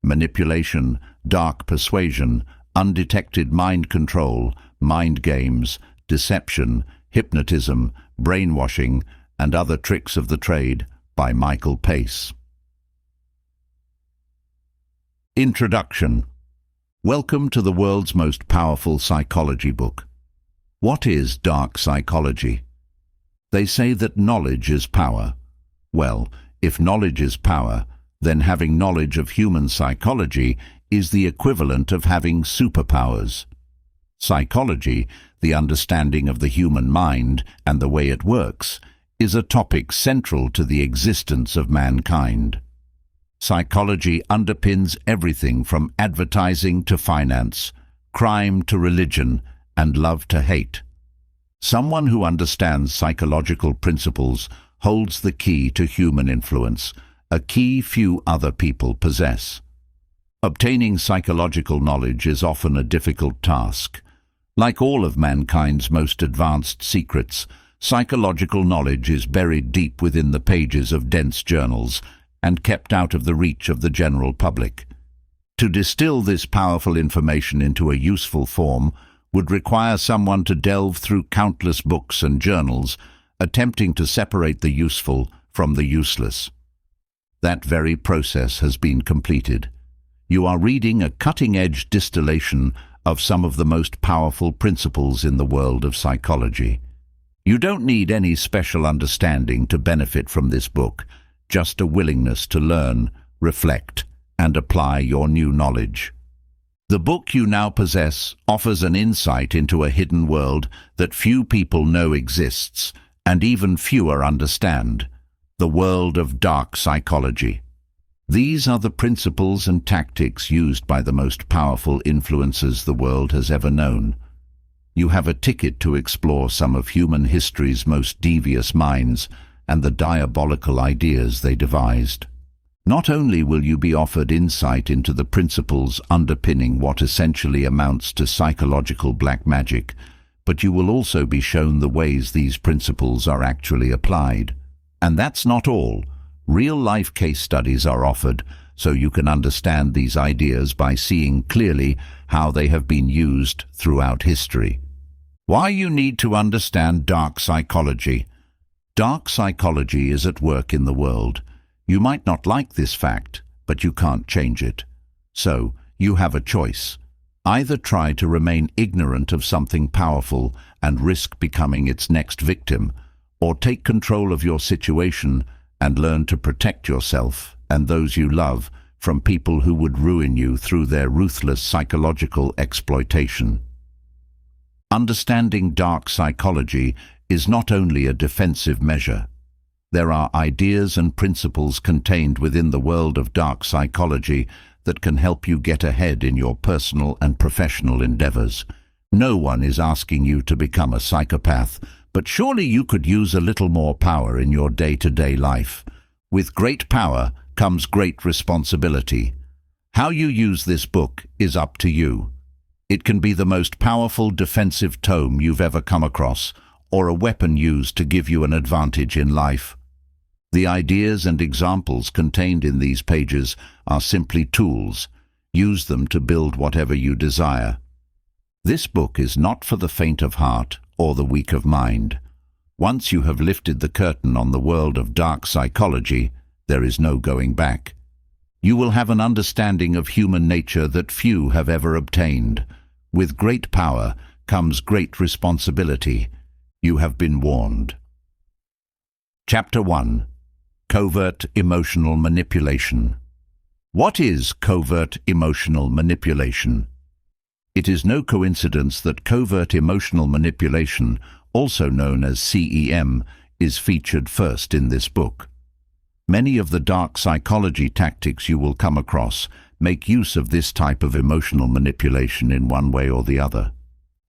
manipulation, dark persuasion, undetected mind control, mind games, deception, hypnotism, brainwashing, and other tricks of the trade by Michael Pace. Introduction. Welcome to the world's most powerful psychology book. What is dark psychology? They say that knowledge is power. Well, if knowledge is power, then having knowledge of human psychology is the equivalent of having superpowers. Psychology, the understanding of the human mind and the way it works, is a topic central to the existence of mankind. Psychology underpins everything from advertising to finance, crime to religion, and love to hate. Someone who understands psychological principles holds the key to human influence, a key few other people possess. Obtaining psychological knowledge is often a difficult task. Like all of mankind's most advanced secrets, psychological knowledge is buried deep within the pages of dense journals and kept out of the reach of the general public. To distill this powerful information into a useful form would require someone to delve through countless books and journals, attempting to separate the useful from the useless. That very process has been completed. You are reading a cutting-edge distillation of some of the most powerful principles in the world of psychology. You don't need any special understanding to benefit from this book, just a willingness to learn, reflect, and apply your new knowledge. The book you now possess offers an insight into a hidden world that few people know exists, and even fewer understand, the world of dark psychology. These are the principles and tactics used by the most powerful influencers the world has ever known. You have a ticket to explore some of human history's most devious minds and the diabolical ideas they devised. Not only will you be offered insight into the principles underpinning what essentially amounts to psychological black magic, but you will also be shown the ways these principles are actually applied. And that's not all. Real-life case studies are offered, so you can understand these ideas by seeing clearly how they have been used throughout history. Why you need to understand dark psychology. Dark psychology is at work in the world. You might not like this fact, but you can't change it. So, you have a choice. Either try to remain ignorant of something powerful and risk becoming its next victim, or take control of your situation and learn to protect yourself and those you love from people who would ruin you through their ruthless psychological exploitation. Understanding dark psychology is not only a defensive measure. There are ideas and principles contained within the world of dark psychology that can help you get ahead in your personal and professional endeavors. No one is asking you to become a psychopath, but surely you could use a little more power in your day-to-day life. With great power comes great responsibility. How you use this book is up to you. It can be the most powerful defensive tome you've ever come across, or a weapon used to give you an advantage in life. The ideas and examples contained in these pages are simply tools. Use them to build whatever you desire. This book is not for the faint of heart or the weak of mind. Once you have lifted the curtain on the world of dark psychology, there is no going back. You will have an understanding of human nature that few have ever obtained. With great power comes great responsibility. You have been warned. Chapter 1. Covert Emotional Manipulation. What is covert emotional manipulation? It is no coincidence that covert emotional manipulation, also known as CEM, is featured first in this book. Many of the dark psychology tactics you will come across make use of this type of emotional manipulation in one way or the other.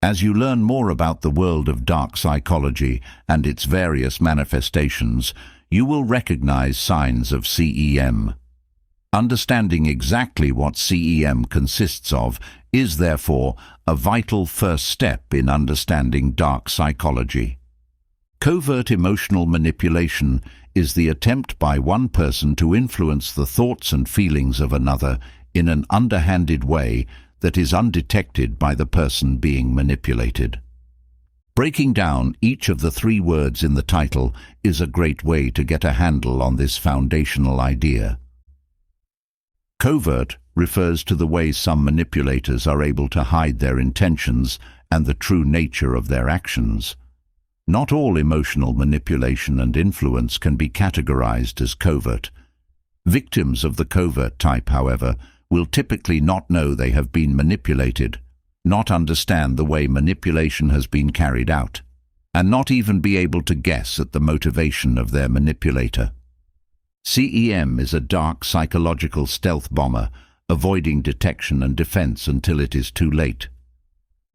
As you learn more about the world of dark psychology and its various manifestations, you will recognize signs of CEM. Understanding exactly what CEM consists of is, therefore, a vital first step in understanding dark psychology. Covert emotional manipulation is the attempt by one person to influence the thoughts and feelings of another in an underhanded way that is undetected by the person being manipulated. Breaking down each of the 3 words in the title is a great way to get a handle on this foundational idea. Covert refers to the way some manipulators are able to hide their intentions and the true nature of their actions. Not all emotional manipulation and influence can be categorized as covert. Victims of the covert type, however, will typically not know they have been manipulated, not understand the way manipulation has been carried out, and not even be able to guess at the motivation of their manipulator. CEM is a dark psychological stealth bomber, avoiding detection and defense until it is too late.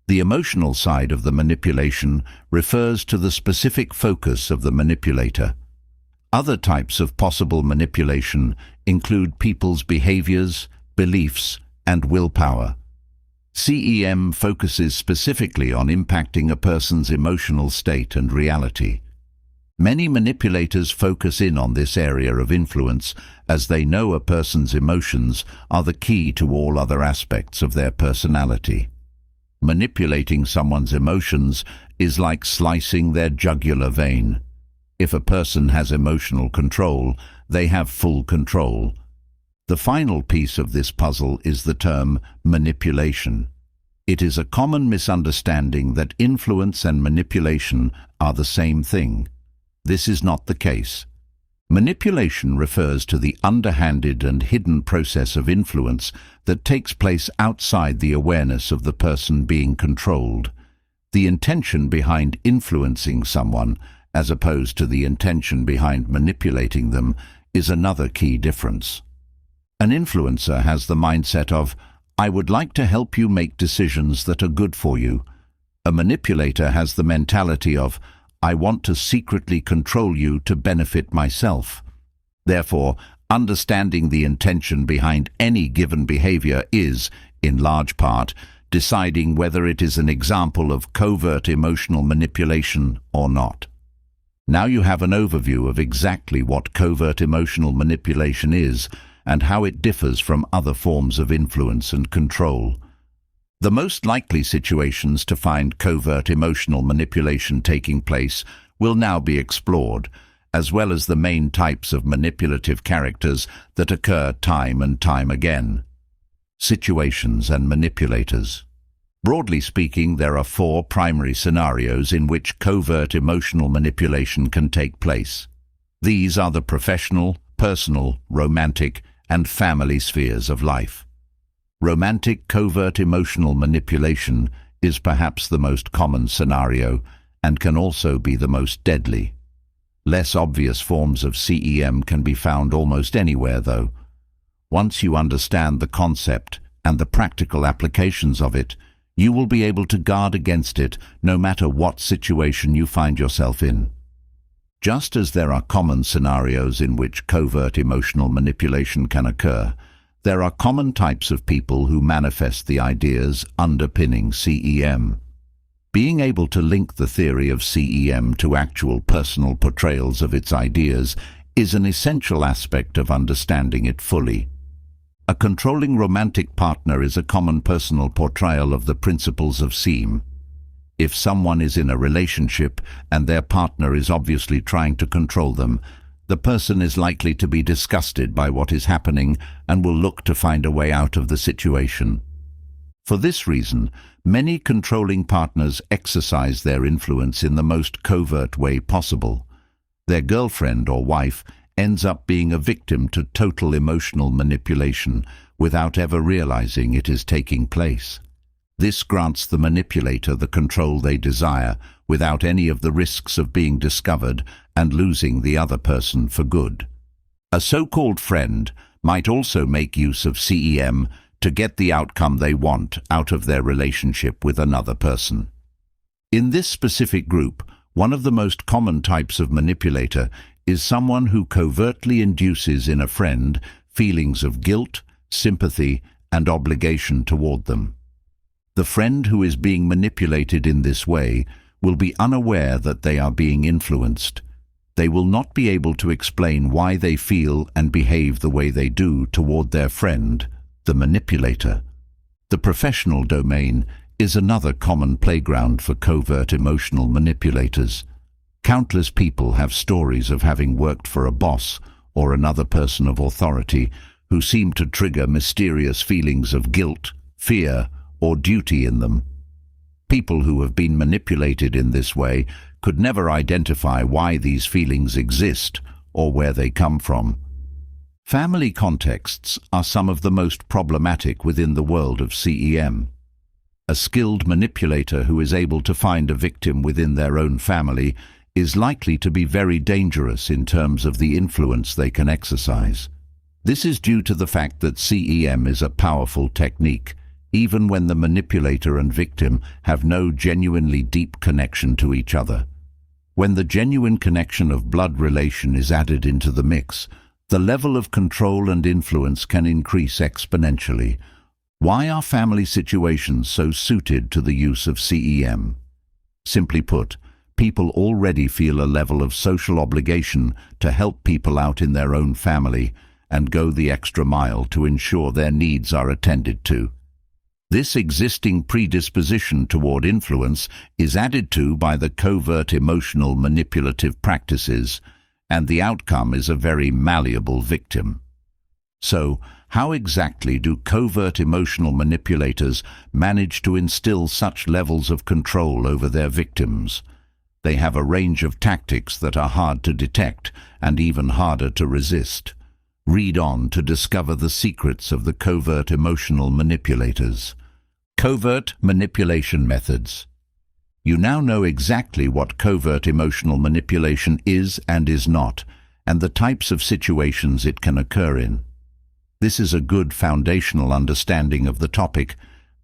The emotional side of the manipulation refers to the specific focus of the manipulator. Other types of possible manipulation include people's behaviors, beliefs, and willpower. CEM focuses specifically on impacting a person's emotional state and reality. Many manipulators focus in on this area of influence as they know a person's emotions are the key to all other aspects of their personality. Manipulating someone's emotions is like slicing their jugular vein. If a person has emotional control, they have full control. The final piece of this puzzle is the term manipulation. It is a common misunderstanding that influence and manipulation are the same thing. This is not the case. Manipulation refers to the underhanded and hidden process of influence that takes place outside the awareness of the person being controlled. The intention behind influencing someone, as opposed to the intention behind manipulating them, is another key difference. An influencer has the mindset of, "I would like to help you make decisions that are good for you." A manipulator has the mentality of, "I want to secretly control you to benefit myself." Therefore, understanding the intention behind any given behavior is, in large part, deciding whether it is an example of covert emotional manipulation or not. Now you have an overview of exactly what covert emotional manipulation is and how it differs from other forms of influence and control. The most likely situations to find covert emotional manipulation taking place will now be explored, as well as the main types of manipulative characters that occur time and time again. Situations and manipulators. Broadly speaking, there are 4 primary scenarios in which covert emotional manipulation can take place. These are the professional, personal, romantic, and family spheres of life. Romantic covert emotional manipulation is perhaps the most common scenario and can also be the most deadly. Less obvious forms of CEM can be found almost anywhere, though. Once you understand the concept and the practical applications of it, you will be able to guard against it no matter what situation you find yourself in. Just as there are common scenarios in which covert emotional manipulation can occur, there are common types of people who manifest the ideas underpinning CEM. Being able to link the theory of CEM to actual personal portrayals of its ideas is an essential aspect of understanding it fully. A controlling romantic partner is a common personal portrayal of the principles of CEM. If someone is in a relationship and their partner is obviously trying to control them, the person is likely to be disgusted by what is happening and will look to find a way out of the situation. For this reason, many controlling partners exercise their influence in the most covert way possible. Their girlfriend or wife ends up being a victim to total emotional manipulation without ever realizing it is taking place. This grants the manipulator the control they desire without any of the risks of being discovered and losing the other person for good. A so-called friend might also make use of CEM to get the outcome they want out of their relationship with another person. In this specific group, one of the most common types of manipulator is someone who covertly induces in a friend feelings of guilt, sympathy, and obligation toward them. The friend who is being manipulated in this way will be unaware that they are being influenced. They will not be able to explain why they feel and behave the way they do toward their friend The manipulator. The professional domain is another common playground for covert emotional manipulators. Countless people have stories of having worked for a boss or another person of authority who seem to trigger mysterious feelings of guilt, fear, or duty in them. People who have been manipulated in this way could never identify why these feelings exist or where they come from. Family contexts are some of the most problematic within the world of CEM. A skilled manipulator who is able to find a victim within their own family is likely to be very dangerous in terms of the influence they can exercise. This is due to the fact that CEM is a powerful technique, even when the manipulator and victim have no genuinely deep connection to each other. When the genuine connection of blood relation is added into the mix, the level of control and influence can increase exponentially. Why are family situations so suited to the use of CEM? Simply put, people already feel a level of social obligation to help people out in their own family and go the extra mile to ensure their needs are attended to. This existing predisposition toward influence is added to by the covert emotional manipulative practices, and the outcome is a very malleable victim. So, how exactly do covert emotional manipulators manage to instill such levels of control over their victims? They have a range of tactics that are hard to detect and even harder to resist. Read on to discover the secrets of the covert emotional manipulators. Covert manipulation methods. You now know exactly what covert emotional manipulation is and is not, and the types of situations it can occur in. This is a good foundational understanding of the topic,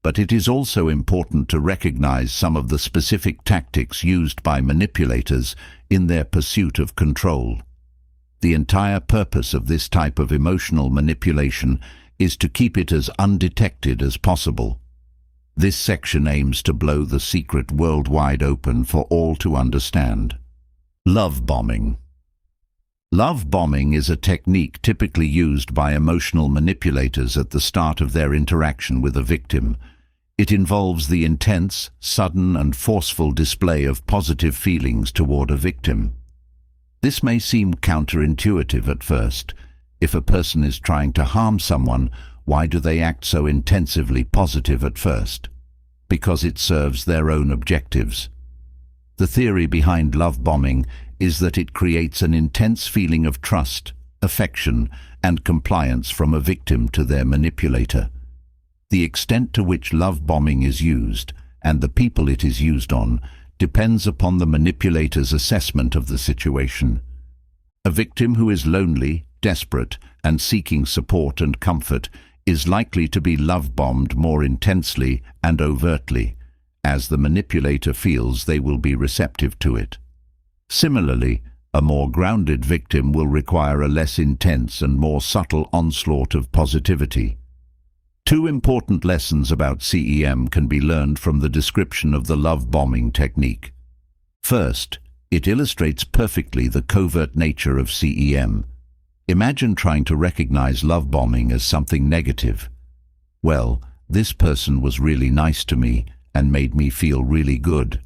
but it is also important to recognize some of the specific tactics used by manipulators in their pursuit of control. The entire purpose of this type of emotional manipulation is to keep it as undetected as possible. This section aims to blow the secret worldwide open for all to understand. Love bombing. Love bombing is a technique typically used by emotional manipulators at the start of their interaction with a victim. It involves the intense, sudden, and forceful display of positive feelings toward a victim. This may seem counterintuitive at first. If a person is trying to harm someone, why do they act so intensively positive at first? Because it serves their own objectives. The theory behind love bombing is that it creates an intense feeling of trust, affection, and compliance from a victim to their manipulator. The extent to which love bombing is used, and the people it is used on, depends upon the manipulator's assessment of the situation. A victim who is lonely, desperate, and seeking support and comfort is likely to be love-bombed more intensely and overtly, as the manipulator feels they will be receptive to it. Similarly, a more grounded victim will require a less intense and more subtle onslaught of positivity. Two important lessons about CEM can be learned from the description of the love-bombing technique. First, it illustrates perfectly the covert nature of CEM. Imagine trying to recognize love bombing as something negative. Well, this person was really nice to me and made me feel really good.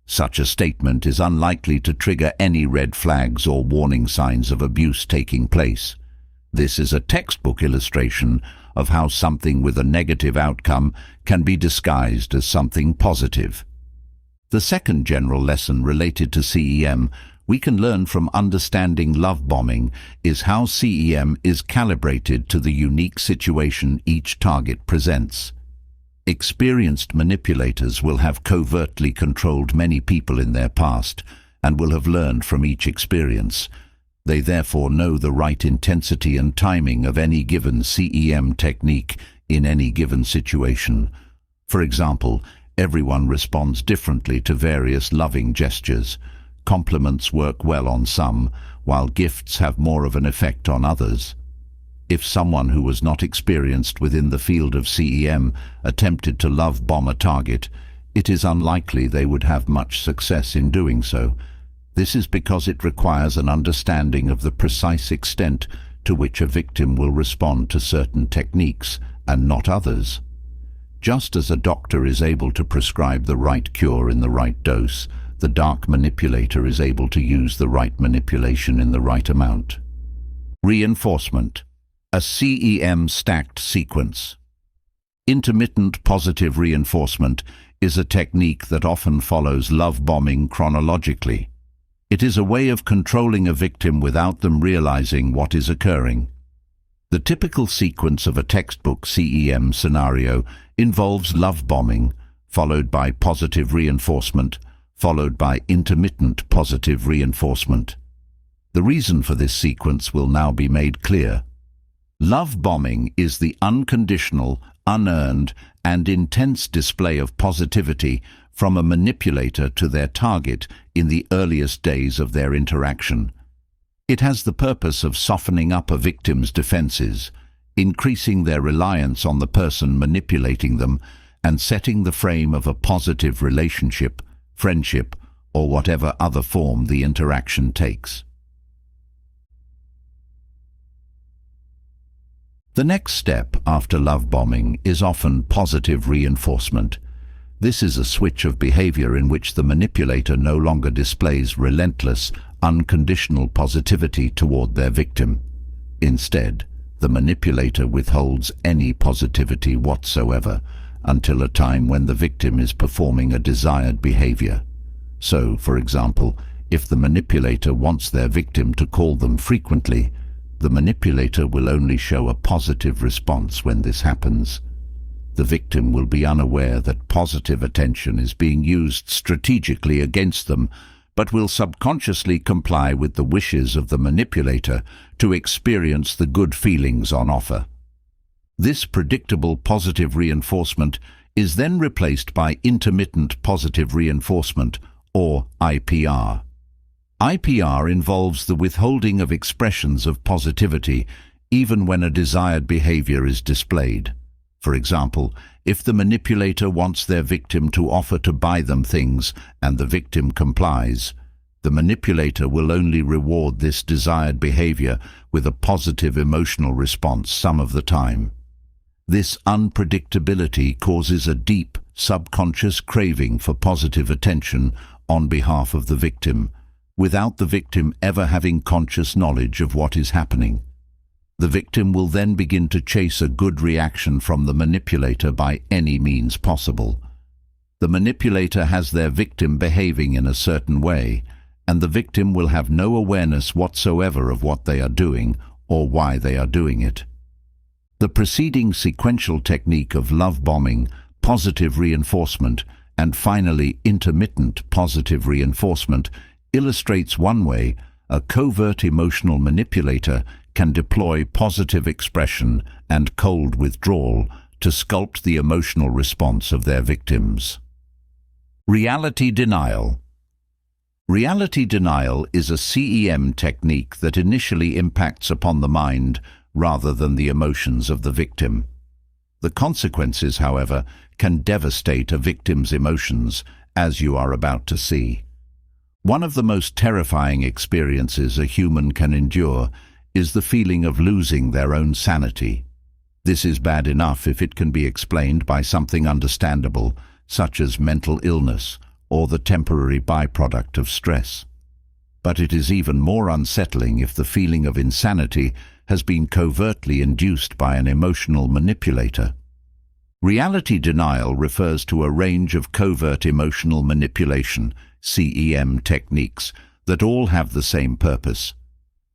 Such a statement is unlikely to trigger any red flags or warning signs of abuse taking place. This is a textbook illustration of how something with a negative outcome can be disguised as something positive. The second general lesson related to CEM we can learn from understanding love bombing is how CEM is calibrated to the unique situation each target presents. Experienced manipulators will have covertly controlled many people in their past and will have learned from each experience. They therefore know the right intensity and timing of any given CEM technique in any given situation. For example, everyone responds differently to various loving gestures. Compliments work well on some, while gifts have more of an effect on others. If someone who was not experienced within the field of CEM attempted to love bomb a target, it is unlikely they would have much success in doing so. This is because it requires an understanding of the precise extent to which a victim will respond to certain techniques and not others. Just as a doctor is able to prescribe the right cure in the right dose, the dark manipulator is able to use the right manipulation in the right amount. Reinforcement. A CEM stacked sequence. Intermittent positive reinforcement is a technique that often follows love bombing chronologically. It is a way of controlling a victim without them realizing what is occurring. The typical sequence of a textbook CEM scenario involves love bombing, followed by positive reinforcement, followed by intermittent positive reinforcement. The reason for this sequence will now be made clear. Love bombing is the unconditional, unearned, and intense display of positivity from a manipulator to their target in the earliest days of their interaction. It has the purpose of softening up a victim's defenses, increasing their reliance on the person manipulating them, and setting the frame of a positive relationship, friendship, or whatever other form the interaction takes. The next step after love bombing is often positive reinforcement. This is a switch of behavior in which the manipulator no longer displays relentless, unconditional positivity toward their victim. Instead, the manipulator withholds any positivity whatsoever until a time when the victim is performing a desired behavior. So, for example, if the manipulator wants their victim to call them frequently, the manipulator will only show a positive response when this happens. The victim will be unaware that positive attention is being used strategically against them, but will subconsciously comply with the wishes of the manipulator to experience the good feelings on offer. This predictable positive reinforcement is then replaced by intermittent positive reinforcement, or IPR. IPR involves the withholding of expressions of positivity even when a desired behavior is displayed. For example, if the manipulator wants their victim to offer to buy them things and the victim complies, the manipulator will only reward this desired behavior with a positive emotional response some of the time. This unpredictability causes a deep, subconscious craving for positive attention on behalf of the victim, without the victim ever having conscious knowledge of what is happening. The victim will then begin to chase a good reaction from the manipulator by any means possible. The manipulator has their victim behaving in a certain way, and the victim will have no awareness whatsoever of what they are doing or why they are doing it. The preceding sequential technique of love bombing, positive reinforcement, and finally intermittent positive reinforcement illustrates one way a covert emotional manipulator can deploy positive expression and cold withdrawal to sculpt the emotional response of their victims. Reality denial. Reality denial is a CEM technique that initially impacts upon the mind rather than the emotions of the victim. The consequences, however, can devastate a victim's emotions, as you are about to see. One of the most terrifying experiences a human can endure is the feeling of losing their own sanity. This is bad enough if it can be explained by something understandable, such as mental illness or the temporary byproduct of stress. But it is even more unsettling if the feeling of insanity has been covertly induced by an emotional manipulator. Reality denial refers to a range of covert emotional manipulation, CEM techniques, that all have the same purpose: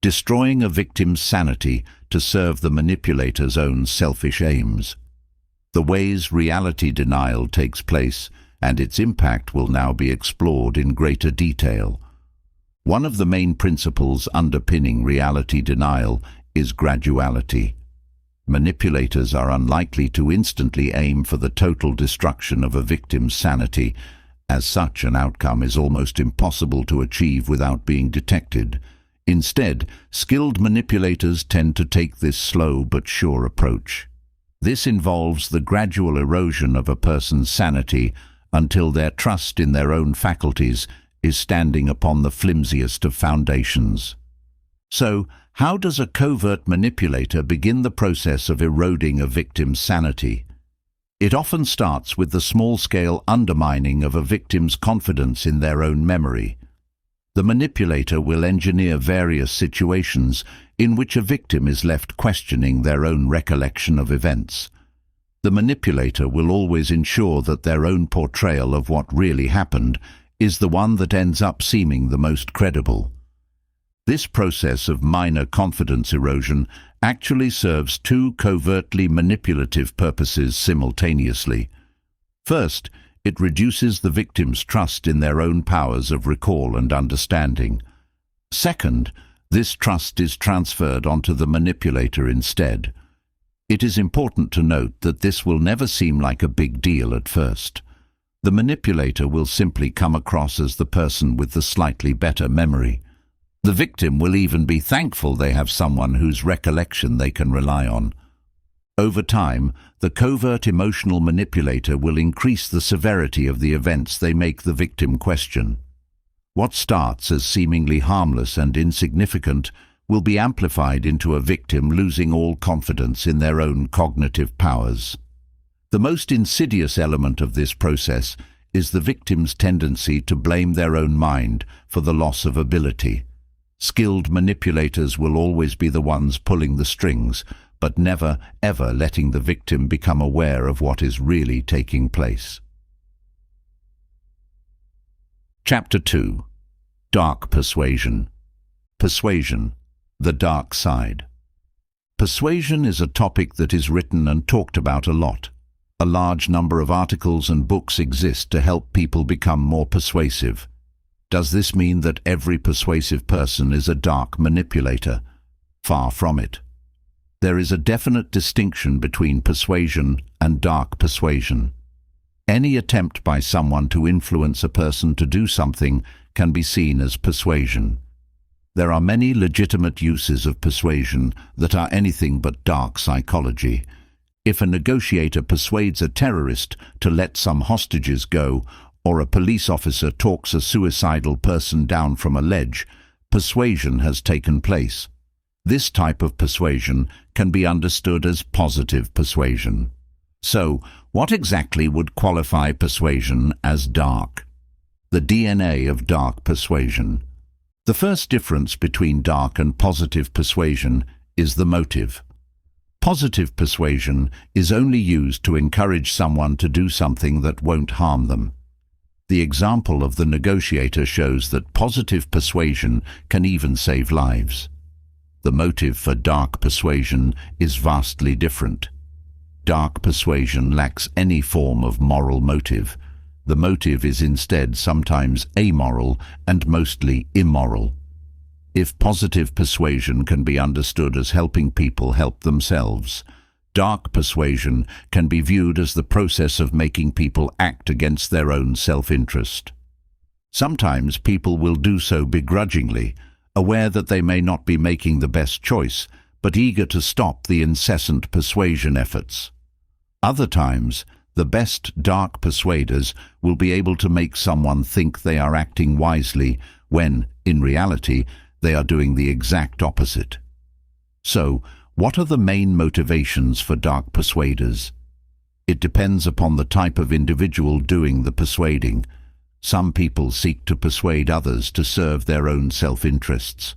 destroying a victim's sanity to serve the manipulator's own selfish aims. The ways reality denial takes place and its impact will now be explored in greater detail. One of the main principles underpinning reality denial is graduality. Manipulators are unlikely to instantly aim for the total destruction of a victim's sanity. As such, an outcome is almost impossible to achieve without being detected. Instead, skilled manipulators tend to take this slow but sure approach. This involves the gradual erosion of a person's sanity until their trust in their own faculties is standing upon the flimsiest of foundations. So, how does a covert manipulator begin the process of eroding a victim's sanity? It often starts with the small-scale undermining of a victim's confidence in their own memory. The manipulator will engineer various situations in which a victim is left questioning their own recollection of events. The manipulator will always ensure that their own portrayal of what really happened is the one that ends up seeming the most credible. This process of minor confidence erosion actually serves two covertly manipulative purposes simultaneously. First, it reduces the victim's trust in their own powers of recall and understanding. Second, this trust is transferred onto the manipulator instead. It is important to note that this will never seem like a big deal at first. The manipulator will simply come across as the person with the slightly better memory. The victim will even be thankful they have someone whose recollection they can rely on. Over time, the covert emotional manipulator will increase the severity of the events they make the victim question. What starts as seemingly harmless and insignificant will be amplified into a victim losing all confidence in their own cognitive powers. The most insidious element of this process is the victim's tendency to blame their own mind for the loss of ability. Skilled manipulators will always be the ones pulling the strings, but never, ever letting the victim become aware of what is really taking place. Chapter 2. Dark Persuasion. Persuasion, the dark side. Persuasion is a topic that is written and talked about a lot. A large number of articles and books exist to help people become more persuasive. Does this mean that every persuasive person is a dark manipulator? Far from it. There is a definite distinction between persuasion and dark persuasion. Any attempt by someone to influence a person to do something can be seen as persuasion. There are many legitimate uses of persuasion that are anything but dark psychology. If a negotiator persuades a terrorist to let some hostages go, or a police officer talks a suicidal person down from a ledge, persuasion has taken place. This type of persuasion can be understood as positive persuasion. So, what exactly would qualify persuasion as dark? The DNA of dark persuasion. The first difference between dark and positive persuasion is the motive. Positive persuasion is only used to encourage someone to do something that won't harm them. The example of the negotiator shows that positive persuasion can even save lives. The motive for dark persuasion is vastly different. Dark persuasion lacks any form of moral motive. The motive is instead sometimes amoral and mostly immoral. If positive persuasion can be understood as helping people help themselves, dark persuasion can be viewed as the process of making people act against their own self-interest. Sometimes people will do so begrudgingly, aware that they may not be making the best choice, but eager to stop the incessant persuasion efforts. Other times, the best dark persuaders will be able to make someone think they are acting wisely when, in reality, they are doing the exact opposite. So, what are the main motivations for dark persuaders? It depends upon the type of individual doing the persuading. Some people seek to persuade others to serve their own self-interests.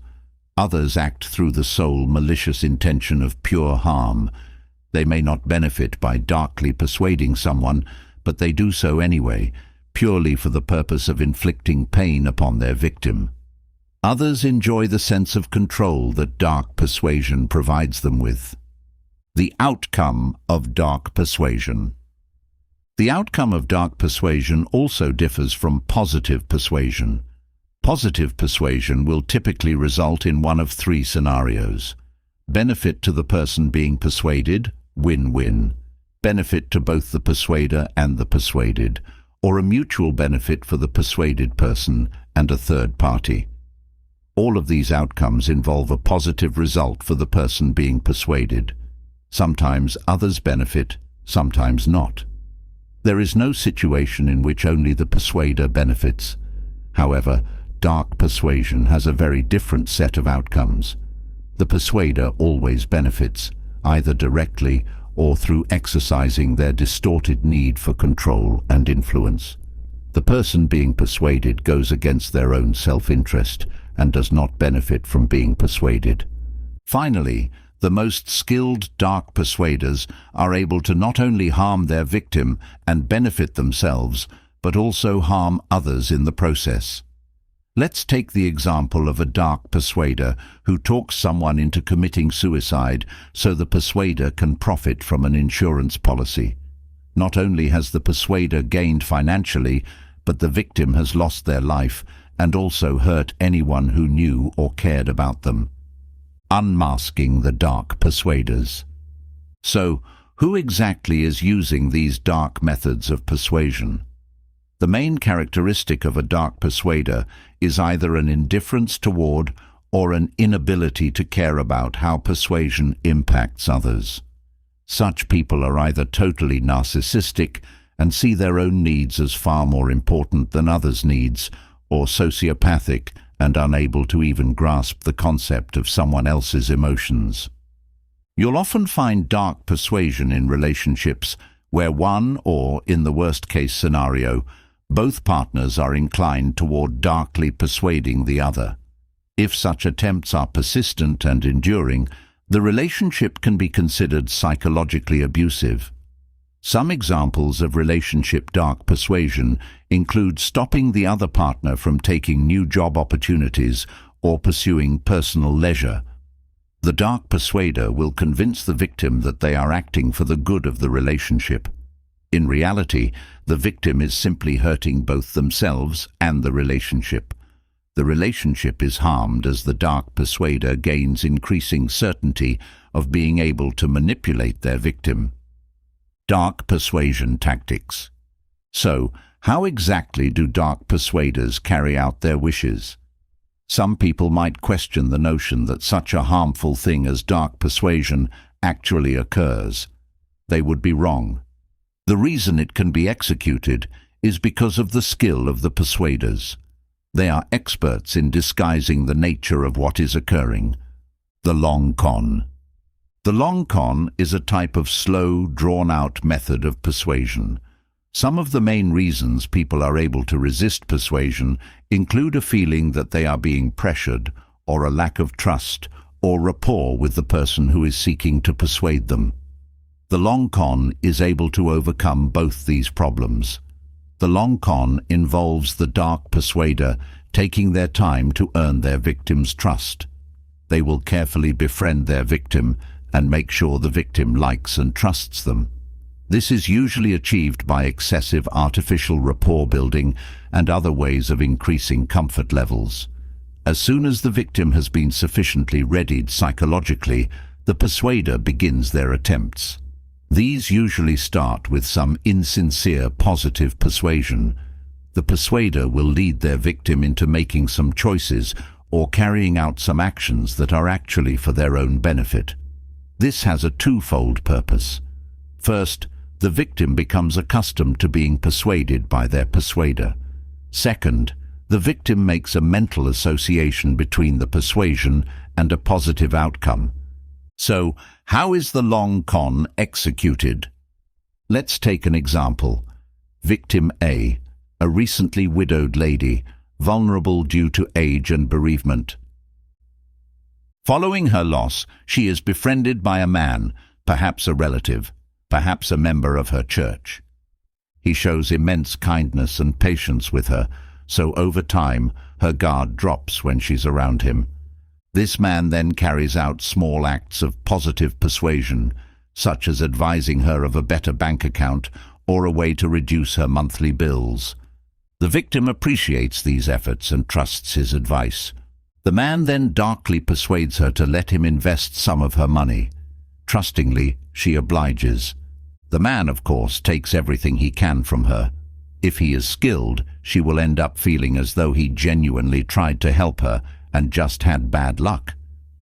Others act through the sole malicious intention of pure harm. They may not benefit by darkly persuading someone, but they do so anyway, purely for the purpose of inflicting pain upon their victim. Others enjoy the sense of control that dark persuasion provides them with. The outcome of dark persuasion. The outcome of dark persuasion also differs from positive persuasion. Positive persuasion will typically result in one of three scenarios. Benefit to the person being persuaded, win-win. Benefit to both the persuader and the persuaded, or a mutual benefit for the persuaded person and a third party. All of these outcomes involve a positive result for the person being persuaded. Sometimes others benefit, sometimes not. There is no situation in which only the persuader benefits. However, dark persuasion has a very different set of outcomes. The persuader always benefits, either directly or through exercising their distorted need for control and influence. The person being persuaded goes against their own self-interest and does not benefit from being persuaded. Finally, the most skilled dark persuaders are able to not only harm their victim and benefit themselves, but also harm others in the process. Let's take the example of a dark persuader who talks someone into committing suicide so the persuader can profit from an insurance policy. Not only has the persuader gained financially, but the victim has lost their life and also hurt anyone who knew or cared about them. Unmasking the dark persuaders. So, who exactly is using these dark methods of persuasion? The main characteristic of a dark persuader is either an indifference toward or an inability to care about how persuasion impacts others. Such people are either totally narcissistic and see their own needs as far more important than others' needs, or sociopathic and unable to even grasp the concept of someone else's emotions. You'll often find dark persuasion in relationships where one, or in the worst-case scenario, both partners are inclined toward darkly persuading the other. If such attempts are persistent and enduring, the relationship can be considered psychologically abusive. Some examples of relationship dark persuasion include stopping the other partner from taking new job opportunities or pursuing personal leisure. The dark persuader will convince the victim that they are acting for the good of the relationship. In reality, the victim is simply hurting both themselves and the relationship. The relationship is harmed as the dark persuader gains increasing certainty of being able to manipulate their victim. Dark persuasion tactics. So, how exactly do dark persuaders carry out their wishes? Some people might question the notion that such a harmful thing as dark persuasion actually occurs. They would be wrong. The reason it can be executed is because of the skill of the persuaders. They are experts in disguising the nature of what is occurring. The long con. The long con is a type of slow, drawn-out method of persuasion. Some of the main reasons people are able to resist persuasion include a feeling that they are being pressured, or a lack of trust or rapport with the person who is seeking to persuade them. The long con is able to overcome both these problems. The long con involves the dark persuader taking their time to earn their victim's trust. They will carefully befriend their victim and make sure the victim likes and trusts them. This is usually achieved by excessive artificial rapport building and other ways of increasing comfort levels. As soon as the victim has been sufficiently readied psychologically, the persuader begins their attempts. These usually start with some insincere positive persuasion. The persuader will lead their victim into making some choices or carrying out some actions that are actually for their own benefit. This has a twofold purpose. First, the victim becomes accustomed to being persuaded by their persuader. Second, the victim makes a mental association between the persuasion and a positive outcome. So, how is the long con executed? Let's take an example. Victim A, a recently widowed lady, vulnerable due to age and bereavement. Following her loss, she is befriended by a man, perhaps a relative, perhaps a member of her church. He shows immense kindness and patience with her, so over time, her guard drops when she's around him. This man then carries out small acts of positive persuasion, such as advising her of a better bank account or a way to reduce her monthly bills. The victim appreciates these efforts and trusts his advice. The man then darkly persuades her to let him invest some of her money. Trustingly, she obliges. The man, of course, takes everything he can from her. If he is skilled, she will end up feeling as though he genuinely tried to help her and just had bad luck.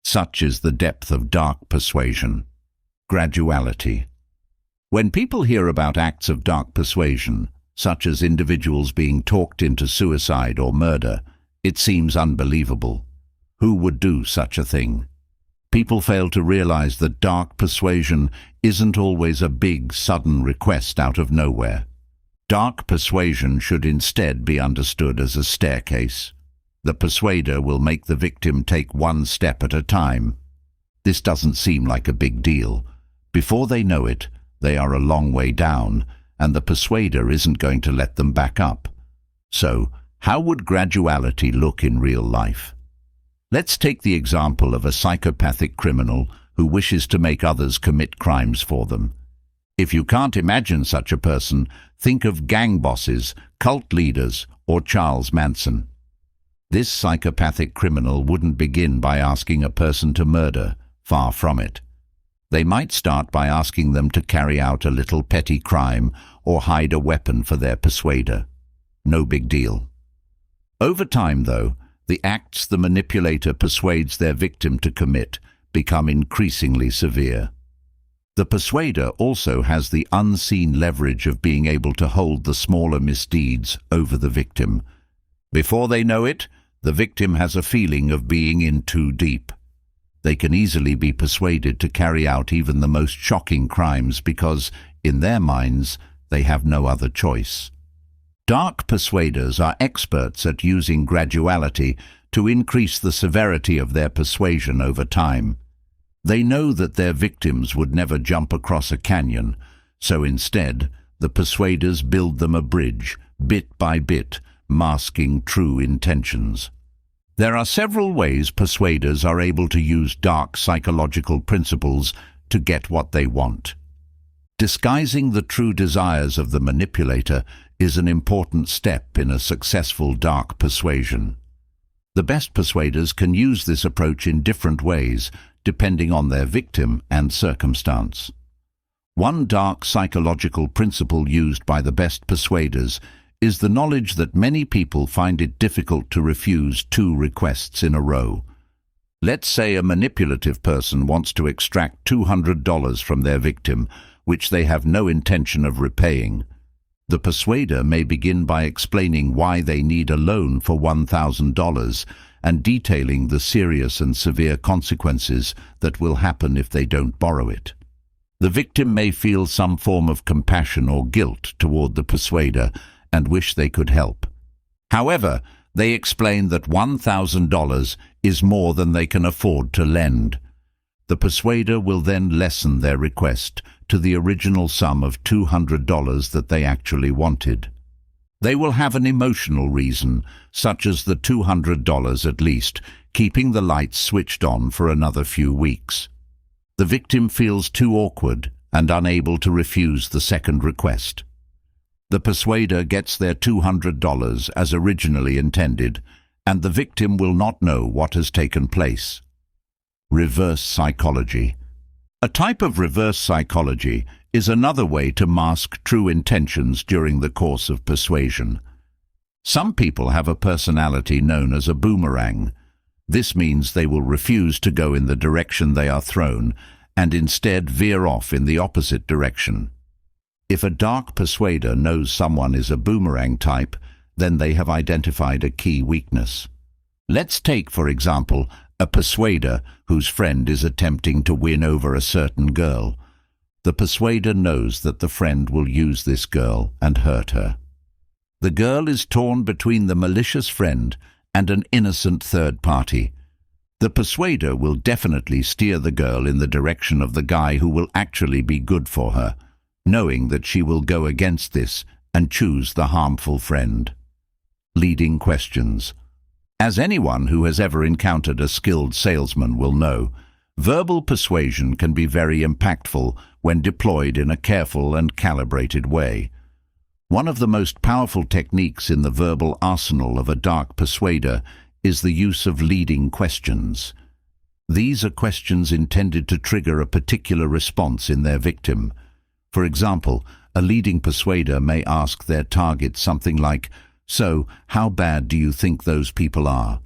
Such is the depth of dark persuasion. Graduality. When people hear about acts of dark persuasion, such as individuals being talked into suicide or murder, it seems unbelievable. Who would do such a thing? People fail to realize that dark persuasion isn't always a big, sudden request out of nowhere. Dark persuasion should instead be understood as a staircase. The persuader will make the victim take one step at a time. This doesn't seem like a big deal. Before they know it, they are a long way down, and the persuader isn't going to let them back up. So, how would graduality look in real life? Let's take the example of a psychopathic criminal who wishes to make others commit crimes for them. If you can't imagine such a person, think of gang bosses, cult leaders, or Charles Manson. This psychopathic criminal wouldn't begin by asking a person to murder, far from it. They might start by asking them to carry out a little petty crime or hide a weapon for their persuader. No big deal. Over time, though, the acts the manipulator persuades their victim to commit become increasingly severe. The persuader also has the unseen leverage of being able to hold the smaller misdeeds over the victim. Before they know it, the victim has a feeling of being in too deep. They can easily be persuaded to carry out even the most shocking crimes because, in their minds, they have no other choice. Dark persuaders are experts at using graduality to increase the severity of their persuasion over time. They know that their victims would never jump across a canyon, so instead, the persuaders build them a bridge, bit by bit, masking true intentions. There are several ways persuaders are able to use dark psychological principles to get what they want. Disguising the true desires of the manipulator is an important step in a successful dark persuasion. The best persuaders can use this approach in different ways, depending on their victim and circumstance. One dark psychological principle used by the best persuaders is the knowledge that many people find it difficult to refuse 2 requests in a row. Let's say a manipulative person wants to extract $200 from their victim, which they have no intention of repaying. The persuader may begin by explaining why they need a loan for $1,000 and detailing the serious and severe consequences that will happen if they don't borrow it. The victim may feel some form of compassion or guilt toward the persuader and wish they could help. However, they explain that $1,000 is more than they can afford to lend. The persuader will then lessen their request to the original sum of $200 that they actually wanted. They will have an emotional reason, such as the $200 at least, keeping the lights switched on for another few weeks. The victim feels too awkward and unable to refuse the second request. The persuader gets their $200 as originally intended, and the victim will not know what has taken place. Reverse psychology. A type of reverse psychology is another way to mask true intentions during the course of persuasion. Some people have a personality known as a boomerang. This means they will refuse to go in the direction they are thrown and instead veer off in the opposite direction. If a dark persuader knows someone is a boomerang type, then they have identified a key weakness. Let's take, for example, a persuader whose friend is attempting to win over a certain girl. The persuader knows that the friend will use this girl and hurt her. The girl is torn between the malicious friend and an innocent third party. The persuader will definitely steer the girl in the direction of the guy who will actually be good for her, knowing that she will go against this and choose the harmful friend. Leading questions. As anyone who has ever encountered a skilled salesman will know, verbal persuasion can be very impactful when deployed in a careful and calibrated way. One of the most powerful techniques in the verbal arsenal of a dark persuader is the use of leading questions. These are questions intended to trigger a particular response in their victim. For example, a leading persuader may ask their target something like, "So, how bad do you think those people are?"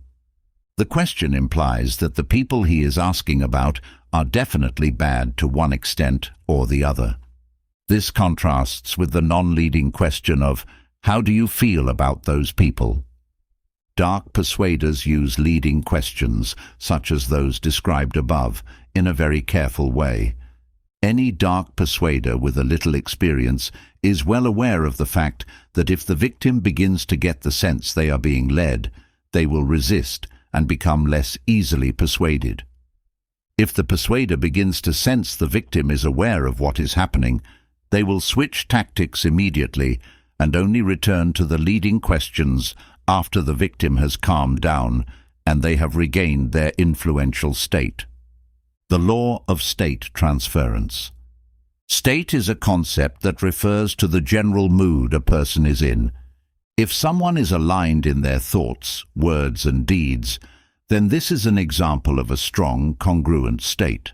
The question implies that the people he is asking about are definitely bad to one extent or the other. This contrasts with the non-leading question of, "How do you feel about those people?" Dark persuaders use leading questions, such as those described above, in a very careful way. Any dark persuader with a little experience is well aware of the fact that if the victim begins to get the sense they are being led, they will resist and become less easily persuaded. If the persuader begins to sense the victim is aware of what is happening, they will switch tactics immediately and only return to the leading questions after the victim has calmed down and they have regained their influential state. The law of state transference. State is a concept that refers to the general mood a person is in. If someone is aligned in their thoughts, words and deeds, then this is an example of a strong, congruent state.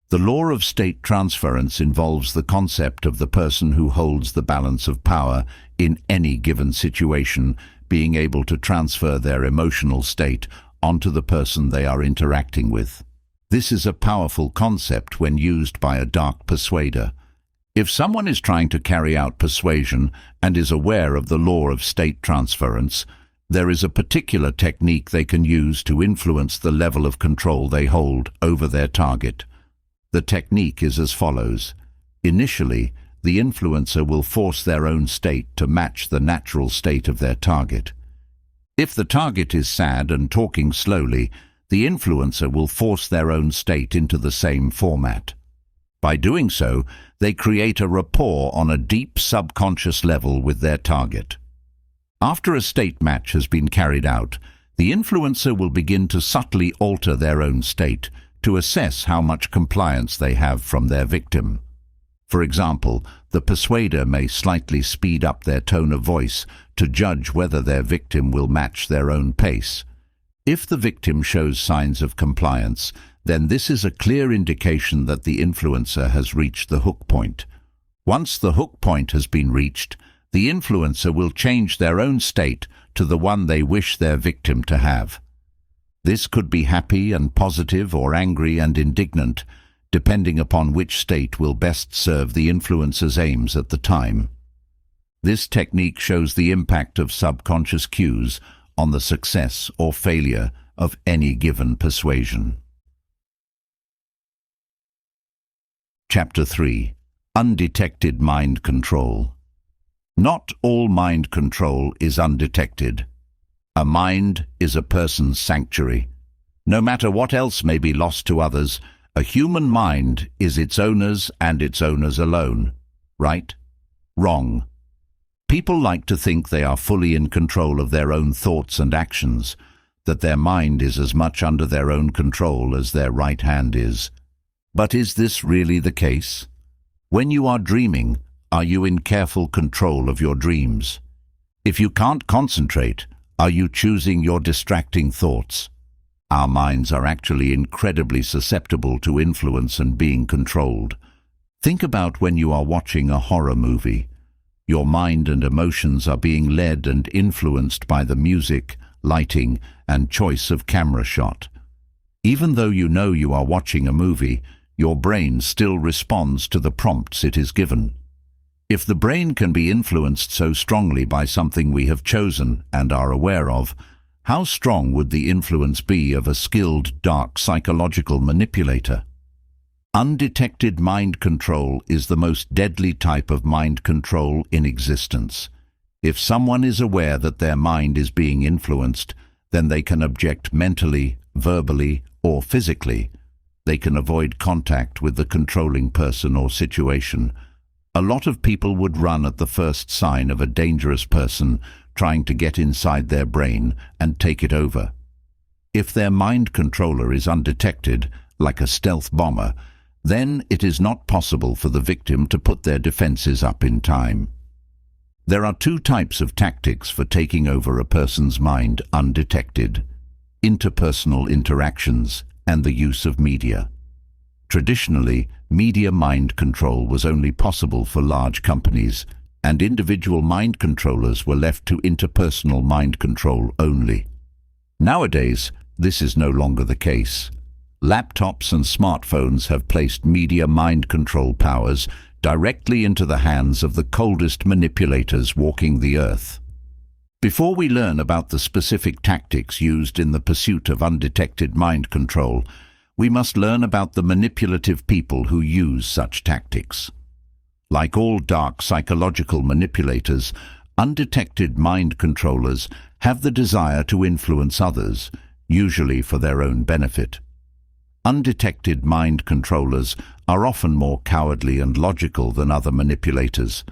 The law of state transference involves the concept of the person who holds the balance of power in any given situation being able to transfer their emotional state onto the person they are interacting with. This is a powerful concept when used by a dark persuader. If someone is trying to carry out persuasion and is aware of the law of state transference, there is a particular technique they can use to influence the level of control they hold over their target. The technique is as follows. Initially, the influencer will force their own state to match the natural state of their target. If the target is sad and talking slowly, the influencer will force their own state into the same format. By doing so, they create a rapport on a deep subconscious level with their target. After a state match has been carried out, the influencer will begin to subtly alter their own state to assess how much compliance they have from their victim. For example, the persuader may slightly speed up their tone of voice to judge whether their victim will match their own pace. If the victim shows signs of compliance, then this is a clear indication that the influencer has reached the hook point. Once the hook point has been reached, the influencer will change their own state to the one they wish their victim to have. This could be happy and positive or angry and indignant, depending upon which state will best serve the influencer's aims at the time. This technique shows the impact of subconscious cues on the success or failure of any given persuasion. Chapter 3. Undetected Mind Control. Not all mind control is undetected. A mind is a person's sanctuary. No matter what else may be lost to others, a human mind is its owner's and its owner's alone. Right? Wrong. People like to think they are fully in control of their own thoughts and actions, that their mind is as much under their own control as their right hand is. But is this really the case? When you are dreaming, are you in careful control of your dreams? If you can't concentrate, are you choosing your distracting thoughts? Our minds are actually incredibly susceptible to influence and being controlled. Think about when you are watching a horror movie. Your mind and emotions are being led and influenced by the music, lighting, and choice of camera shot. Even though you know you are watching a movie, your brain still responds to the prompts it is given. If the brain can be influenced so strongly by something we have chosen and are aware of, how strong would the influence be of a skilled, dark psychological manipulator? Undetected mind control is the most deadly type of mind control in existence. If someone is aware that their mind is being influenced, then they can object mentally, verbally, or physically. They can avoid contact with the controlling person or situation. A lot of people would run at the first sign of a dangerous person trying to get inside their brain and take it over. If their mind controller is undetected, like a stealth bomber, then it is not possible for the victim to put their defenses up in time. There are two types of tactics for taking over a person's mind undetected: interpersonal interactions and the use of media. Traditionally, media mind control was only possible for large companies, and individual mind controllers were left to interpersonal mind control only. Nowadays, this is no longer the case. Laptops and smartphones have placed media mind control powers directly into the hands of the coldest manipulators walking the earth. Before we learn about the specific tactics used in the pursuit of undetected mind control, we must learn about the manipulative people who use such tactics. Like all dark psychological manipulators, undetected mind controllers have the desire to influence others, usually for their own benefit. Undetected mind controllers are often more cowardly and logical than other manipulators.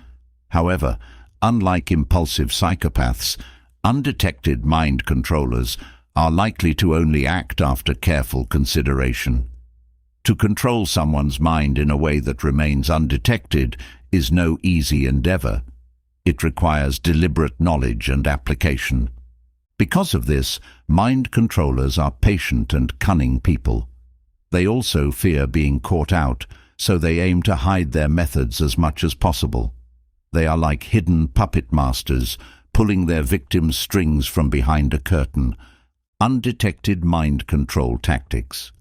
However, unlike impulsive psychopaths, undetected mind controllers are likely to only act after careful consideration. To control someone's mind in a way that remains undetected is no easy endeavor. It requires deliberate knowledge and application. Because of this, mind controllers are patient and cunning people. They also fear being caught out, so they aim to hide their methods as much as possible. They are like hidden puppet masters, pulling their victims' strings from behind a curtain. Undetected mind control tactics.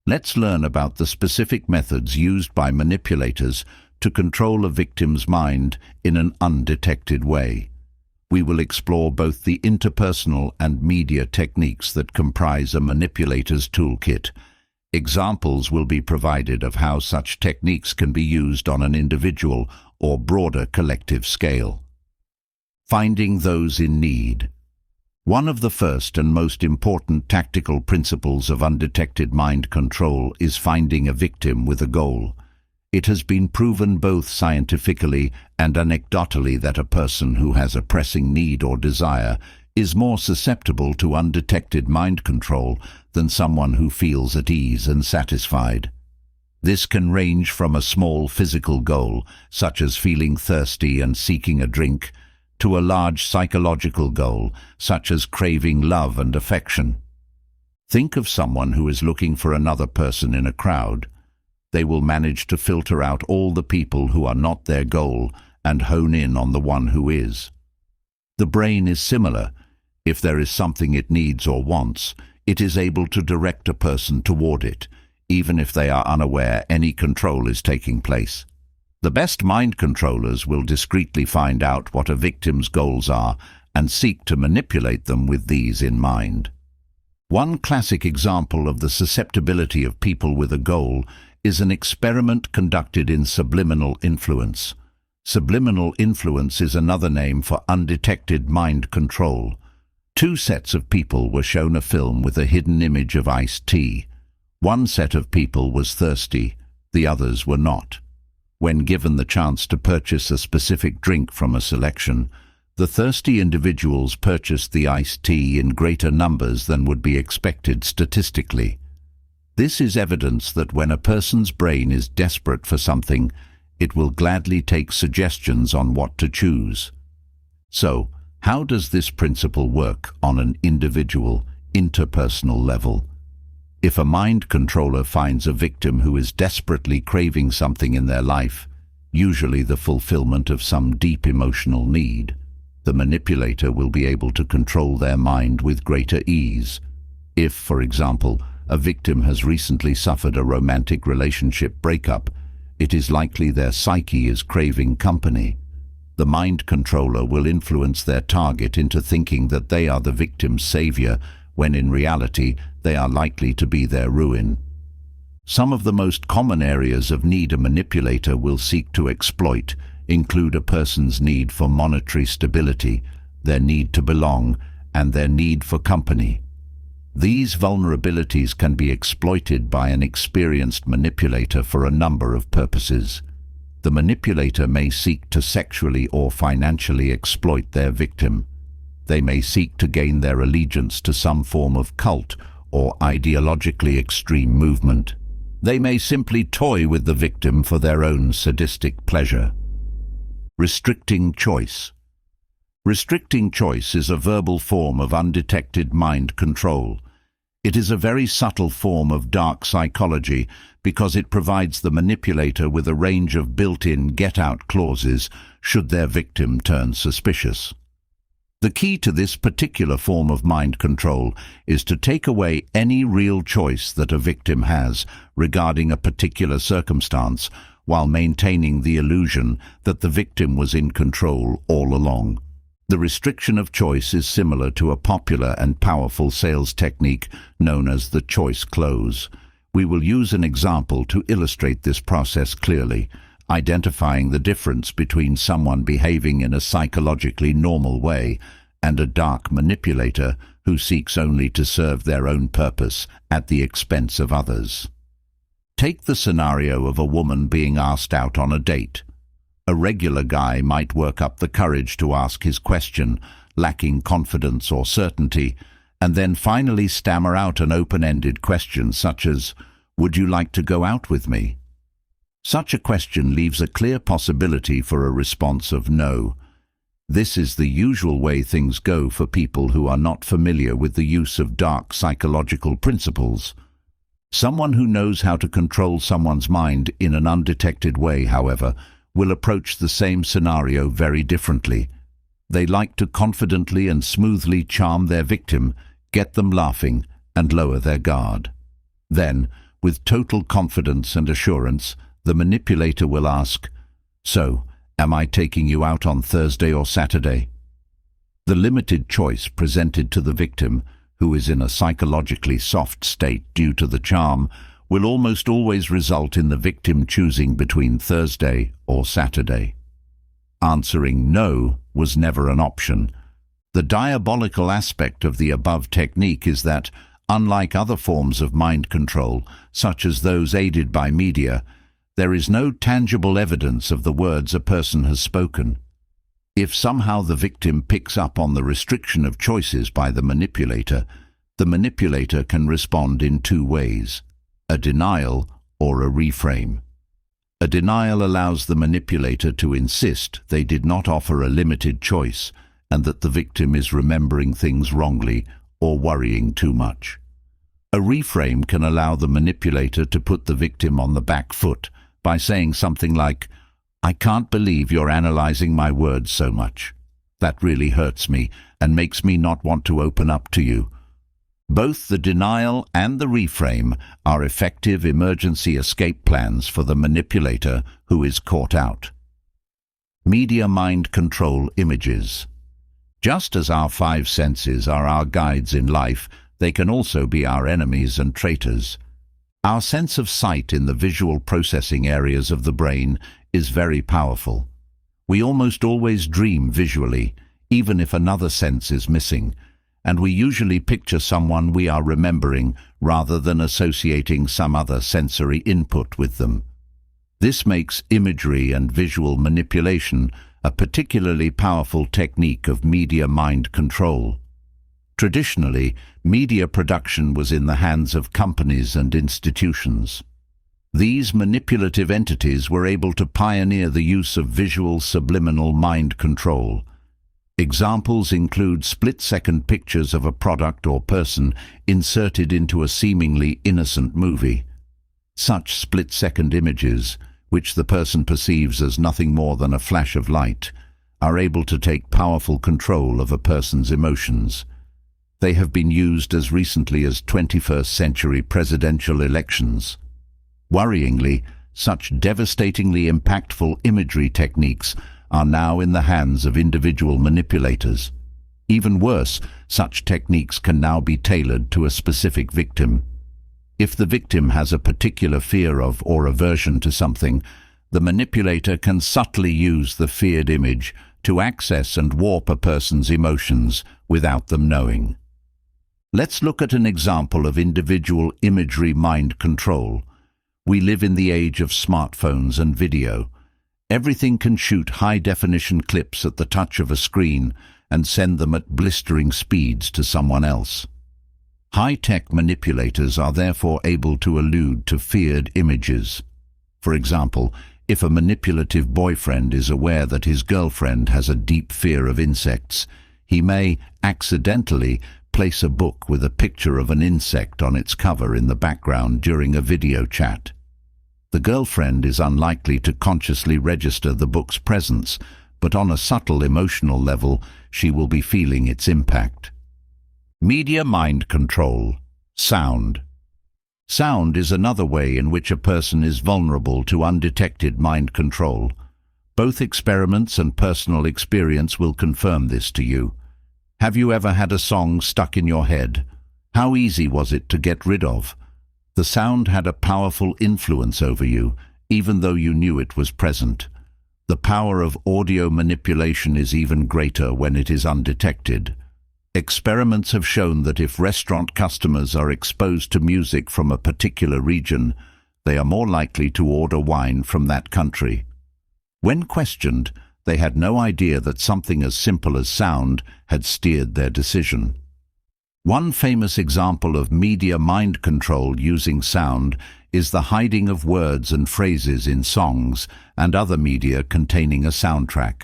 Let's learn about the specific methods used by manipulators to control a victim's mind in an undetected way. We will explore both the interpersonal and media techniques that comprise a manipulator's toolkit. Examples will be provided of how such techniques can be used on an individual or broader collective scale. Finding those in need. One of the first and most important tactical principles of undetected mind control is finding a victim with a goal. It has been proven both scientifically and anecdotally that a person who has a pressing need or desire is more susceptible to undetected mind control than someone who feels at ease and satisfied. This can range from a small physical goal, such as feeling thirsty and seeking a drink, to a large psychological goal, such as craving love and affection. Think of someone who is looking for another person in a crowd. They will manage to filter out all the people who are not their goal and hone in on the one who is. The brain is similar. If there is something it needs or wants, it is able to direct a person toward it, even if they are unaware any control is taking place. The best mind controllers will discreetly find out what a victim's goals are and seek to manipulate them with these in mind. One classic example of the susceptibility of people with a goal is an experiment conducted in subliminal influence. Subliminal influence is another name for undetected mind control. Two sets of people were shown a film with a hidden image of iced tea. One set of people was thirsty, the others were not. When given the chance to purchase a specific drink from a selection, the thirsty individuals purchased the iced tea in greater numbers than would be expected statistically. This is evidence that when a person's brain is desperate for something, it will gladly take suggestions on what to choose. So, how does this principle work on an individual, interpersonal level? If a mind controller finds a victim who is desperately craving something in their life, usually the fulfillment of some deep emotional need, the manipulator will be able to control their mind with greater ease. If, for example, a victim has recently suffered a romantic relationship breakup, it is likely their psyche is craving company. The mind controller will influence their target into thinking that they are the victim's savior, when in reality they are likely to be their ruin. Some of the most common areas of need a manipulator will seek to exploit include a person's need for monetary stability, their need to belong, and their need for company. These vulnerabilities can be exploited by an experienced manipulator for a number of purposes. The manipulator may seek to sexually or financially exploit their victim. They may seek to gain their allegiance to some form of cult or ideologically extreme movement. They may simply toy with the victim for their own sadistic pleasure. Restricting choice. Restricting choice is a verbal form of undetected mind control. It is a very subtle form of dark psychology because it provides the manipulator with a range of built-in get-out clauses should their victim turn suspicious. The key to this particular form of mind control is to take away any real choice that a victim has regarding a particular circumstance while maintaining the illusion that the victim was in control all along. The restriction of choice is similar to a popular and powerful sales technique known as the choice close, We will use an example to illustrate this process clearly, identifying the difference between someone behaving in a psychologically normal way and a dark manipulator who seeks only to serve their own purpose at the expense of others. Take the scenario of a woman being asked out on a date. A regular guy might work up the courage to ask his question, lacking confidence or certainty, and then finally stammer out an open-ended question such as, "Would you like to go out with me?" Such a question leaves a clear possibility for a response of no. This is the usual way things go for people who are not familiar with the use of dark psychological principles. Someone who knows how to control someone's mind in an undetected way, however, will approach the same scenario very differently. They like to confidently and smoothly charm their victim, get them laughing, and lower their guard. Then, with total confidence and assurance, the manipulator will ask, "So, am I taking you out on Thursday or Saturday?" The limited choice presented to the victim, who is in a psychologically soft state due to the charm, will almost always result in the victim choosing between Thursday or Saturday. Answering no was never an option. The diabolical aspect of the above technique is that, unlike other forms of mind control, such as those aided by media, there is no tangible evidence of the words a person has spoken. If somehow the victim picks up on the restriction of choices by the manipulator can respond in two ways: a denial or a reframe. A denial allows the manipulator to insist they did not offer a limited choice and that the victim is remembering things wrongly or worrying too much. A reframe can allow the manipulator to put the victim on the back foot by saying something like, "I can't believe you're analyzing my words so much. That really hurts me and makes me not want to open up to you." Both the denial and the reframe are effective emergency escape plans for the manipulator who is caught out. Media mind control images. Just as our five senses are our guides in life, they can also be our enemies and traitors. Our sense of sight in the visual processing areas of the brain is very powerful. We almost always dream visually, even if another sense is missing, and we usually picture someone we are remembering rather than associating some other sensory input with them. This makes imagery and visual manipulation a particularly powerful technique of media mind control. Traditionally, media production was in the hands of companies and institutions. These manipulative entities were able to pioneer the use of visual subliminal mind control. Examples include split-second pictures of a product or person inserted into a seemingly innocent movie. Such split-second images, which the person perceives as nothing more than a flash of light, are able to take powerful control of a person's emotions. They have been used as recently as 21st century presidential elections. Worryingly, such devastatingly impactful imagery techniques are now in the hands of individual manipulators. Even worse, such techniques can now be tailored to a specific victim. If the victim has a particular fear of or aversion to something, the manipulator can subtly use the feared image to access and warp a person's emotions without them knowing. Let's look at an example of individual imagery mind control. We live in the age of smartphones and video. Everything can shoot high-definition clips at the touch of a screen and send them at blistering speeds to someone else. High-tech manipulators are therefore able to allude to feared images. For example, if a manipulative boyfriend is aware that his girlfriend has a deep fear of insects, he may accidentally place a book with a picture of an insect on its cover in the background during a video chat. The girlfriend is unlikely to consciously register the book's presence, but on a subtle emotional level, she will be feeling its impact. Media mind control. Sound. Sound is another way in which a person is vulnerable to undetected mind control. Both experiments and personal experience will confirm this to you. Have you ever had a song stuck in your head? How easy was it to get rid of? The sound had a powerful influence over you, even though you knew it was present. The power of audio manipulation is even greater when it is undetected. Experiments have shown that if restaurant customers are exposed to music from a particular region, they are more likely to order wine from that country. When questioned, they had no idea that something as simple as sound had steered their decision. One famous example of media mind control using sound is the hiding of words and phrases in songs and other media containing a soundtrack.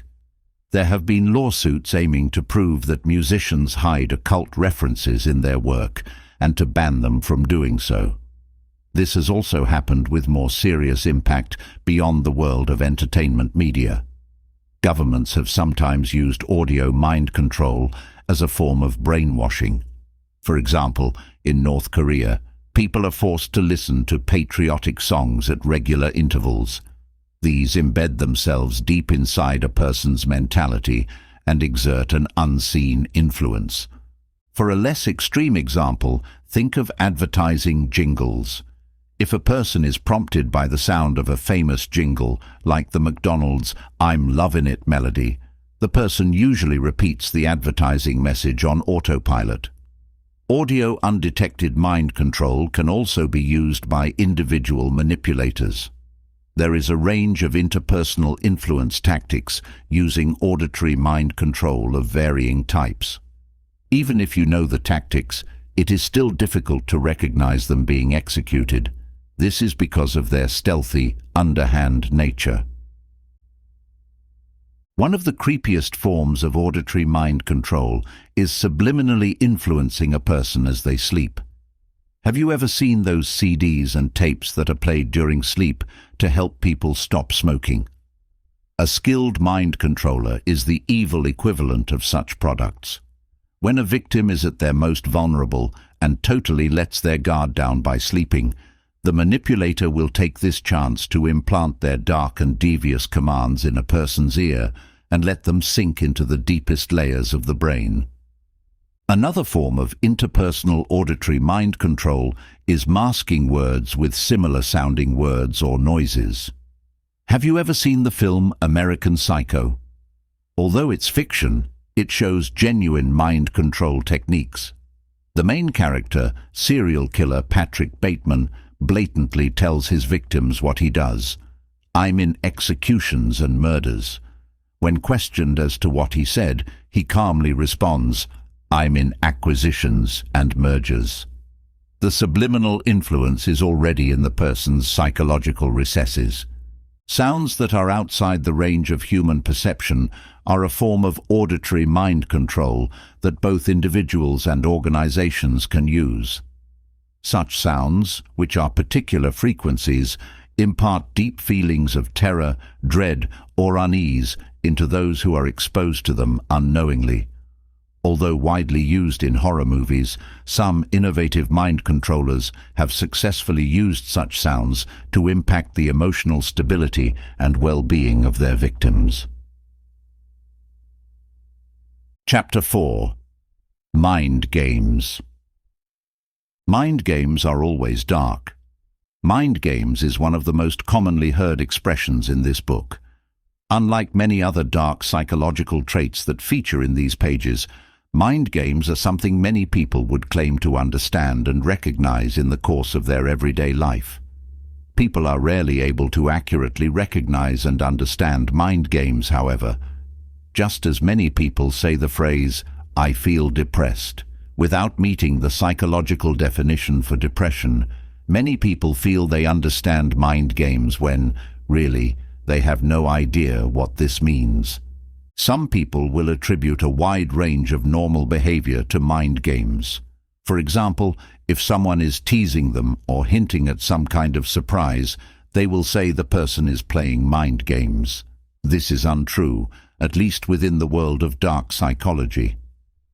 There have been lawsuits aiming to prove that musicians hide occult references in their work and to ban them from doing so. This has also happened with more serious impact beyond the world of entertainment media. Governments have sometimes used audio mind control as a form of brainwashing. For example, in North Korea, people are forced to listen to patriotic songs at regular intervals. These embed themselves deep inside a person's mentality and exert an unseen influence. For a less extreme example, think of advertising jingles. If a person is prompted by the sound of a famous jingle, like the McDonald's "I'm lovin' it" melody, the person usually repeats the advertising message on autopilot. Audio undetected mind control can also be used by individual manipulators. There is a range of interpersonal influence tactics using auditory mind control of varying types. Even if you know the tactics, it is still difficult to recognize them being executed. This is because of their stealthy, underhand nature. One of the creepiest forms of auditory mind control is subliminally influencing a person as they sleep. Have you ever seen those CDs and tapes that are played during sleep to help people stop smoking? A skilled mind controller is the evil equivalent of such products. When a victim is at their most vulnerable and totally lets their guard down by sleeping, the manipulator will take this chance to implant their dark and devious commands in a person's ear and let them sink into the deepest layers of the brain. Another form of interpersonal auditory mind control is masking words with similar-sounding words or noises. Have you ever seen the film American Psycho? Although it's fiction, it shows genuine mind control techniques. The main character, serial killer Patrick Bateman, blatantly tells his victims what he does. "I'm in executions and murders." When questioned as to what he said, he calmly responds, "I'm in acquisitions and mergers." The subliminal influence is already in the person's psychological recesses. Sounds that are outside the range of human perception are a form of auditory mind control that both individuals and organizations can use. Such sounds, which are particular frequencies, impart deep feelings of terror, dread, or unease into those who are exposed to them unknowingly. Although widely used in horror movies, some innovative mind controllers have successfully used such sounds to impact the emotional stability and well-being of their victims. Chapter 4. Mind Games. Mind games are always dark. Mind games is one of the most commonly heard expressions in this book. Unlike many other dark psychological traits that feature in these pages, mind games are something many people would claim to understand and recognize in the course of their everyday life. People are rarely able to accurately recognize and understand mind games, however. Just as many people say the phrase, "I feel depressed," without meeting the psychological definition for depression, many people feel they understand mind games when, really, they have no idea what this means. Some people will attribute a wide range of normal behavior to mind games. For example, if someone is teasing them or hinting at some kind of surprise, they will say the person is playing mind games. This is untrue, at least within the world of dark psychology.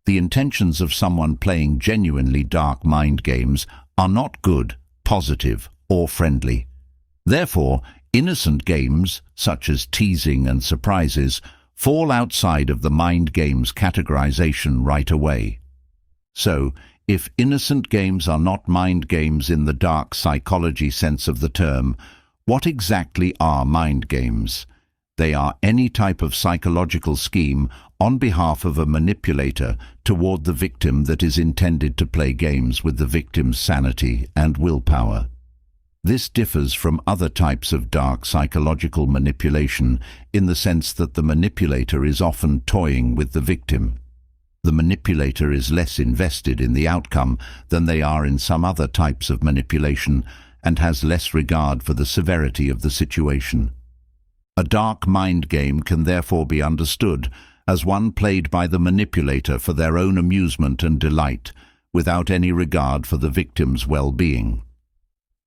The intentions of someone playing genuinely dark mind games are not good, positive, or friendly. Therefore, innocent games, such as teasing and surprises, fall outside of the mind games categorization right away. So, if innocent games are not mind games in the dark psychology sense of the term, what exactly are mind games? They are any type of psychological scheme on behalf of a manipulator toward the victim that is intended to play games with the victim's sanity and willpower. This differs from other types of dark psychological manipulation in the sense that the manipulator is often toying with the victim. The manipulator is less invested in the outcome than they are in some other types of manipulation and has less regard for the severity of the situation. A dark mind game can therefore be understood as one played by the manipulator for their own amusement and delight, without any regard for the victim's well-being.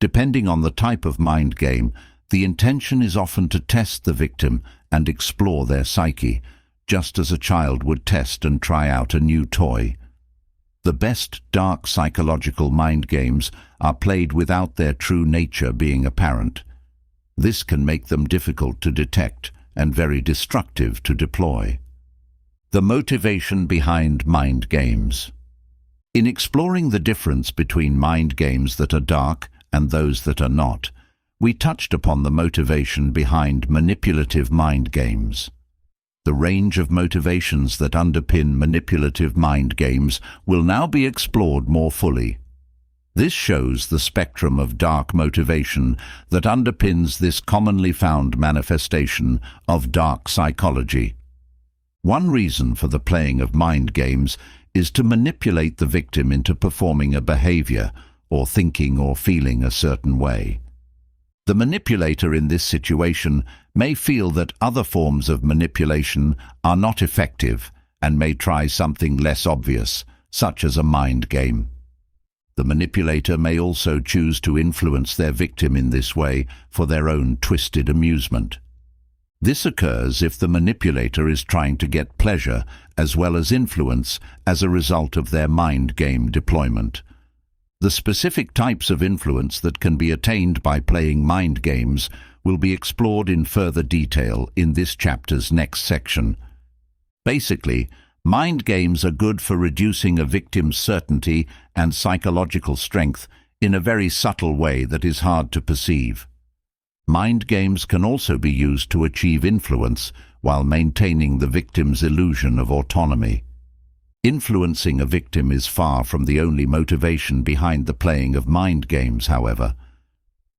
Depending on the type of mind game, the intention is often to test the victim and explore their psyche, just as a child would test and try out a new toy. The best dark psychological mind games are played without their true nature being apparent. This can make them difficult to detect and very destructive to deploy. The motivation behind mind games. In exploring the difference between mind games that are dark and those that are not, we touched upon the motivation behind manipulative mind games. The range of motivations that underpin manipulative mind games will now be explored more fully. This shows the spectrum of dark motivation that underpins this commonly found manifestation of dark psychology. One reason for the playing of mind games is to manipulate the victim into performing a behavior or thinking or feeling a certain way. The manipulator in this situation may feel that other forms of manipulation are not effective and may try something less obvious, such as a mind game. The manipulator may also choose to influence their victim in this way for their own twisted amusement. This occurs if the manipulator is trying to get pleasure as well as influence as a result of their mind game deployment. The specific types of influence that can be attained by playing mind games will be explored in further detail in this chapter's next section. Basically, mind games are good for reducing a victim's certainty and psychological strength in a very subtle way that is hard to perceive. Mind games can also be used to achieve influence while maintaining the victim's illusion of autonomy. Influencing a victim is far from the only motivation behind the playing of mind games, however.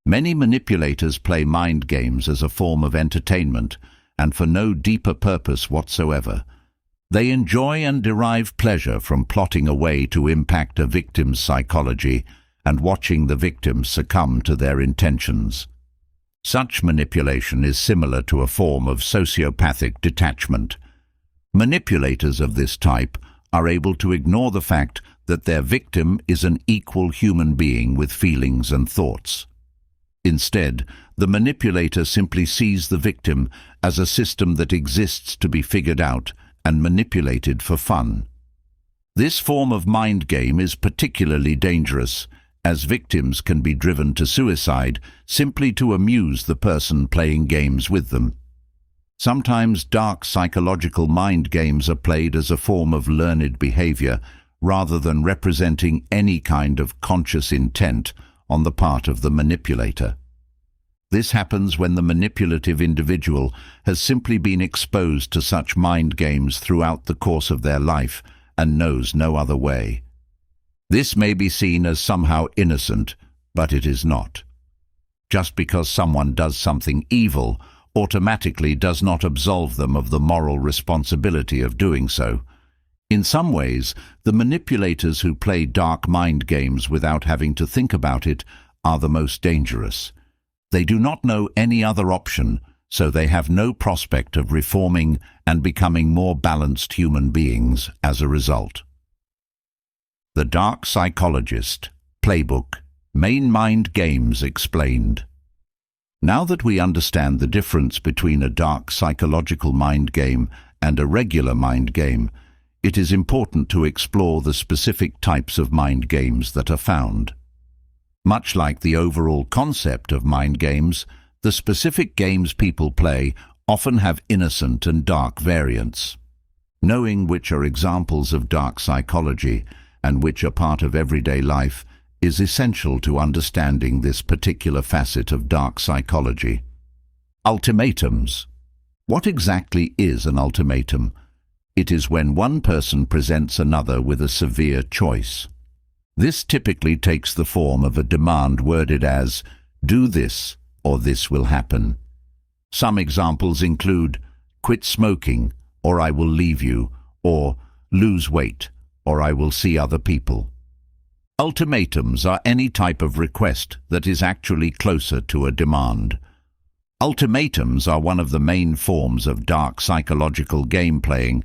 Many manipulators play mind games as a form of entertainment and for no deeper purpose whatsoever. They enjoy and derive pleasure from plotting a way to impact a victim's psychology and watching the victim succumb to their intentions. Such manipulation is similar to a form of sociopathic detachment. Manipulators of this type are able to ignore the fact that their victim is an equal human being with feelings and thoughts. Instead, the manipulator simply sees the victim as a system that exists to be figured out and manipulated for fun. This form of mind game is particularly dangerous, as victims can be driven to suicide simply to amuse the person playing games with them. Sometimes dark psychological mind games are played as a form of learned behavior rather than representing any kind of conscious intent on the part of the manipulator. This happens when the manipulative individual has simply been exposed to such mind games throughout the course of their life and knows no other way. This may be seen as somehow innocent, but it is not. Just because someone does something evil automatically does not absolve them of the moral responsibility of doing so. In some ways, the manipulators who play dark mind games without having to think about it are the most dangerous. They do not know any other option, so they have no prospect of reforming and becoming more balanced human beings as a result. The Dark Psychologist, Playbook, Main Mind Games Explained. Now that we understand the difference between a dark psychological mind game and a regular mind game, it is important to explore the specific types of mind games that are found. Much like the overall concept of mind games, the specific games people play often have innocent and dark variants. Knowing which are examples of dark psychology and which are part of everyday life, is essential to understanding this particular facet of dark psychology. Ultimatums. What exactly is an ultimatum? It is when one person presents another with a severe choice. This typically takes the form of a demand worded as, "Do this, or this will happen." Some examples include, "Quit smoking, or I will leave you," or "Lose weight, or I will see other people." Ultimatums are any type of request that is actually closer to a demand. Ultimatums are one of the main forms of dark psychological game playing,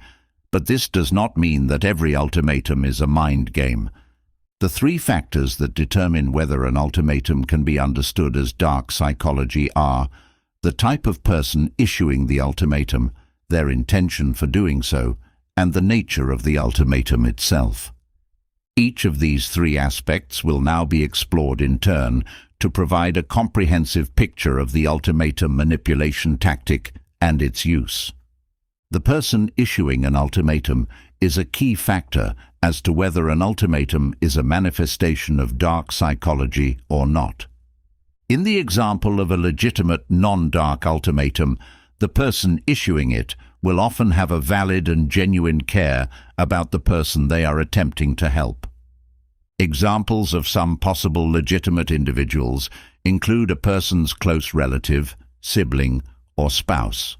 but this does not mean that every ultimatum is a mind game. The three factors that determine whether an ultimatum can be understood as dark psychology are the type of person issuing the ultimatum, their intention for doing so, and the nature of the ultimatum itself. Each of these three aspects will now be explored in turn to provide a comprehensive picture of the ultimatum manipulation tactic and its use. The person issuing an ultimatum is a key factor as to whether an ultimatum is a manifestation of dark psychology or not. In the example of a legitimate non-dark ultimatum, the person issuing it will often have a valid and genuine care about the person they are attempting to help. Examples of some possible legitimate individuals include a person's close relative, sibling, or spouse.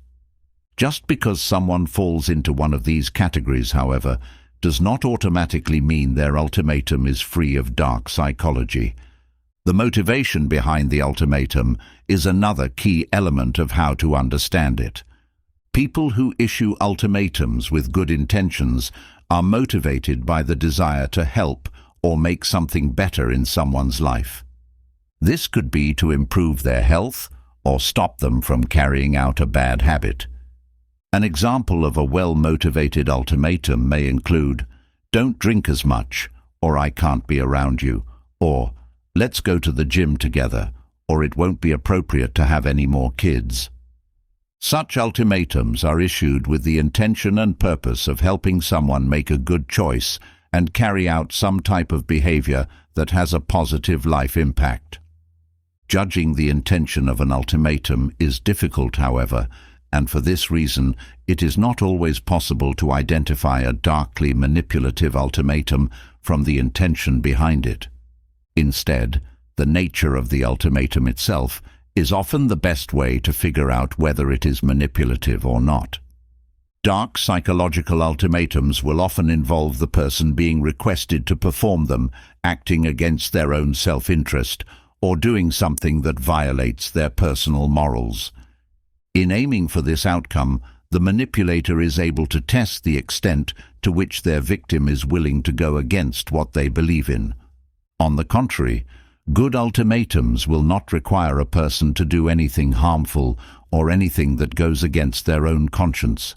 Just because someone falls into one of these categories, however, does not automatically mean their ultimatum is free of dark psychology. The motivation behind the ultimatum is another key element of how to understand it. People who issue ultimatums with good intentions are motivated by the desire to help or make something better in someone's life. This could be to improve their health or stop them from carrying out a bad habit. An example of a well-motivated ultimatum may include, "Don't drink as much," or "I can't be around you," or "Let's go to the gym together," or "It won't be appropriate to have any more kids." Such ultimatums are issued with the intention and purpose of helping someone make a good choice and carry out some type of behavior that has a positive life impact. Judging the intention of an ultimatum is difficult, however, and for this reason it is not always possible to identify a darkly manipulative ultimatum from the intention behind it. Instead, the nature of the ultimatum itself is often the best way to figure out whether it is manipulative or not. Dark psychological ultimatums will often involve the person being requested to perform them, acting against their own self-interest, or doing something that violates their personal morals. In aiming for this outcome, the manipulator is able to test the extent to which their victim is willing to go against what they believe in. On the contrary, good ultimatums will not require a person to do anything harmful or anything that goes against their own conscience.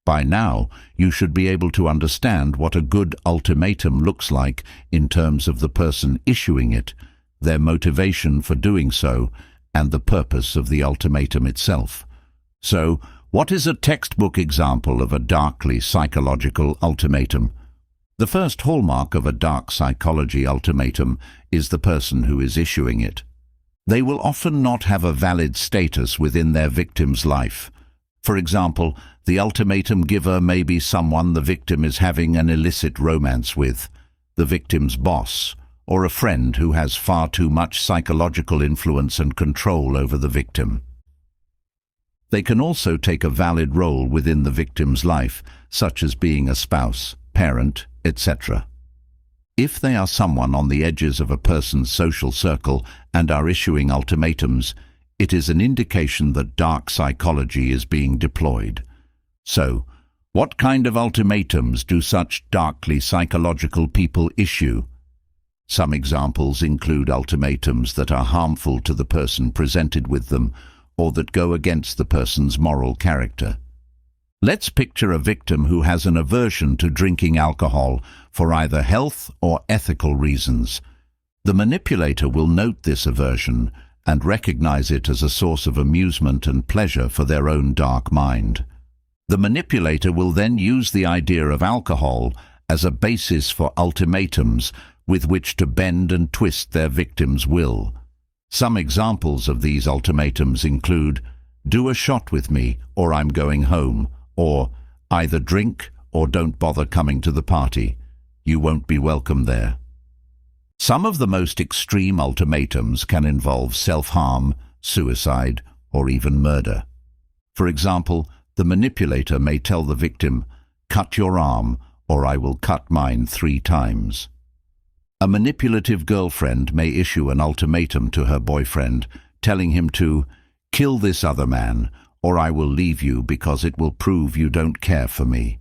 By now, you should be able to understand what a good ultimatum looks like in terms of the person issuing it, their motivation for doing so, and the purpose of the ultimatum itself. So, what is a textbook example of a darkly psychological ultimatum? The first hallmark of a dark psychology ultimatum is the person who is issuing it. They will often not have a valid status within their victim's life. For example, the ultimatum giver may be someone the victim is having an illicit romance with, the victim's boss, or a friend who has far too much psychological influence and control over the victim. They can also take a valid role within the victim's life, such as being a spouse, parent, etc. If they are someone on the edges of a person's social circle and are issuing ultimatums, it is an indication that dark psychology is being deployed. So, what kind of ultimatums do such darkly psychological people issue? Some examples include ultimatums that are harmful to the person presented with them, or that go against the person's moral character. Let's picture a victim who has an aversion to drinking alcohol for either health or ethical reasons. The manipulator will note this aversion and recognize it as a source of amusement and pleasure for their own dark mind. The manipulator will then use the idea of alcohol as a basis for ultimatums with which to bend and twist their victim's will. Some examples of these ultimatums include, "Do a shot with me or I'm going home," or "Either drink or don't bother coming to the party. You won't be welcome there." Some of the most extreme ultimatums can involve self-harm, suicide, or even murder. For example, the manipulator may tell the victim, "Cut your arm or I will cut mine 3 times." A manipulative girlfriend may issue an ultimatum to her boyfriend, telling him to "Kill this other man or I will leave you because it will prove you don't care for me."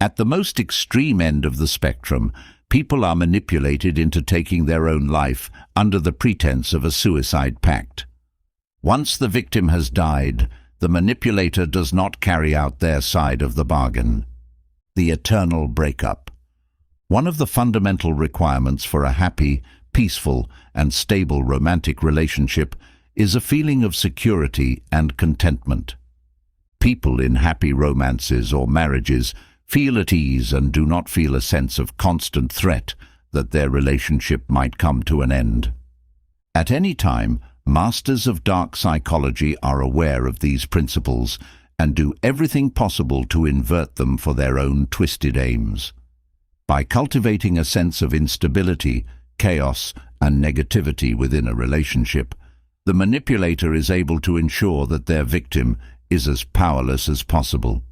At the most extreme end of the spectrum, people are manipulated into taking their own life under the pretense of a suicide pact. Once the victim has died, the manipulator does not carry out their side of the bargain. The eternal breakup. One of the fundamental requirements for a happy, peaceful, and stable romantic relationship is a feeling of security and contentment. People in happy romances or marriages feel at ease and do not feel a sense of constant threat that their relationship might come to an end. At any time, masters of dark psychology are aware of these principles and do everything possible to invert them for their own twisted aims. By cultivating a sense of instability, chaos, and negativity within a relationship, the manipulator is able to ensure that their victim is as powerless as possible.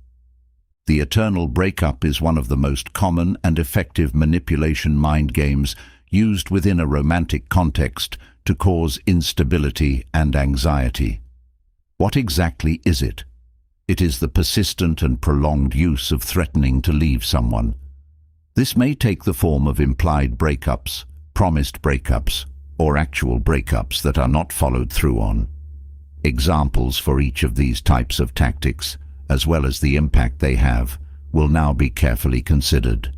The eternal breakup is one of the most common and effective manipulation mind games used within a romantic context to cause instability and anxiety. What exactly is it? It is the persistent and prolonged use of threatening to leave someone. This may take the form of implied breakups, promised breakups, or actual breakups that are not followed through on. Examples for each of these types of tactics, as well as the impact they have, will now be carefully considered.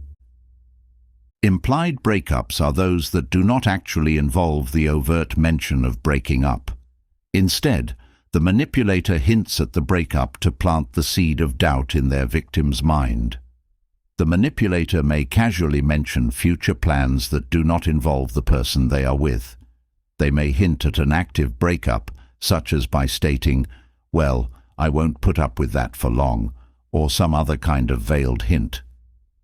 Implied breakups are those that do not actually involve the overt mention of breaking up. Instead, the manipulator hints at the breakup to plant the seed of doubt in their victim's mind. The manipulator may casually mention future plans that do not involve the person they are with. They may hint at an active breakup, such as by stating, "Well, I won't put up with that for long," or some other kind of veiled hint.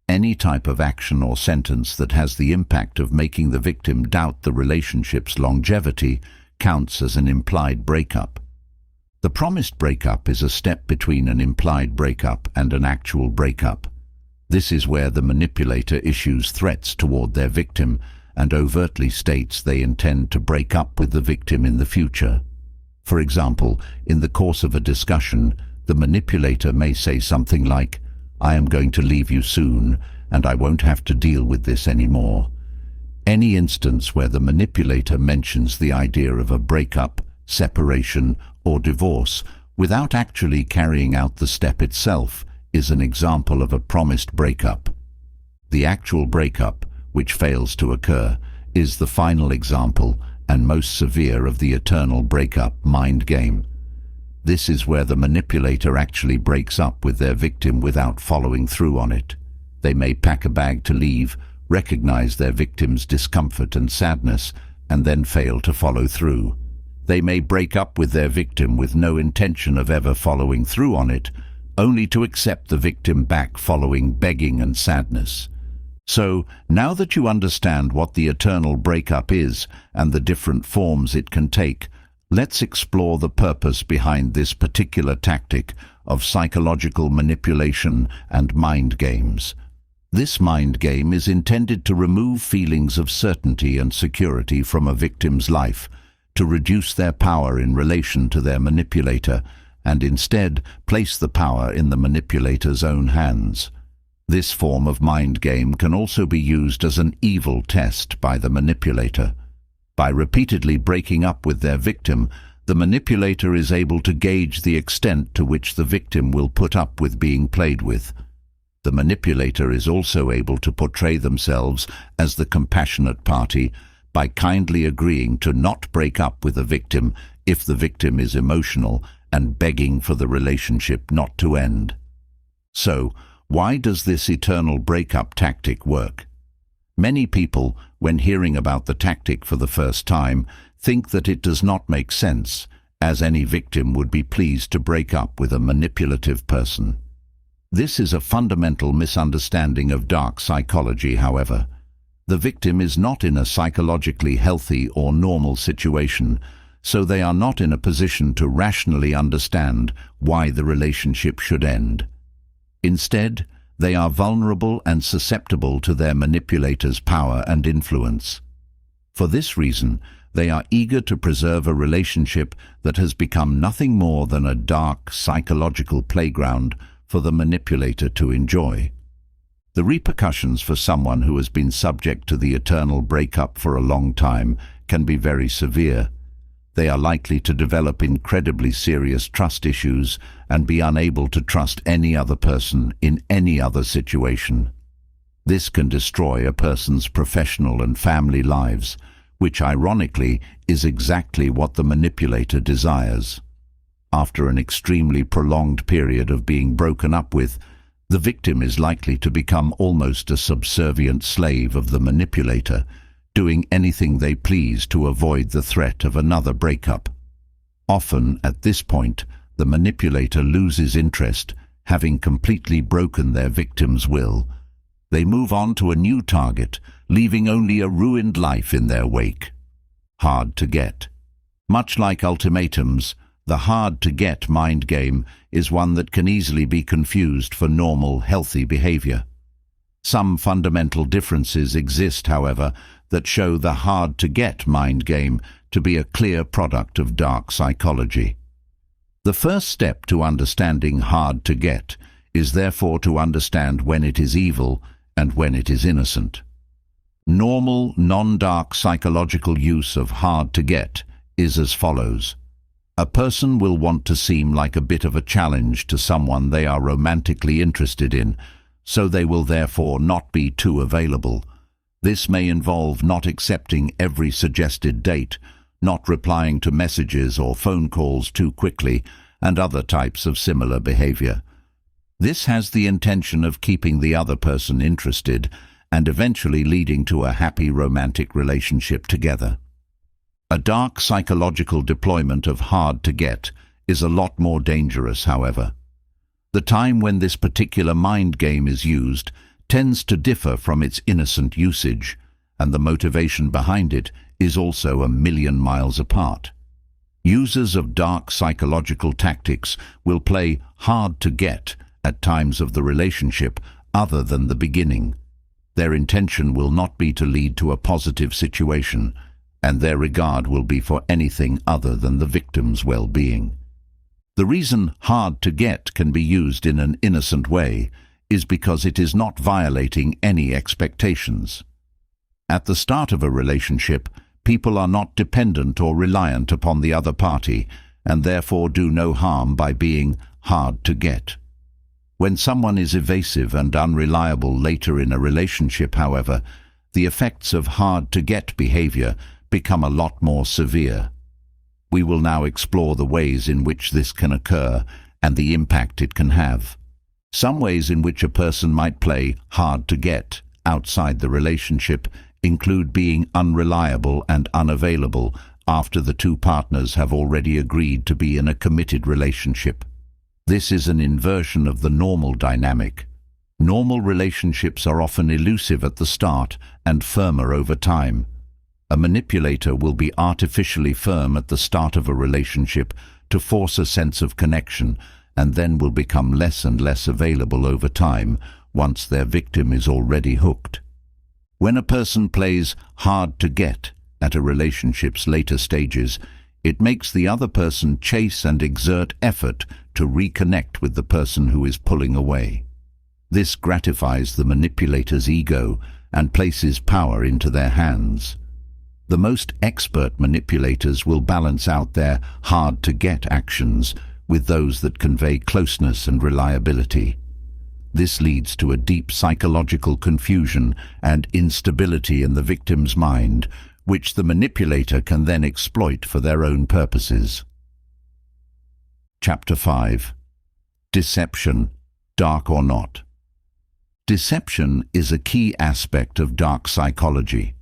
Any type of action or sentence that has the impact of making the victim doubt the relationship's longevity counts as an implied breakup. The promised breakup is a step between an implied breakup and an actual breakup. This is where the manipulator issues threats toward their victim and overtly states they intend to break up with the victim in the future. For example, in the course of a discussion, the manipulator may say something like, "I am going to leave you soon, and I won't have to deal with this anymore." Any instance where the manipulator mentions the idea of a breakup, separation, or divorce without actually carrying out the step itself is an example of a promised breakup. The actual breakup, which fails to occur, is the final example and most severe of the eternal breakup mind game. This is where the manipulator actually breaks up with their victim without following through on it. They may pack a bag to leave, recognize their victim's discomfort and sadness, and then fail to follow through. They may break up with their victim with no intention of ever following through on it, only to accept the victim back following begging and sadness. So, now that you understand what the eternal breakup is and the different forms it can take, let's explore the purpose behind this particular tactic of psychological manipulation and mind games. This mind game is intended to remove feelings of certainty and security from a victim's life, to reduce their power in relation to their manipulator, and instead place the power in the manipulator's own hands. This form of mind game can also be used as an evil test by the manipulator. By repeatedly breaking up with their victim, the manipulator is able to gauge the extent to which the victim will put up with being played with. The manipulator is also able to portray themselves as the compassionate party by kindly agreeing to not break up with the victim if the victim is emotional and begging for the relationship not to end. So, Why does this eternal breakup tactic work? Many people, when hearing about the tactic for the first time, think that it does not make sense, as any victim would be pleased to break up with a manipulative person. This is a fundamental misunderstanding of dark psychology, however. The victim is not in a psychologically healthy or normal situation, so they are not in a position to rationally understand why the relationship should end. Instead, they are vulnerable and susceptible to their manipulator's power and influence. For this reason, they are eager to preserve a relationship that has become nothing more than a dark psychological playground for the manipulator to enjoy. The repercussions for someone who has been subject to the eternal breakup for a long time can be very severe. They are likely to develop incredibly serious trust issues and be unable to trust any other person in any other situation. This can destroy a person's professional and family lives, which ironically is exactly what the manipulator desires. After an extremely prolonged period of being broken up with, the victim is likely to become almost a subservient slave of the manipulator, doing anything they please to avoid the threat of another breakup. Often, at this point, the manipulator loses interest, having completely broken their victim's will. They move on to a new target, leaving only a ruined life in their wake. Hard to get. Much like ultimatums, the hard-to-get mind game is one that can easily be confused for normal, healthy behavior. Some fundamental differences exist, however, that show the hard-to-get mind game to be a clear product of dark psychology. The first step to understanding hard to get is therefore to understand when it is evil and when it is innocent. Normal, non-dark psychological use of hard to get is as follows. A person will want to seem like a bit of a challenge to someone they are romantically interested in, so they will therefore not be too available. This may involve not accepting every suggested date, not replying to messages or phone calls too quickly, and other types of similar behavior. This has the intention of keeping the other person interested and eventually leading to a happy romantic relationship together. A dark psychological deployment of hard to get is a lot more dangerous, however. The time when this particular mind game is used tends to differ from its innocent usage, and the motivation behind it is also a million miles apart. Users of dark psychological tactics will play hard to get at times of the relationship other than the beginning. Their intention will not be to lead to a positive situation, and their regard will be for anything other than the victim's well-being. The reason hard to get can be used in an innocent way is because it is not violating any expectations. At the start of a relationship, people are not dependent or reliant upon the other party, and therefore do no harm by being hard to get. When someone is evasive and unreliable later in a relationship, however, the effects of hard-to-get behavior become a lot more severe. We will now explore the ways in which this can occur and the impact it can have. Some ways in which a person might play hard-to-get outside the relationship include being unreliable and unavailable after the two partners have already agreed to be in a committed relationship. This is an inversion of the normal dynamic. Normal relationships are often elusive at the start and firmer over time. A manipulator will be artificially firm at the start of a relationship to force a sense of connection, and then will become less and less available over time once their victim is already hooked. When a person plays hard to get at a relationship's later stages, it makes the other person chase and exert effort to reconnect with the person who is pulling away. This gratifies the manipulator's ego and places power into their hands. The most expert manipulators will balance out their hard-to-get actions with those that convey closeness and reliability. This leads to a deep psychological confusion and instability in the victim's mind, which the manipulator can then exploit for their own purposes. Chapter 5. Deception, Dark or Not. Deception is a key aspect of dark psychology.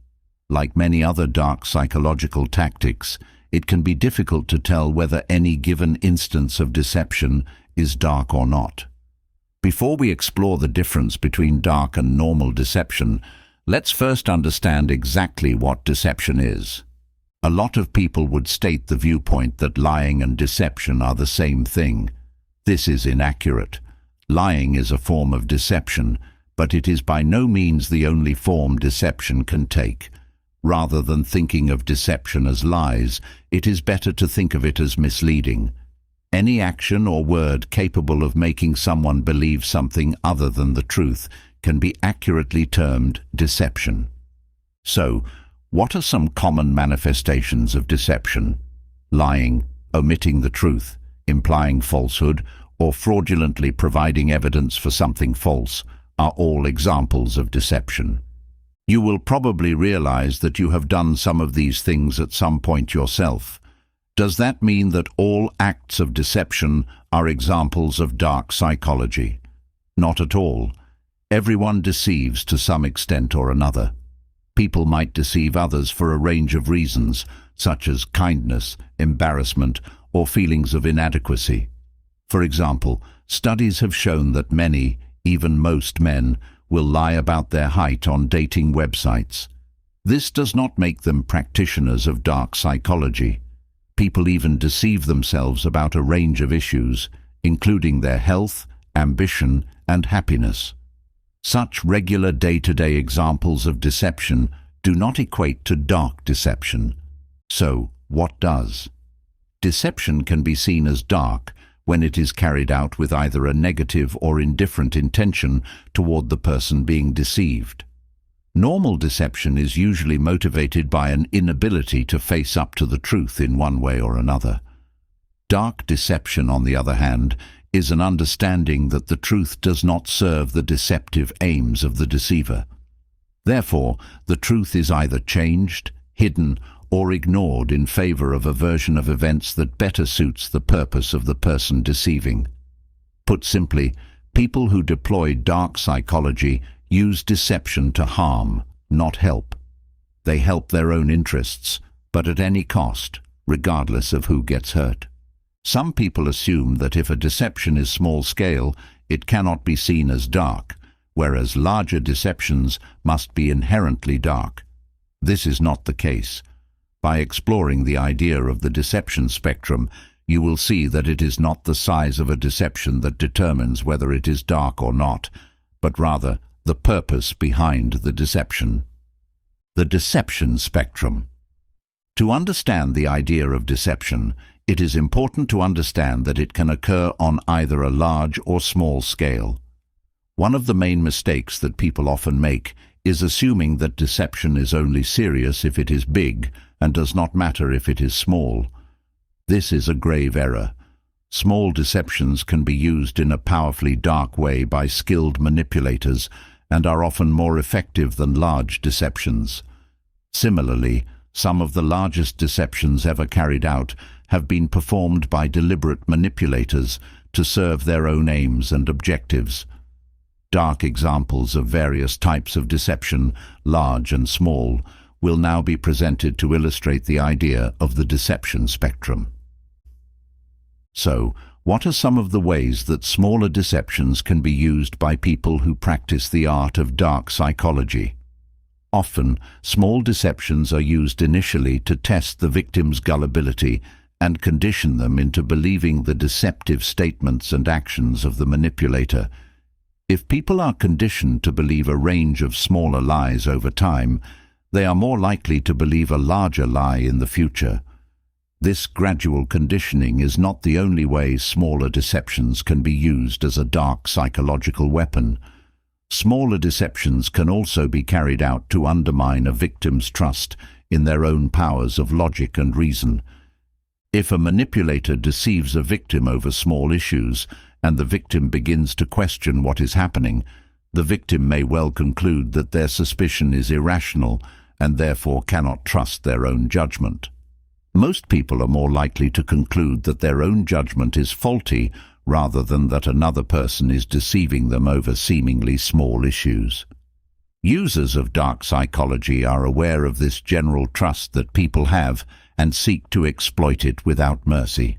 Like many other dark psychological tactics, it can be difficult to tell whether any given instance of deception is dark or not. Before we explore the difference between dark and normal deception, let's first understand exactly what deception is. A lot of people would state the viewpoint that lying and deception are the same thing. This is inaccurate. Lying is a form of deception, but it is by no means the only form deception can take. Rather than thinking of deception as lies, it is better to think of it as misleading. Any action or word capable of making someone believe something other than the truth can be accurately termed deception. So, what are some common manifestations of deception? Lying, omitting the truth, implying falsehood, or fraudulently providing evidence for something false are all examples of deception. You will probably realize that you have done some of these things at some point yourself. Does that mean that all acts of deception are examples of dark psychology? Not at all. Everyone deceives to some extent or another. People might deceive others for a range of reasons, such as kindness, embarrassment, or feelings of inadequacy. For example, studies have shown that many, even most men, will lie about their height on dating websites. This does not make them practitioners of dark psychology. People even deceive themselves about a range of issues, including their health, ambition, and happiness. Such regular day-to-day examples of deception do not equate to dark deception. So, what does? Deception can be seen as dark when it is carried out with either a negative or indifferent intention toward the person being deceived. Normal deception is usually motivated by an inability to face up to the truth in one way or another. Dark deception, on the other hand, is an understanding that the truth does not serve the deceptive aims of the deceiver. Therefore, the truth is either changed, hidden, or ignored in favor of a version of events that better suits the purpose of the person deceiving. Put simply, people who deploy dark psychology use deception to harm, not help. They help their own interests, but at any cost, regardless of who gets hurt. Some people assume that if a deception is small-scale, it cannot be seen as dark, whereas larger deceptions must be inherently dark. This is not the case. By exploring the idea of the deception spectrum, you will see that it is not the size of a deception that determines whether it is dark or not, but rather the purpose behind the deception. The deception spectrum. To understand the idea of deception, it is important to understand that it can occur on either a large or small scale. One of the main mistakes that people often make is assuming that deception is only serious if it is big and does not matter if it is small. This is a grave error. Small deceptions can be used in a powerfully dark way by skilled manipulators and are often more effective than large deceptions. Similarly, some of the largest deceptions ever carried out have been performed by deliberate manipulators to serve their own aims and objectives. Dark examples of various types of deception, large and small, will now be presented to illustrate the idea of the deception spectrum. So, what are some of the ways that smaller deceptions can be used by people who practice the art of dark psychology? Often, small deceptions are used initially to test the victim's gullibility and condition them into believing the deceptive statements and actions of the manipulator. If people are conditioned to believe a range of smaller lies over time, they are more likely to believe a larger lie in the future. This gradual conditioning is not the only way smaller deceptions can be used as a dark psychological weapon. Smaller deceptions can also be carried out to undermine a victim's trust in their own powers of logic and reason. If a manipulator deceives a victim over small issues, and the victim begins to question what is happening, the victim may well conclude that their suspicion is irrational and therefore cannot trust their own judgment. Most people are more likely to conclude that their own judgment is faulty rather than that another person is deceiving them over seemingly small issues. Users of dark psychology are aware of this general trust that people have and seek to exploit it without mercy.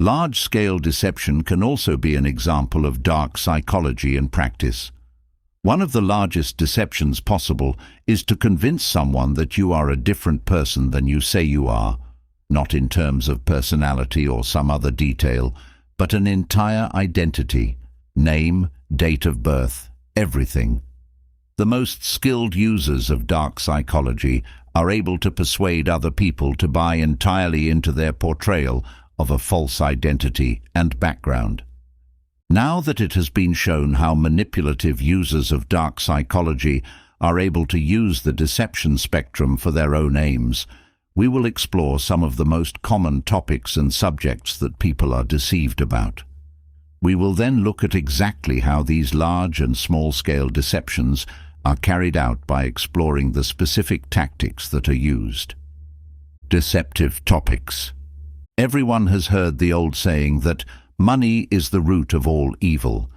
Large-scale deception can also be an example of dark psychology in practice. One of the largest deceptions possible is to convince someone that you are a different person than you say you are, not in terms of personality or some other detail, but an entire identity, name, date of birth, everything. The most skilled users of dark psychology are able to persuade other people to buy entirely into their portrayal of a false identity and background. Now that it has been shown how manipulative users of dark psychology are able to use the deception spectrum for their own aims, we will explore some of the most common topics and subjects that people are deceived about. We will then look at exactly how these large and small-scale deceptions are carried out by exploring the specific tactics that are used. Deceptive topics. Everyone has heard the old saying that money is the root of all evil.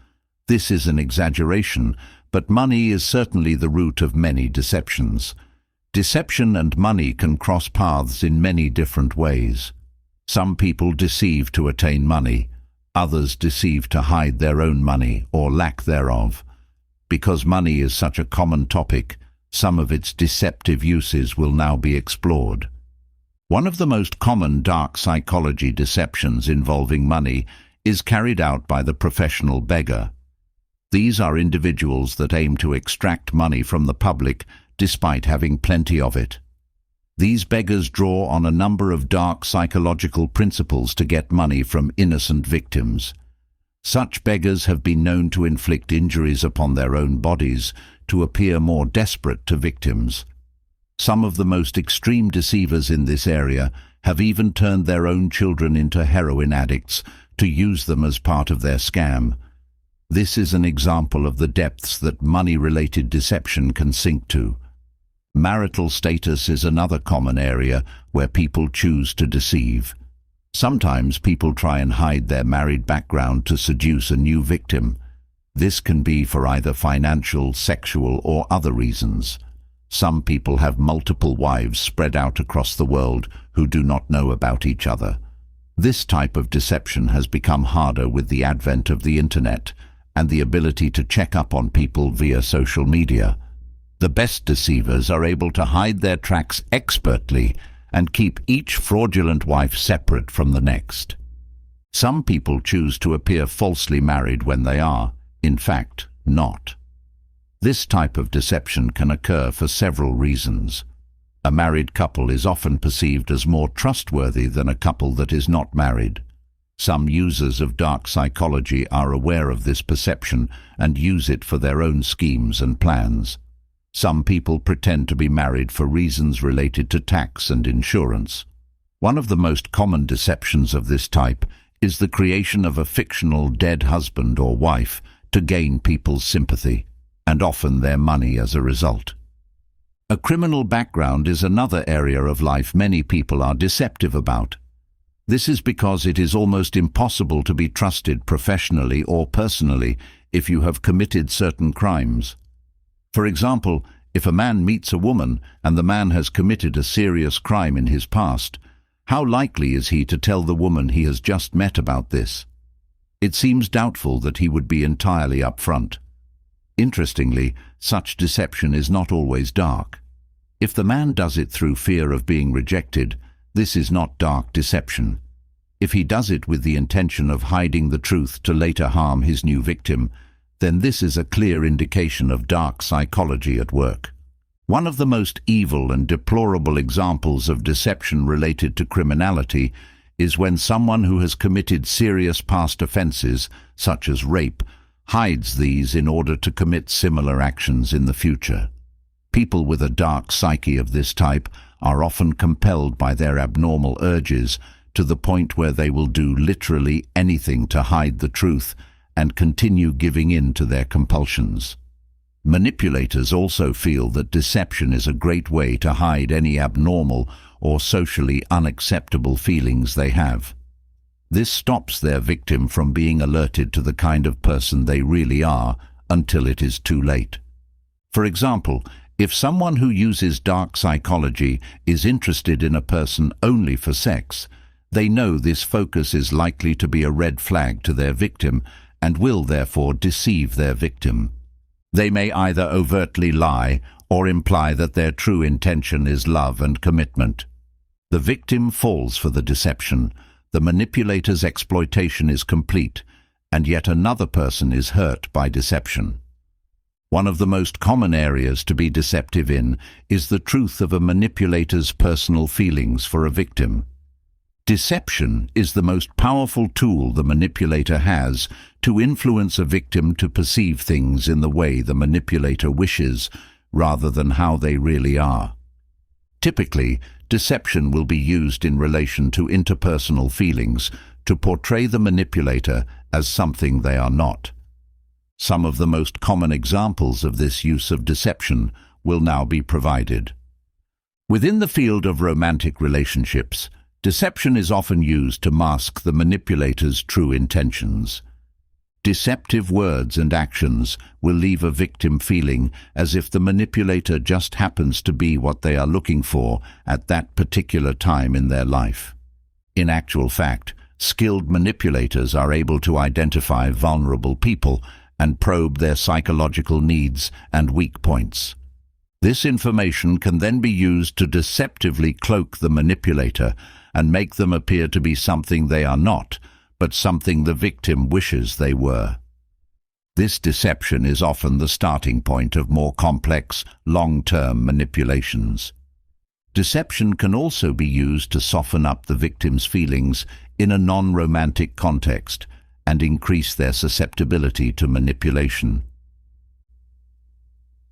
This is an exaggeration, but money is certainly the root of many deceptions. Deception and money can cross paths in many different ways. Some people deceive to attain money, others deceive to hide their own money or lack thereof. Because money is such a common topic, some of its deceptive uses will now be explored. One of the most common dark psychology deceptions involving money is carried out by the professional beggar. These are individuals that aim to extract money from the public despite having plenty of it. These beggars draw on a number of dark psychological principles to get money from innocent victims. Such beggars have been known to inflict injuries upon their own bodies to appear more desperate to victims. Some of the most extreme deceivers in this area have even turned their own children into heroin addicts to use them as part of their scam. This is an example of the depths that money-related deception can sink to. Marital status is another common area where people choose to deceive. Sometimes people try and hide their married background to seduce a new victim. This can be for either financial, sexual, or other reasons. Some people have multiple wives spread out across the world who do not know about each other. This type of deception has become harder with the advent of the internet and the ability to check up on people via social media. The best deceivers are able to hide their tracks expertly and keep each fraudulent wife separate from the next. Some people choose to appear falsely married when they are, in fact, not. This type of deception can occur for several reasons. A married couple is often perceived as more trustworthy than a couple that is not married. Some users of dark psychology are aware of this perception and use it for their own schemes and plans. Some people pretend to be married for reasons related to tax and insurance. One of the most common deceptions of this type is the creation of a fictional dead husband or wife to gain people's sympathy, and often their money as a result. A criminal background is another area of life many people are deceptive about. This is because it is almost impossible to be trusted professionally or personally if you have committed certain crimes. For example, if a man meets a woman and the man has committed a serious crime in his past, how likely is he to tell the woman he has just met about this? It seems doubtful that he would be entirely upfront. Interestingly, such deception is not always dark. If the man does it through fear of being rejected, this is not dark deception. If he does it with the intention of hiding the truth to later harm his new victim, then this is a clear indication of dark psychology at work. One of the most evil and deplorable examples of deception related to criminality is when someone who has committed serious past offenses, such as rape, hides these in order to commit similar actions in the future. People with a dark psyche of this type are often compelled by their abnormal urges to the point where they will do literally anything to hide the truth and continue giving in to their compulsions. Manipulators also feel that deception is a great way to hide any abnormal or socially unacceptable feelings they have. This stops their victim from being alerted to the kind of person they really are until it is too late. For example, if someone who uses dark psychology is interested in a person only for sex, they know this focus is likely to be a red flag to their victim and will therefore deceive their victim. They may either overtly lie or imply that their true intention is love and commitment. The victim falls for the deception, the manipulator's exploitation is complete, and yet another person is hurt by deception. One of the most common areas to be deceptive in is the truth of a manipulator's personal feelings for a victim. Deception is the most powerful tool the manipulator has to influence a victim to perceive things in the way the manipulator wishes, rather than how they really are. Typically, deception will be used in relation to interpersonal feelings to portray the manipulator as something they are not. Some of the most common examples of this use of deception will now be provided. Within the field of romantic relationships, deception is often used to mask the manipulator's true intentions. Deceptive words and actions will leave a victim feeling as if the manipulator just happens to be what they are looking for at that particular time in their life. In actual fact, skilled manipulators are able to identify vulnerable people and probe their psychological needs and weak points. This information can then be used to deceptively cloak the manipulator and make them appear to be something they are not, but something the victim wishes they were. This deception is often the starting point of more complex, long-term manipulations. Deception can also be used to soften up the victim's feelings in a non-romantic context and increase their susceptibility to manipulation.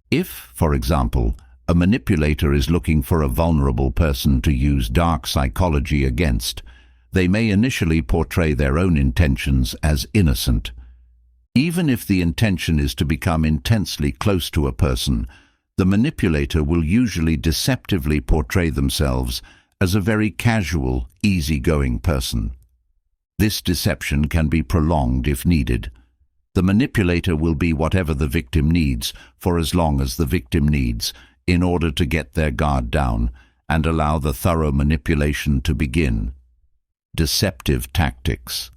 If, for example, a manipulator is looking for a vulnerable person to use dark psychology against, they may initially portray their own intentions as innocent. Even if the intention is to become intensely close to a person, the manipulator will usually deceptively portray themselves as a very casual, easygoing person. This deception can be prolonged if needed. The manipulator will be whatever the victim needs for as long as the victim needs in order to get their guard down and allow the thorough manipulation to begin. Deceptive tactics.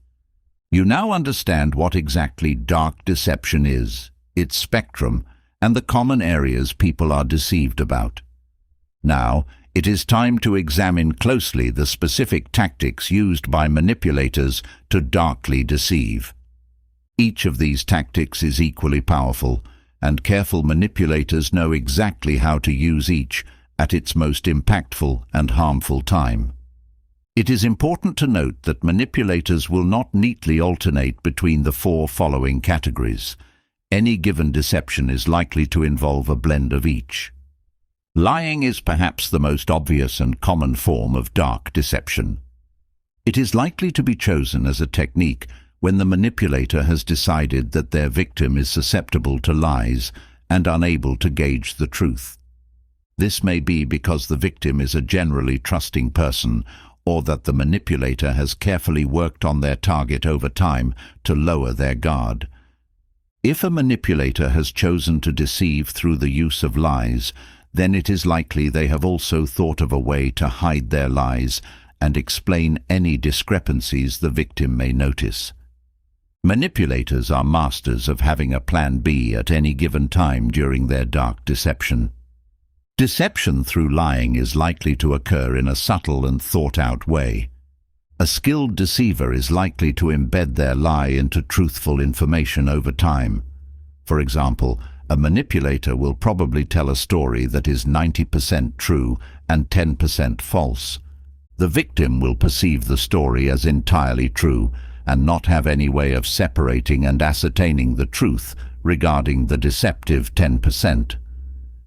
You now understand what exactly dark deception is, its spectrum, and the common areas people are deceived about. Now, it is time to examine closely the specific tactics used by manipulators to darkly deceive. Each of these tactics is equally powerful, and careful manipulators know exactly how to use each at its most impactful and harmful time. It is important to note that manipulators will not neatly alternate between the four following categories. Any given deception is likely to involve a blend of each. Lying is perhaps the most obvious and common form of dark deception. It is likely to be chosen as a technique when the manipulator has decided that their victim is susceptible to lies and unable to gauge the truth. This may be because the victim is a generally trusting person, or that the manipulator has carefully worked on their target over time to lower their guard. If a manipulator has chosen to deceive through the use of lies, then it is likely they have also thought of a way to hide their lies and explain any discrepancies the victim may notice. Manipulators are masters of having a plan B at any given time during their dark deception. Deception through lying is likely to occur in a subtle and thought-out way. A skilled deceiver is likely to embed their lie into truthful information over time. For example, a manipulator will probably tell a story that is 90% true and 10% false. The victim will perceive the story as entirely true and not have any way of separating and ascertaining the truth regarding the deceptive 10%.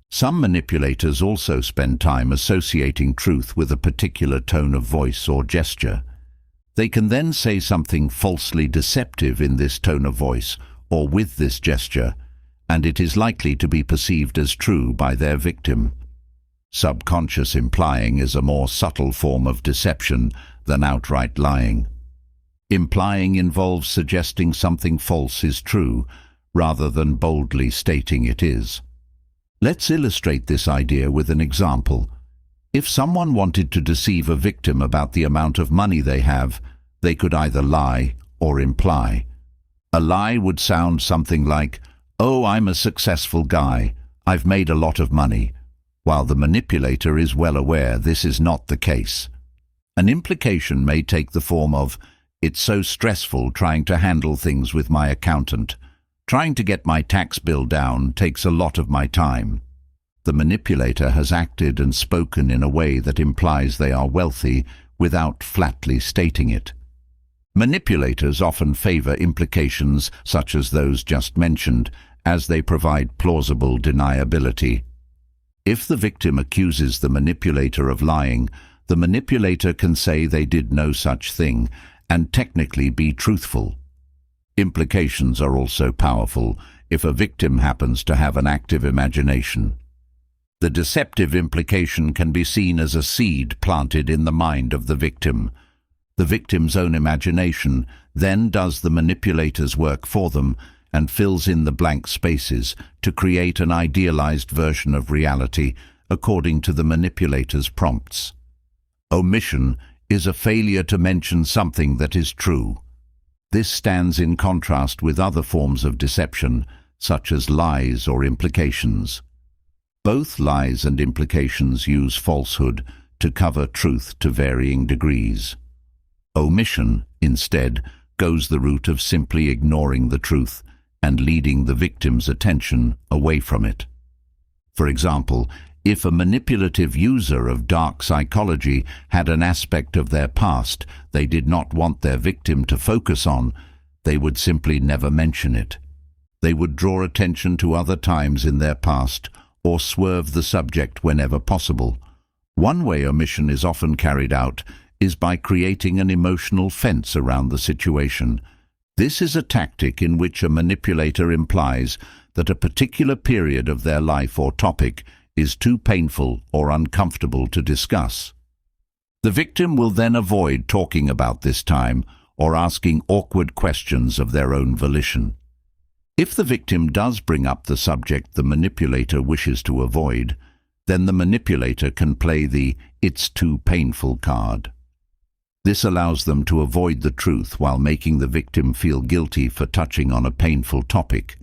Some manipulators also spend time associating truth with a particular tone of voice or gesture. They can then say something falsely deceptive in this tone of voice or with this gesture, and it is likely to be perceived as true by their victim. Subconscious implying is a more subtle form of deception than outright lying. Implying involves suggesting something false is true, rather than boldly stating it is. Let's illustrate this idea with an example. If someone wanted to deceive a victim about the amount of money they have, they could either lie or imply. A lie would sound something like, "Oh, I'm a successful guy. I've made a lot of money," while the manipulator is well aware this is not the case. An implication may take the form of, "It's so stressful trying to handle things with my accountant. Trying to get my tax bill down takes a lot of my time." The manipulator has acted and spoken in a way that implies they are wealthy without flatly stating it. Manipulators often favor implications such as those just mentioned, as they provide plausible deniability. If the victim accuses the manipulator of lying, the manipulator can say they did no such thing and technically be truthful. Implications are also powerful if a victim happens to have an active imagination. The deceptive implication can be seen as a seed planted in the mind of the victim. The victim's own imagination then does the manipulator's work for them and fills in the blank spaces to create an idealized version of reality according to the manipulator's prompts. Omission is a failure to mention something that is true. This stands in contrast with other forms of deception, such as lies or implications. Both lies and implications use falsehood to cover truth to varying degrees. Omission, instead, goes the route of simply ignoring the truth and leading the victim's attention away from it. For example, if a manipulative user of dark psychology had an aspect of their past they did not want their victim to focus on, they would simply never mention it. They would draw attention to other times in their past or swerve the subject whenever possible. One way omission is often carried out is by creating an emotional fence around the situation. This is a tactic in which a manipulator implies that a particular period of their life or topic is too painful or uncomfortable to discuss. The victim will then avoid talking about this time or asking awkward questions of their own volition. If the victim does bring up the subject the manipulator wishes to avoid, then the manipulator can play the "it's too painful" card. This allows them to avoid the truth while making the victim feel guilty for touching on a painful topic.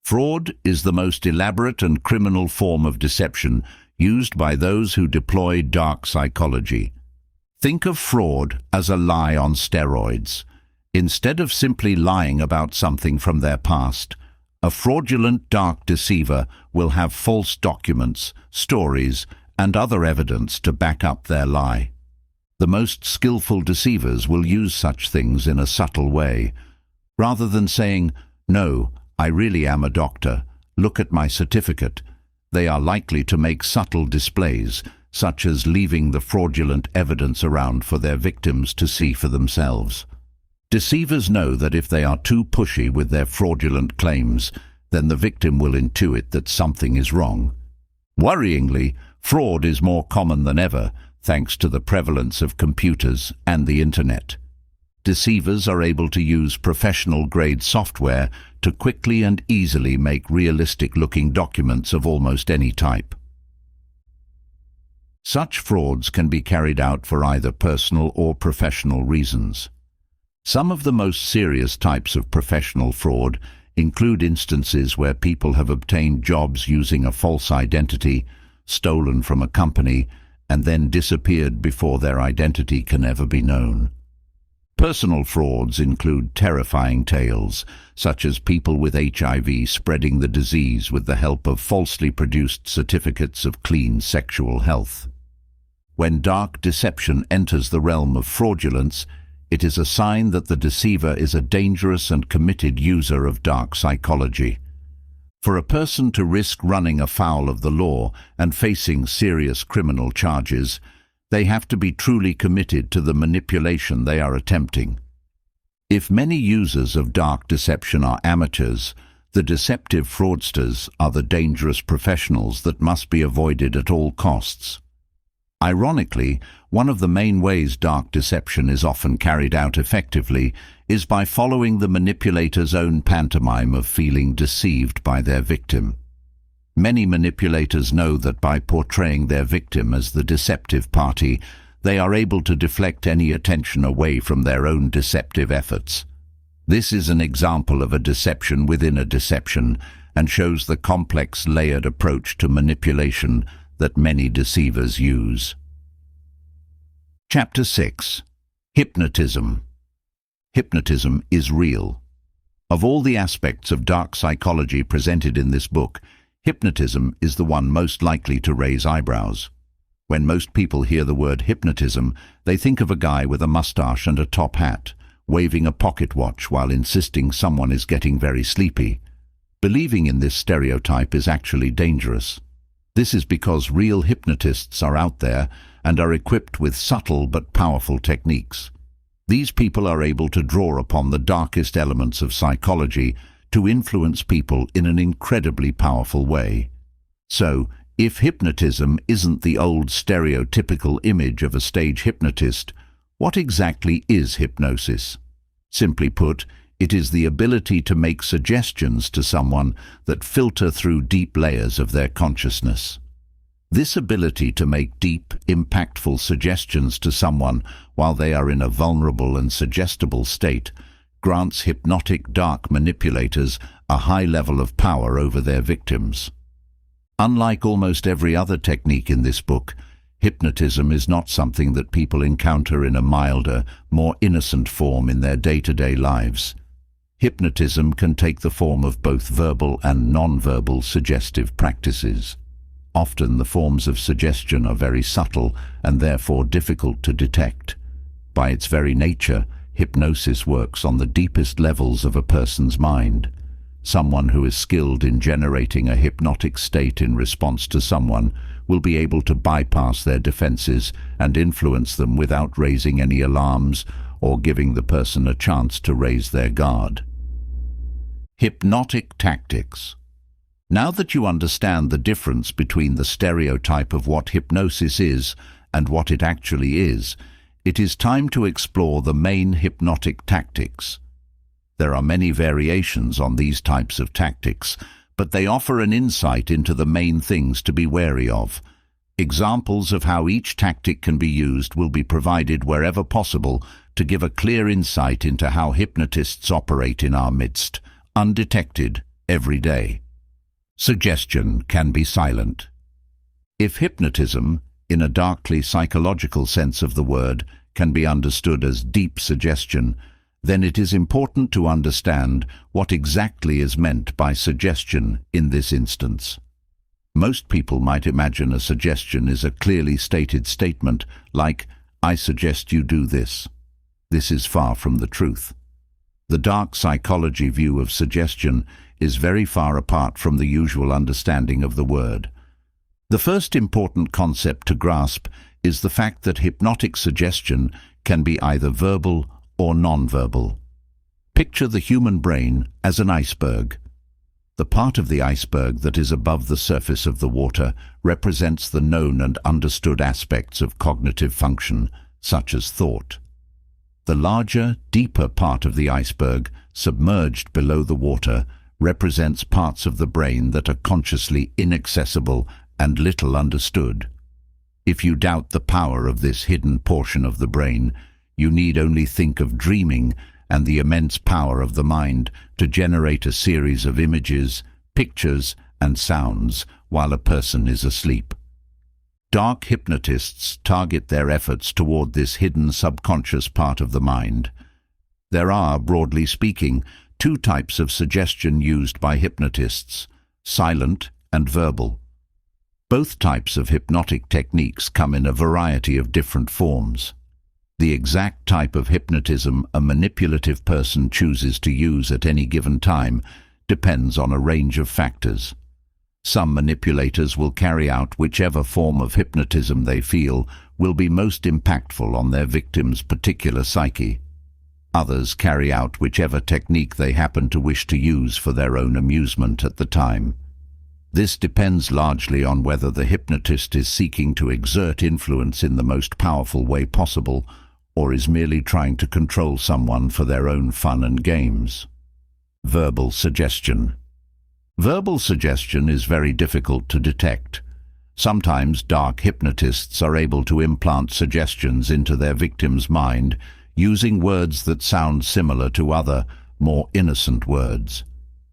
Fraud is the most elaborate and criminal form of deception used by those who deploy dark psychology. Think of fraud as a lie on steroids. Instead of simply lying about something from their past, a fraudulent dark deceiver will have false documents, stories, and other evidence to back up their lie. The most skillful deceivers will use such things in a subtle way. Rather than saying, "No, I really am a doctor, look at my certificate," they are likely to make subtle displays, such as leaving the fraudulent evidence around for their victims to see for themselves. Deceivers know that if they are too pushy with their fraudulent claims, then the victim will intuit that something is wrong. Worryingly, fraud is more common than ever, thanks to the prevalence of computers and the internet. Deceivers are able to use professional-grade software to quickly and easily make realistic-looking documents of almost any type. Such frauds can be carried out for either personal or professional reasons. Some of the most serious types of professional fraud include instances where people have obtained jobs using a false identity, stolen from a company, and then disappeared before their identity can ever be known. Personal frauds include terrifying tales, such as people with HIV spreading the disease with the help of falsely produced certificates of clean sexual health. When dark deception enters the realm of fraudulence, it is a sign that the deceiver is a dangerous and committed user of dark psychology. For a person to risk running afoul of the law and facing serious criminal charges, they have to be truly committed to the manipulation they are attempting. If many users of dark deception are amateurs, the deceptive fraudsters are the dangerous professionals that must be avoided at all costs. Ironically, one of the main ways dark deception is often carried out effectively is by following the manipulator's own pantomime of feeling deceived by their victim. Many manipulators know that by portraying their victim as the deceptive party, they are able to deflect any attention away from their own deceptive efforts. This is an example of a deception within a deception and shows the complex layered approach to manipulation that many deceivers use. Chapter 6. Hypnotism. Hypnotism is real. Of all the aspects of dark psychology presented in this book, hypnotism is the one most likely to raise eyebrows. When most people hear the word hypnotism, they think of a guy with a mustache and a top hat, waving a pocket watch while insisting someone is getting very sleepy. Believing in this stereotype is actually dangerous. This is because real hypnotists are out there and are equipped with subtle but powerful techniques. These people are able to draw upon the darkest elements of psychology to influence people in an incredibly powerful way. So, if hypnotism isn't the old stereotypical image of a stage hypnotist, what exactly is hypnosis? Simply put, it is the ability to make suggestions to someone that filter through deep layers of their consciousness. This ability to make deep, impactful suggestions to someone while they are in a vulnerable and suggestible state grants hypnotic dark manipulators a high level of power over their victims. Unlike almost every other technique in this book, hypnotism is not something that people encounter in a milder, more innocent form in their day-to-day lives. Hypnotism can take the form of both verbal and non-verbal suggestive practices. Often the forms of suggestion are very subtle and therefore difficult to detect. By its very nature, hypnosis works on the deepest levels of a person's mind. Someone who is skilled in generating a hypnotic state in response to someone will be able to bypass their defenses and influence them without raising any alarms or giving the person a chance to raise their guard. Hypnotic tactics. Now that you understand the difference between the stereotype of what hypnosis is and what it actually is, it is time to explore the main hypnotic tactics. There are many variations on these types of tactics, but they offer an insight into the main things to be wary of. Examples of how each tactic can be used will be provided wherever possible to give a clear insight into how hypnotists operate in our midst, undetected, every day. Suggestion can be silent. If hypnotism, in a darkly psychological sense of the word, can be understood as deep suggestion, then it is important to understand what exactly is meant by suggestion in this instance. Most people might imagine a suggestion is a clearly stated statement like, "I suggest you do this." This is far from the truth. The dark psychology view of suggestion is very far apart from the usual understanding of the word. The first important concept to grasp is the fact that hypnotic suggestion can be either verbal or non-verbal. Picture the human brain as an iceberg. The part of the iceberg that is above the surface of the water represents the known and understood aspects of cognitive function, such as thought. The larger, deeper part of the iceberg, submerged below the water, represents parts of the brain that are consciously inaccessible and little understood. If you doubt the power of this hidden portion of the brain, you need only think of dreaming and the immense power of the mind to generate a series of images, pictures, and sounds while a person is asleep. Dark hypnotists target their efforts toward this hidden subconscious part of the mind. There are, broadly speaking, two types of suggestion used by hypnotists: silent and verbal. Both types of hypnotic techniques come in a variety of different forms. The exact type of hypnotism a manipulative person chooses to use at any given time depends on a range of factors. Some manipulators will carry out whichever form of hypnotism they feel will be most impactful on their victim's particular psyche. Others carry out whichever technique they happen to wish to use for their own amusement at the time. This depends largely on whether the hypnotist is seeking to exert influence in the most powerful way possible, or is merely trying to control someone for their own fun and games. Verbal suggestion. Verbal suggestion is very difficult to detect. Sometimes dark hypnotists are able to implant suggestions into their victim's mind using words that sound similar to other, more innocent words.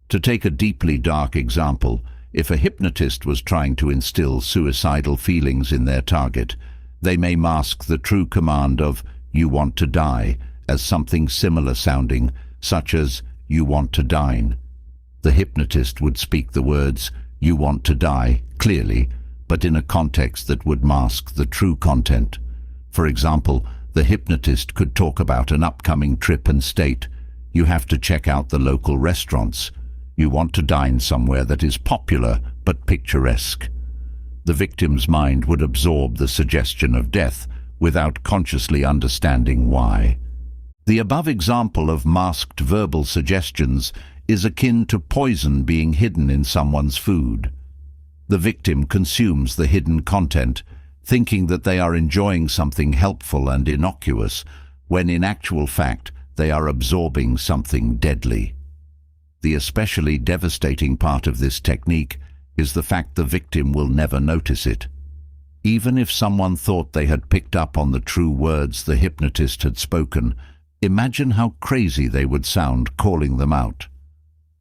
To take a deeply dark example, if a hypnotist was trying to instill suicidal feelings in their target, they may mask the true command of "you want to die" as something similar sounding, such as "you want to dine." The hypnotist would speak the words "you want to die" clearly, but in a context that would mask the true content. For example, the hypnotist could talk about an upcoming trip and state, "You have to check out the local restaurants. You want to dine somewhere that is popular but picturesque." The victim's mind would absorb the suggestion of death without consciously understanding why. The above example of masked verbal suggestions is akin to poison being hidden in someone's food. The victim consumes the hidden content, thinking that they are enjoying something helpful and innocuous, when in actual fact they are absorbing something deadly. The especially devastating part of this technique is the fact the victim will never notice it. Even if someone thought they had picked up on the true words the hypnotist had spoken, imagine how crazy they would sound calling them out.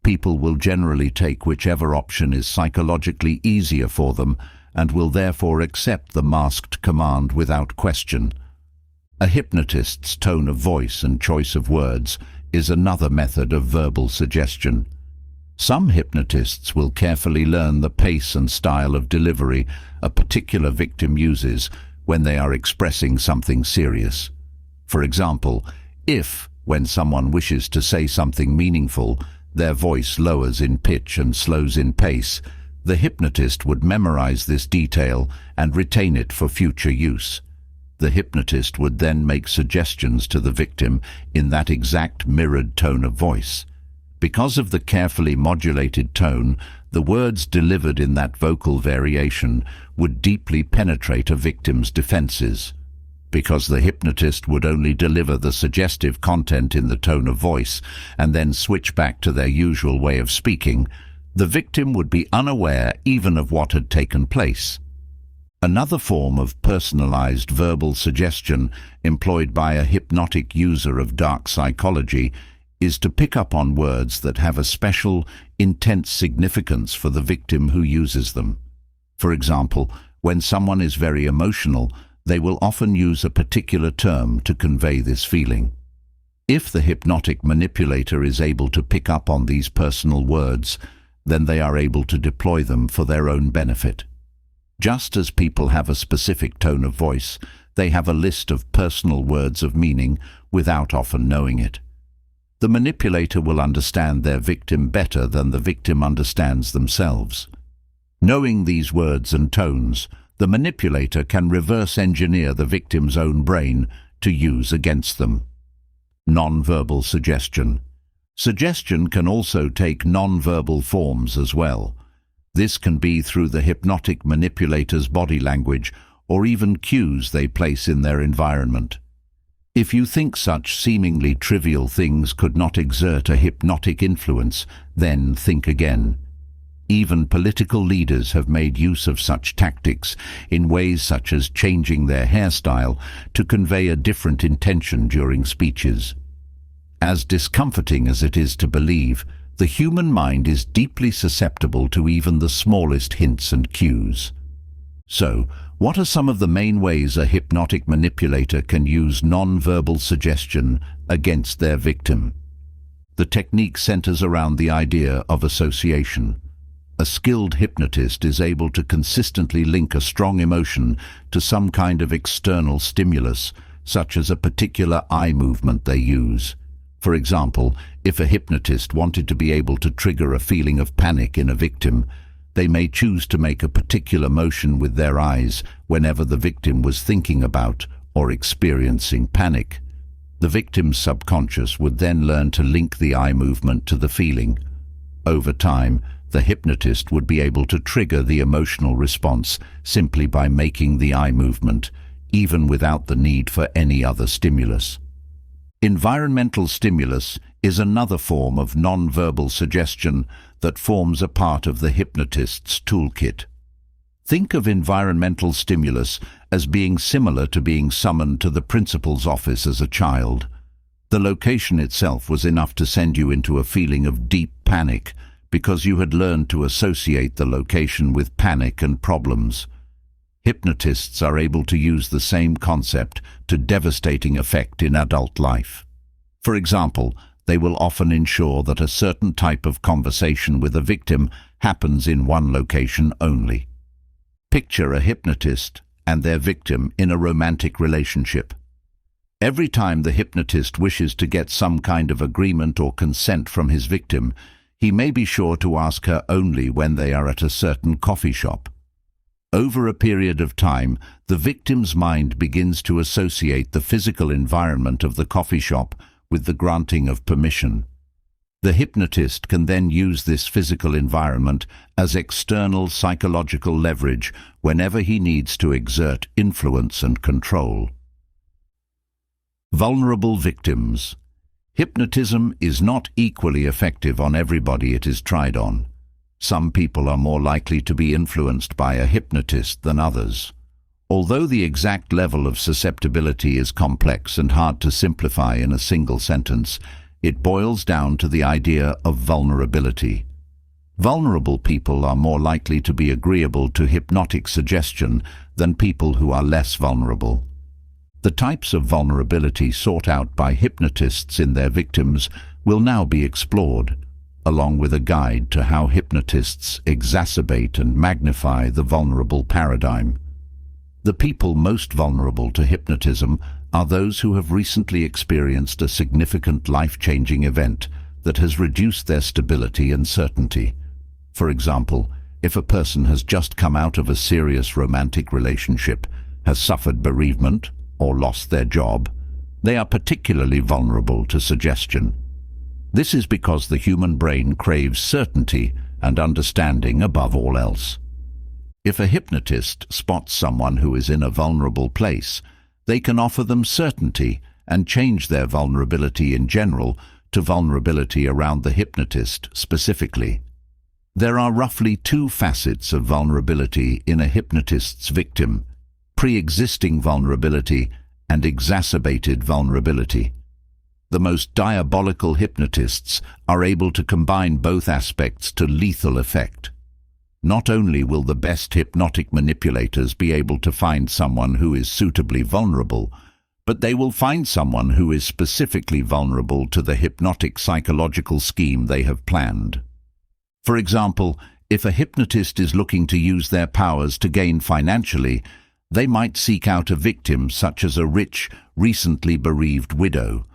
People will generally take whichever option is psychologically easier for them and will therefore accept the masked command without question. A hypnotist's tone of voice and choice of words is another method of verbal suggestion. Some hypnotists will carefully learn the pace and style of delivery a particular victim uses when they are expressing something serious. For example, if, when someone wishes to say something meaningful, their voice lowers in pitch and slows in pace, the hypnotist would memorize this detail and retain it for future use. The hypnotist would then make suggestions to the victim in that exact mirrored tone of voice. Because of the carefully modulated tone, the words delivered in that vocal variation would deeply penetrate a victim's defenses. Because the hypnotist would only deliver the suggestive content in the tone of voice and then switch back to their usual way of speaking, the victim would be unaware even of what had taken place. Another form of personalized verbal suggestion employed by a hypnotic user of dark psychology is to pick up on words that have a special, intense significance for the victim who uses them. For example, when someone is very emotional, they will often use a particular term to convey this feeling. If the hypnotic manipulator is able to pick up on these personal words, then they are able to deploy them for their own benefit. Just as people have a specific tone of voice, they have a list of personal words of meaning without often knowing it. The manipulator will understand their victim better than the victim understands themselves. Knowing these words and tones, the manipulator can reverse engineer the victim's own brain to use against them. Non-verbal suggestion. Suggestion can also take non-verbal forms as well. This can be through the hypnotic manipulator's body language or even cues they place in their environment. If you think such seemingly trivial things could not exert a hypnotic influence, then think again. Even political leaders have made use of such tactics in ways such as changing their hairstyle to convey a different intention during speeches. As discomforting as it is to believe, the human mind is deeply susceptible to even the smallest hints and cues. So, what are some of the main ways a hypnotic manipulator can use non-verbal suggestion against their victim? The technique centers around the idea of association. A skilled hypnotist is able to consistently link a strong emotion to some kind of external stimulus, such as a particular eye movement they use. For example, if a hypnotist wanted to be able to trigger a feeling of panic in a victim, they may choose to make a particular motion with their eyes whenever the victim was thinking about or experiencing panic. The victim's subconscious would then learn to link the eye movement to the feeling. Over time, the hypnotist would be able to trigger the emotional response simply by making the eye movement, even without the need for any other stimulus. Environmental stimulus is another form of non-verbal suggestion that forms a part of the hypnotist's toolkit. Think of environmental stimulus as being similar to being summoned to the principal's office as a child. The location itself was enough to send you into a feeling of deep panic because you had learned to associate the location with panic and problems. Hypnotists are able to use the same concept to devastating effect in adult life. For example, they will often ensure that a certain type of conversation with a victim happens in one location only. Picture a hypnotist and their victim in a romantic relationship. Every time the hypnotist wishes to get some kind of agreement or consent from his victim, he may be sure to ask her only when they are at a certain coffee shop. Over a period of time, the victim's mind begins to associate the physical environment of the coffee shop with the granting of permission. The hypnotist can then use this physical environment as external psychological leverage whenever he needs to exert influence and control. Vulnerable victims. Hypnotism is not equally effective on everybody it is tried on. Some people are more likely to be influenced by a hypnotist than others. Although the exact level of susceptibility is complex and hard to simplify in a single sentence, it boils down to the idea of vulnerability. Vulnerable people are more likely to be agreeable to hypnotic suggestion than people who are less vulnerable. The types of vulnerability sought out by hypnotists in their victims will now be explored, along with a guide to how hypnotists exacerbate and magnify the vulnerable paradigm. The people most vulnerable to hypnotism are those who have recently experienced a significant life-changing event that has reduced their stability and certainty. For example, if a person has just come out of a serious romantic relationship, has suffered bereavement, or lost their job, they are particularly vulnerable to suggestion. This is because the human brain craves certainty and understanding above all else. If a hypnotist spots someone who is in a vulnerable place, they can offer them certainty and change their vulnerability in general to vulnerability around the hypnotist specifically. There are roughly two facets of vulnerability in a hypnotist's victim: pre-existing vulnerability and exacerbated vulnerability. The most diabolical hypnotists are able to combine both aspects to lethal effect. Not only will the best hypnotic manipulators be able to find someone who is suitably vulnerable, but they will find someone who is specifically vulnerable to the hypnotic psychological scheme they have planned. For example, if a hypnotist is looking to use their powers to gain financially, they might seek out a victim such as a rich, recently bereaved widow.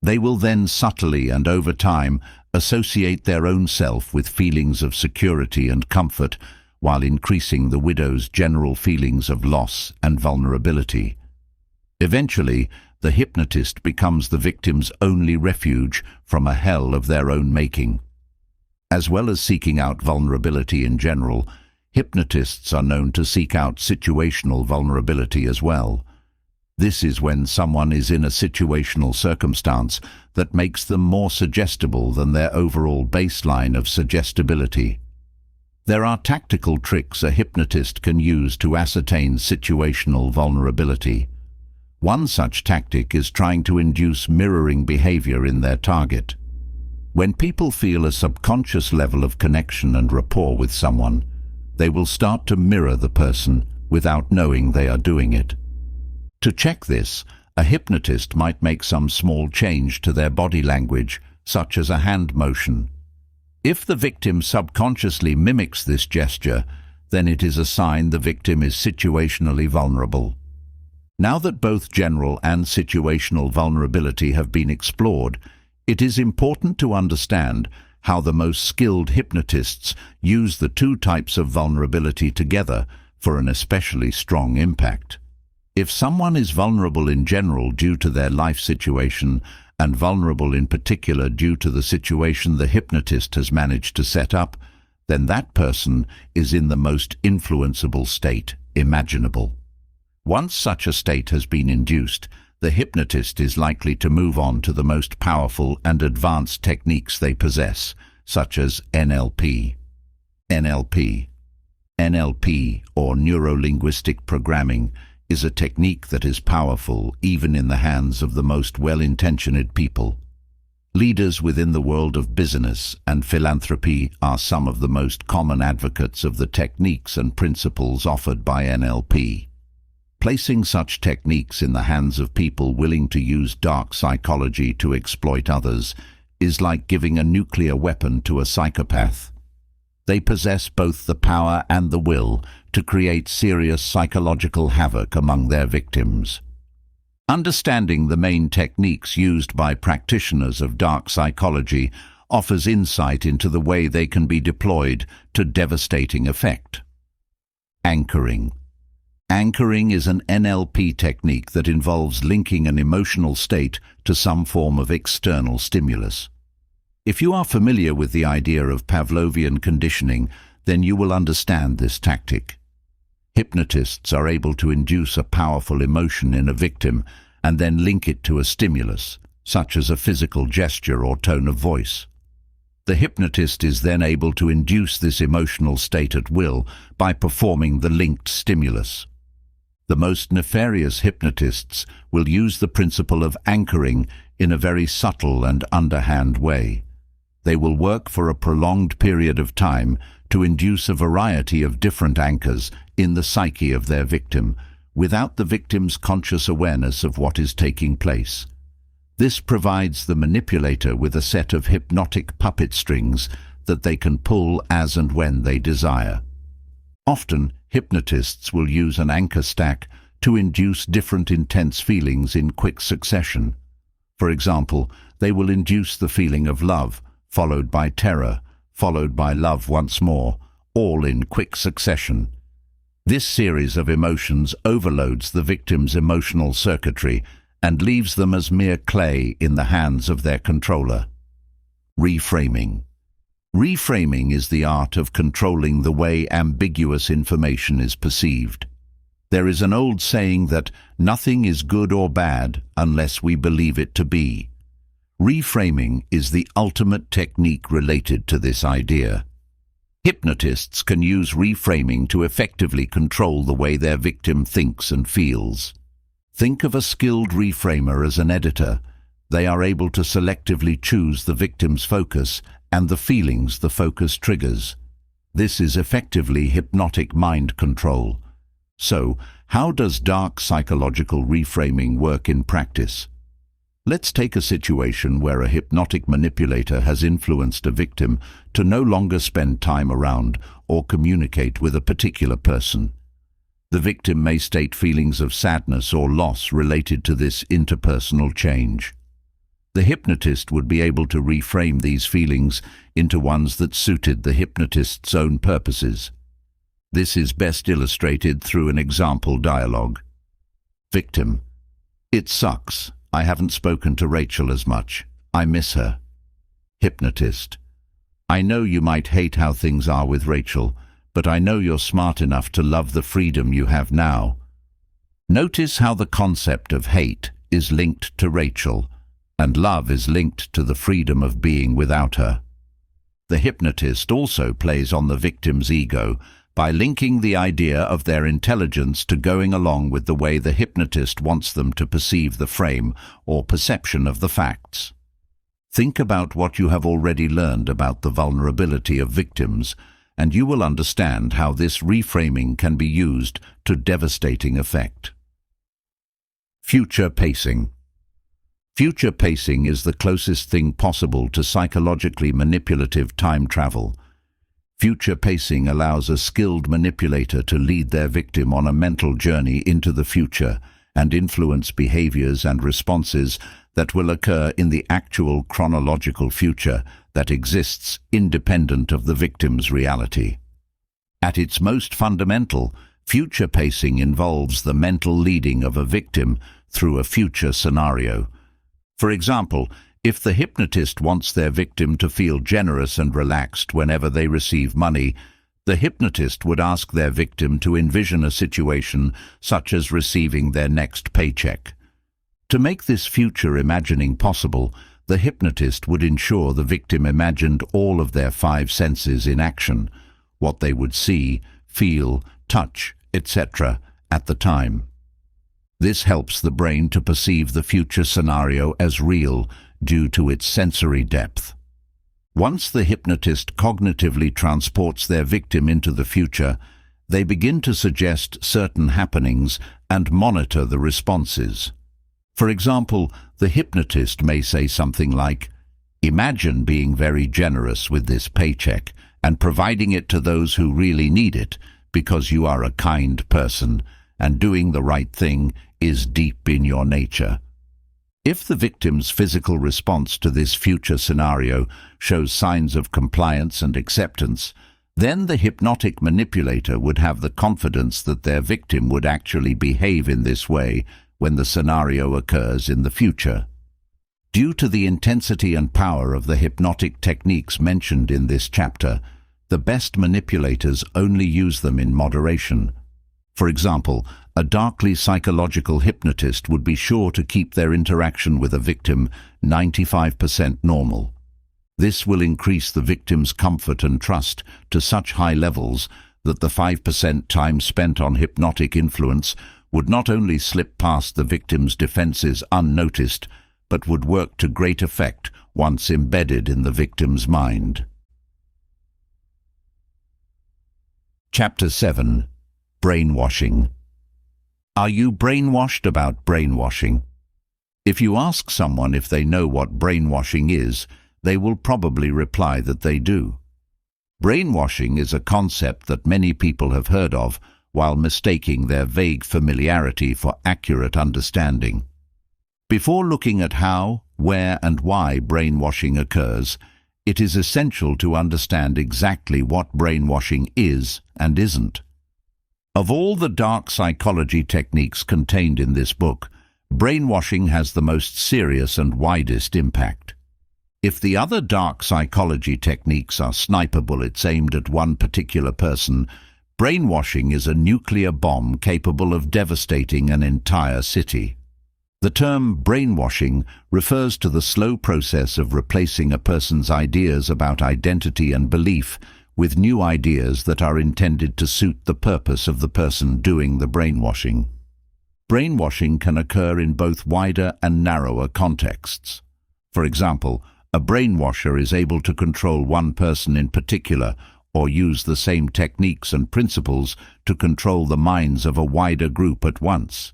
They will then subtly and over time associate their own self with feelings of security and comfort while increasing the widow's general feelings of loss and vulnerability. Eventually, the hypnotist becomes the victim's only refuge from a hell of their own making. As well as seeking out vulnerability in general, hypnotists are known to seek out situational vulnerability as well. This is when someone is in a situational circumstance that makes them more suggestible than their overall baseline of suggestibility. There are tactical tricks a hypnotist can use to ascertain situational vulnerability. One such tactic is trying to induce mirroring behavior in their target. When people feel a subconscious level of connection and rapport with someone, they will start to mirror the person without knowing they are doing it. To check this, a hypnotist might make some small change to their body language, such as a hand motion. If the victim subconsciously mimics this gesture, then it is a sign the victim is situationally vulnerable. Now that both general and situational vulnerability have been explored, it is important to understand how the most skilled hypnotists use the two types of vulnerability together for an especially strong impact. If someone is vulnerable in general due to their life situation and vulnerable in particular due to the situation the hypnotist has managed to set up, then that person is in the most influenceable state imaginable. Once such a state has been induced, the hypnotist is likely to move on to the most powerful and advanced techniques they possess, such as NLP. NLP, or neuro-linguistic programming, is a technique that is powerful even in the hands of the most well-intentioned people. Leaders within the world of business and philanthropy are some of the most common advocates of the techniques and principles offered by NLP. Placing such techniques in the hands of people willing to use dark psychology to exploit others is like giving a nuclear weapon to a psychopath. They possess both the power and the will to create serious psychological havoc among their victims. Understanding the main techniques used by practitioners of dark psychology offers insight into the way they can be deployed to devastating effect. Anchoring. Anchoring is an NLP technique that involves linking an emotional state to some form of external stimulus. If you are familiar with the idea of Pavlovian conditioning, then you will understand this tactic. Hypnotists are able to induce a powerful emotion in a victim and then link it to a stimulus, such as a physical gesture or tone of voice. The hypnotist is then able to induce this emotional state at will by performing the linked stimulus. The most nefarious hypnotists will use the principle of anchoring in a very subtle and underhand way. They will work for a prolonged period of time to induce a variety of different anchors in the psyche of their victim, without the victim's conscious awareness of what is taking place. This provides the manipulator with a set of hypnotic puppet strings that they can pull as and when they desire. Often, hypnotists will use an anchor stack to induce different intense feelings in quick succession. For example, they will induce the feeling of love, followed by terror, followed by love once more, all in quick succession. This series of emotions overloads the victim's emotional circuitry and leaves them as mere clay in the hands of their controller. Reframing. Reframing is the art of controlling the way ambiguous information is perceived. There is an old saying that nothing is good or bad unless we believe it to be. Reframing is the ultimate technique related to this idea. Hypnotists can use reframing to effectively control the way their victim thinks and feels. Think of a skilled reframer as an editor. They are able to selectively choose the victim's focus and the feelings the focus triggers. This is effectively hypnotic mind control. So, how does dark psychological reframing work in practice? Let's take a situation where a hypnotic manipulator has influenced a victim to no longer spend time around or communicate with a particular person. The victim may state feelings of sadness or loss related to this interpersonal change. The hypnotist would be able to reframe these feelings into ones that suited the hypnotist's own purposes. This is best illustrated through an example dialogue. Victim: "It sucks. I haven't spoken to Rachel as much. I miss her." Hypnotist: "I know you might hate how things are with Rachel, but I know you're smart enough to love the freedom you have now." Notice how the concept of hate is linked to Rachel, and love is linked to the freedom of being without her. The hypnotist also plays on the victim's ego by linking the idea of their intelligence to going along with the way the hypnotist wants them to perceive the frame or perception of the facts. Think about what you have already learned about the vulnerability of victims, and you will understand how this reframing can be used to devastating effect. Future pacing. Future pacing is the closest thing possible to psychologically manipulative time travel. Future pacing allows a skilled manipulator to lead their victim on a mental journey into the future and influence behaviors and responses that will occur in the actual chronological future that exists independent of the victim's reality. At its most fundamental, future pacing involves the mental leading of a victim through a future scenario. For example, If the hypnotist wants their victim to feel generous and relaxed whenever they receive money, the hypnotist would ask their victim to envision a situation such as receiving their next paycheck. To make this future imagining possible, the hypnotist would ensure the victim imagined all of their 5 senses in action, what they would see, feel, touch, etc. at the time. This helps the brain to perceive the future scenario as real due to its sensory depth. Once the hypnotist cognitively transports their victim into the future, they begin to suggest certain happenings and monitor the responses. For example, the hypnotist may say something like, "Imagine being very generous with this paycheck and providing it to those who really need it because you are a kind person and doing the right thing is deep in your nature." If the victim's physical response to this future scenario shows signs of compliance and acceptance, then the hypnotic manipulator would have the confidence that their victim would actually behave in this way when the scenario occurs in the future. Due to the intensity and power of the hypnotic techniques mentioned in this chapter, the best manipulators only use them in moderation. For example, a darkly psychological hypnotist would be sure to keep their interaction with a victim 95% normal. This will increase the victim's comfort and trust to such high levels that the 5% time spent on hypnotic influence would not only slip past the victim's defenses unnoticed, but would work to great effect once embedded in the victim's mind. Chapter 7. Brainwashing. Are you brainwashed about brainwashing? If you ask someone if they know what brainwashing is, they will probably reply that they do. Brainwashing is a concept that many people have heard of while mistaking their vague familiarity for accurate understanding. Before looking at how, where, and why brainwashing occurs, it is essential to understand exactly what brainwashing is and isn't. Of all the dark psychology techniques contained in this book, brainwashing has the most serious and widest impact. If the other dark psychology techniques are sniper bullets aimed at one particular person, brainwashing is a nuclear bomb capable of devastating an entire city. The term brainwashing refers to the slow process of replacing a person's ideas about identity and belief with new ideas that are intended to suit the purpose of the person doing the brainwashing. Brainwashing can occur in both wider and narrower contexts. For example, a brainwasher is able to control one person in particular or use the same techniques and principles to control the minds of a wider group at once.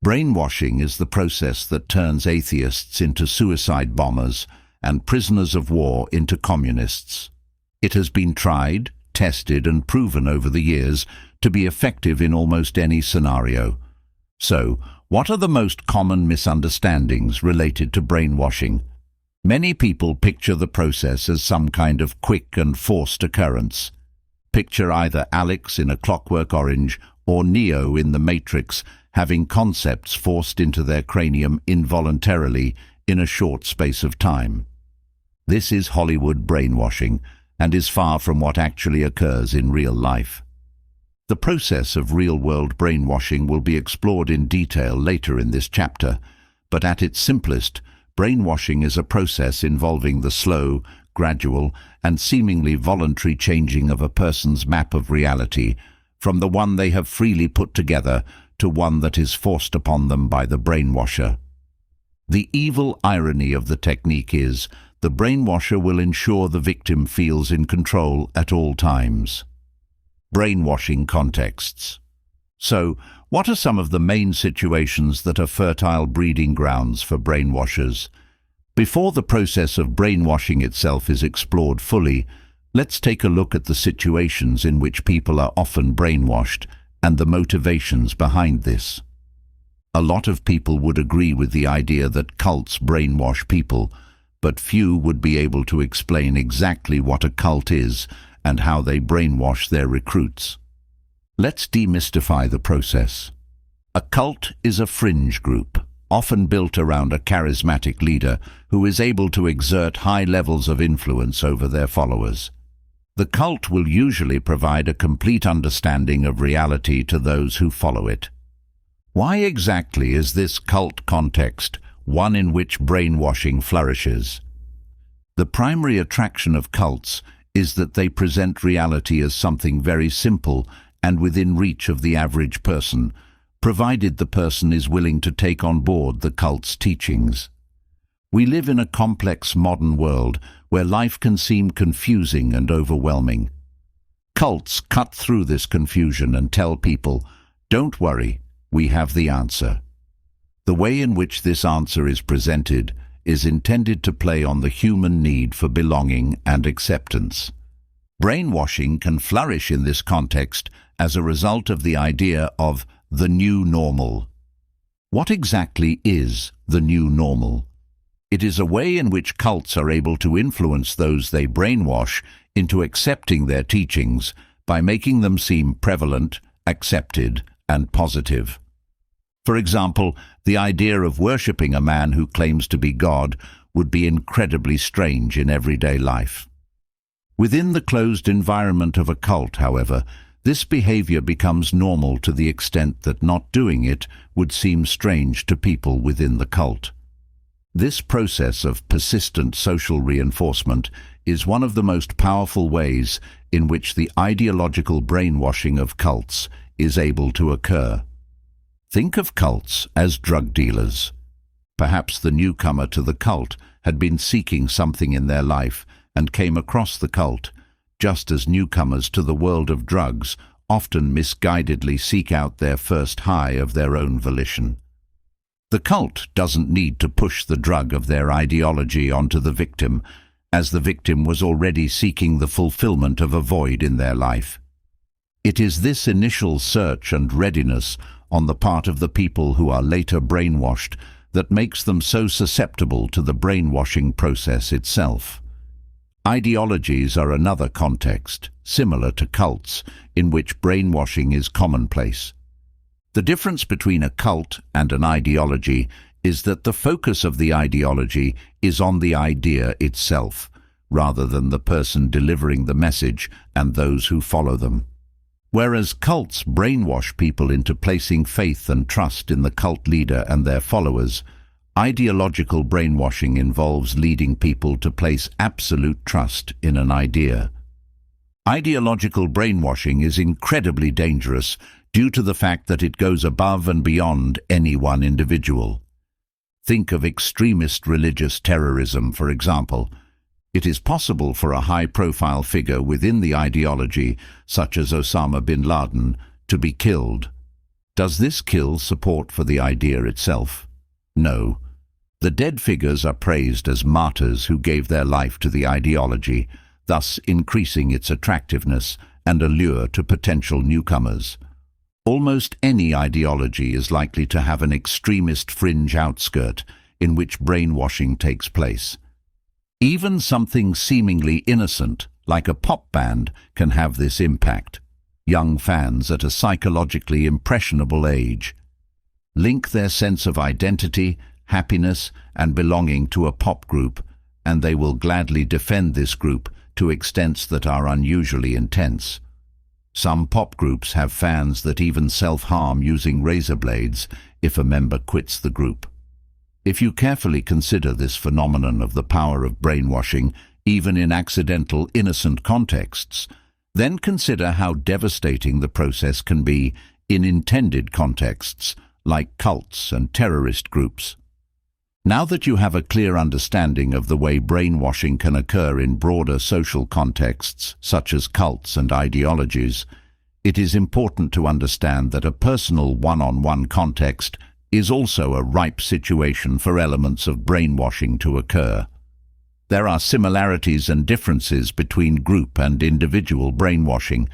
Brainwashing is the process that turns atheists into suicide bombers and prisoners of war into communists. It has been tried, tested, and proven over the years to be effective in almost any scenario. So, what are the most common misunderstandings related to brainwashing? Many people picture the process as some kind of quick and forced occurrence. Picture either Alex in A Clockwork Orange or Neo in The Matrix having concepts forced into their cranium involuntarily in a short space of time. This is Hollywood brainwashing, and is far from what actually occurs in real life. The process of real-world brainwashing will be explored in detail later in this chapter, but at its simplest, brainwashing is a process involving the slow, gradual, and seemingly voluntary changing of a person's map of reality from the one they have freely put together to one that is forced upon them by the brainwasher. The evil irony of the technique is the brainwasher will ensure the victim feels in control at all times. Brainwashing contexts. So, what are some of the main situations that are fertile breeding grounds for brainwashers? Before the process of brainwashing itself is explored fully, let's take a look at the situations in which people are often brainwashed and the motivations behind this. A lot of people would agree with the idea that cults brainwash people, but few would be able to explain exactly what a cult is and how they brainwash their recruits. Let's demystify the process. A cult is a fringe group, often built around a charismatic leader who is able to exert high levels of influence over their followers. The cult will usually provide a complete understanding of reality to those who follow it. Why exactly is this cult context one in which brainwashing flourishes? The primary attraction of cults is that they present reality as something very simple and within reach of the average person, provided the person is willing to take on board the cult's teachings. We live in a complex modern world where life can seem confusing and overwhelming. Cults cut through this confusion and tell people, "Don't worry, we have the answer." The way in which this answer is presented is intended to play on the human need for belonging and acceptance. Brainwashing can flourish in this context as a result of the idea of the new normal. What exactly is the new normal? It is a way in which cults are able to influence those they brainwash into accepting their teachings by making them seem prevalent, accepted, and positive. For example, the idea of worshipping a man who claims to be God would be incredibly strange in everyday life. Within the closed environment of a cult, however, this behavior becomes normal to the extent that not doing it would seem strange to people within the cult. This process of persistent social reinforcement is one of the most powerful ways in which the ideological brainwashing of cults is able to occur. Think of cults as drug dealers. Perhaps the newcomer to the cult had been seeking something in their life and came across the cult, just as newcomers to the world of drugs often misguidedly seek out their first high of their own volition. The cult doesn't need to push the drug of their ideology onto the victim, as the victim was already seeking the fulfillment of a void in their life. It is this initial search and readiness on the part of the people who are later brainwashed that makes them so susceptible to the brainwashing process itself. Ideologies are another context, similar to cults, in which brainwashing is commonplace. The difference between a cult and an ideology is that the focus of the ideology is on the idea itself, rather than the person delivering the message and those who follow them. Whereas cults brainwash people into placing faith and trust in the cult leader and their followers, ideological brainwashing involves leading people to place absolute trust in an idea. Ideological brainwashing is incredibly dangerous due to the fact that it goes above and beyond any one individual. Think of extremist religious terrorism, for example. It is possible for a high-profile figure within the ideology, such as Osama bin Laden, to be killed. Does this kill support for the idea itself? No. The dead figures are praised as martyrs who gave their life to the ideology, thus increasing its attractiveness and allure to potential newcomers. Almost any ideology is likely to have an extremist fringe outskirt in which brainwashing takes place. Even something seemingly innocent, like a pop band, can have this impact. Young fans at a psychologically impressionable age link their sense of identity, happiness, and belonging to a pop group, and they will gladly defend this group to extents that are unusually intense. Some pop groups have fans that even self-harm using razor blades if a member quits the group. If you carefully consider this phenomenon of the power of brainwashing, even in accidental, innocent contexts, then consider how devastating the process can be in intended contexts, like cults and terrorist groups. Now that you have a clear understanding of the way brainwashing can occur in broader social contexts, such as cults and ideologies, it is important to understand that a personal one-on-one context is also a ripe situation for elements of brainwashing to occur. There are similarities and differences between group and individual brainwashing,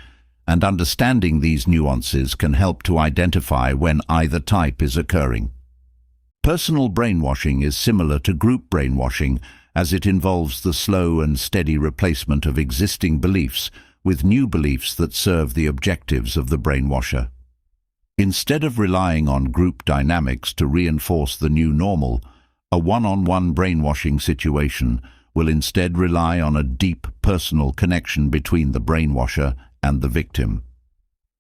and understanding these nuances can help to identify when either type is occurring. Personal brainwashing is similar to group brainwashing, as it involves the slow and steady replacement of existing beliefs with new beliefs that serve the objectives of the brainwasher. Instead of relying on group dynamics to reinforce the new normal, a one-on-one brainwashing situation will instead rely on a deep personal connection between the brainwasher and the victim.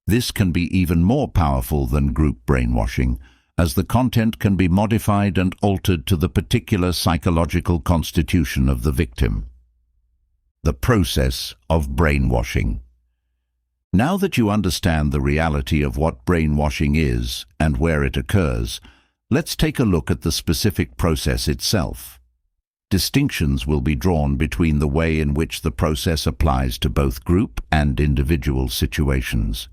This can be even more powerful than group brainwashing, as the content can be modified and altered to the particular psychological constitution of the victim. The process of brainwashing. Now that you understand the reality of what brainwashing is and where it occurs, let's take a look at the specific process itself. Distinctions will be drawn between the way in which the process applies to both group and individual situations.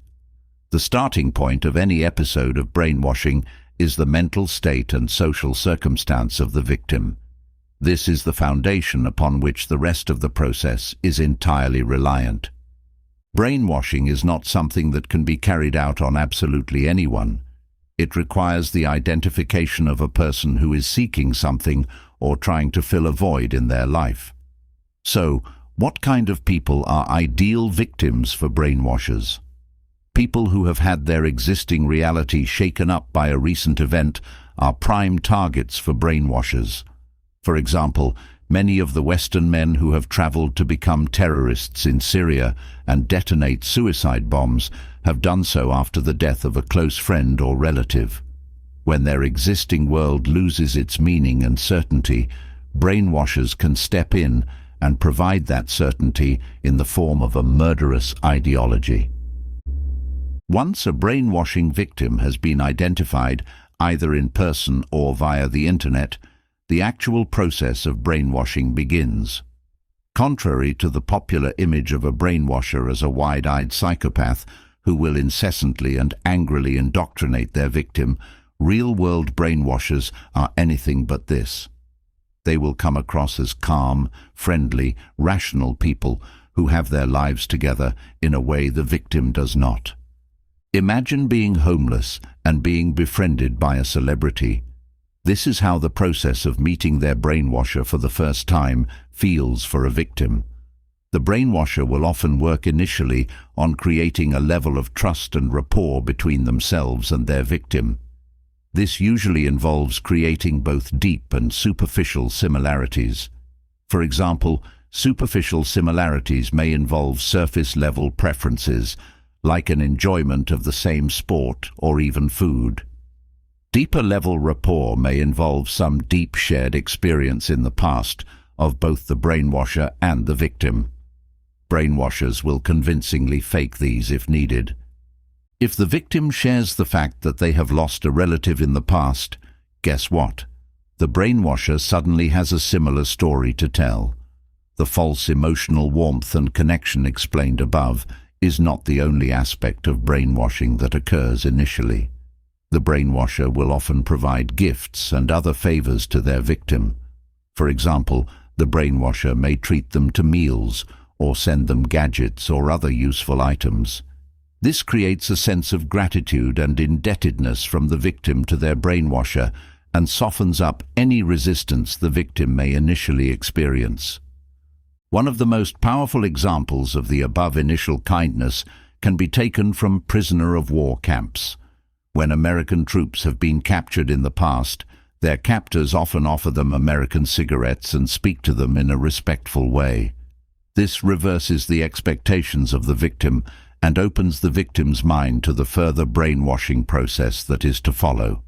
The starting point of any episode of brainwashing is the mental state and social circumstance of the victim. This is the foundation upon which the rest of the process is entirely reliant. Brainwashing is not something that can be carried out on absolutely anyone. It requires the identification of a person who is seeking something or trying to fill a void in their life. So, what kind of people are ideal victims for brainwashers? People who have had their existing reality shaken up by a recent event are prime targets for brainwashers. For example, many of the Western men who have traveled to become terrorists in Syria and detonate suicide bombs have done so after the death of a close friend or relative. When their existing world loses its meaning and certainty, brainwashers can step in and provide that certainty in the form of a murderous ideology. Once a brainwashing victim has been identified, either in person or via the internet, the actual process of brainwashing begins. Contrary to the popular image of a brainwasher as a wide-eyed psychopath who will incessantly and angrily indoctrinate their victim, real-world brainwashers are anything but this. They will come across as calm, friendly, rational people who have their lives together in a way the victim does not. Imagine being homeless and being befriended by a celebrity. This is how the process of meeting their brainwasher for the first time feels for a victim. The brainwasher will often work initially on creating a level of trust and rapport between themselves and their victim. This usually involves creating both deep and superficial similarities. For example, superficial similarities may involve surface-level preferences, like an enjoyment of the same sport or even food. Deeper-level rapport may involve some deep shared experience in the past of both the brainwasher and the victim. Brainwashers will convincingly fake these if needed. If the victim shares the fact that they have lost a relative in the past, guess what? The brainwasher suddenly has a similar story to tell. The false emotional warmth and connection explained above is not the only aspect of brainwashing that occurs initially. The brainwasher will often provide gifts and other favors to their victim. For example, the brainwasher may treat them to meals or send them gadgets or other useful items. This creates a sense of gratitude and indebtedness from the victim to their brainwasher and softens up any resistance the victim may initially experience. One of the most powerful examples of the above initial kindness can be taken from prisoner of war camps. When American troops have been captured in the past, their captors often offer them American cigarettes and speak to them in a respectful way. This reverses the expectations of the victim and opens the victim's mind to the further brainwashing process that is to follow.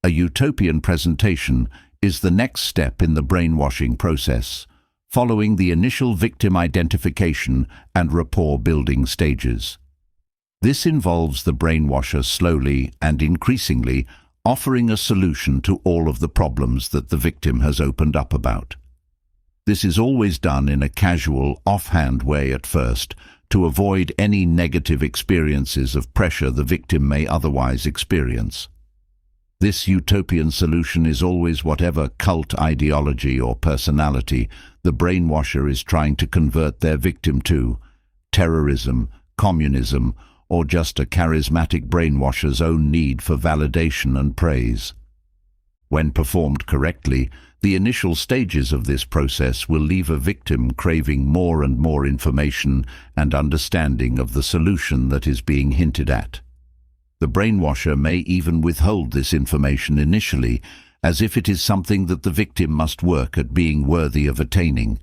A utopian presentation is the next step in the brainwashing process, following the initial victim identification and rapport-building stages. This involves the brainwasher slowly and increasingly offering a solution to all of the problems that the victim has opened up about. This is always done in a casual, offhand way at first, to avoid any negative experiences of pressure the victim may otherwise experience. This utopian solution is always whatever cult ideology or personality the brainwasher is trying to convert their victim to: terrorism, communism, or just a charismatic brainwasher's own need for validation and praise. When performed correctly, the initial stages of this process will leave a victim craving more and more information and understanding of the solution that is being hinted at. The brainwasher may even withhold this information initially, as if it is something that the victim must work at being worthy of attaining.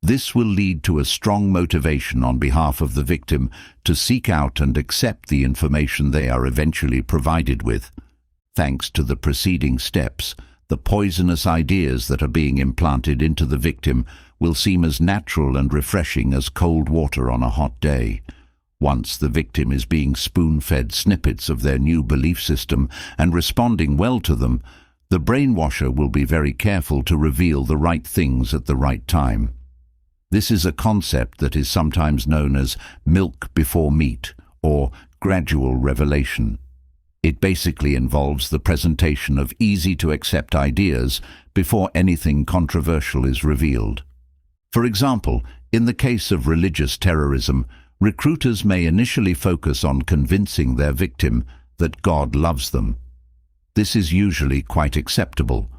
This will lead to a strong motivation on behalf of the victim to seek out and accept the information they are eventually provided with. Thanks to the preceding steps, the poisonous ideas that are being implanted into the victim will seem as natural and refreshing as cold water on a hot day. Once the victim is being spoon-fed snippets of their new belief system and responding well to them, the brainwasher will be very careful to reveal the right things at the right time. This is a concept that is sometimes known as milk before meat or gradual revelation. It basically involves the presentation of easy-to-accept ideas before anything controversial is revealed. For example, in the case of religious terrorism, recruiters may initially focus on convincing their victim that God loves them. This is usually quite acceptable.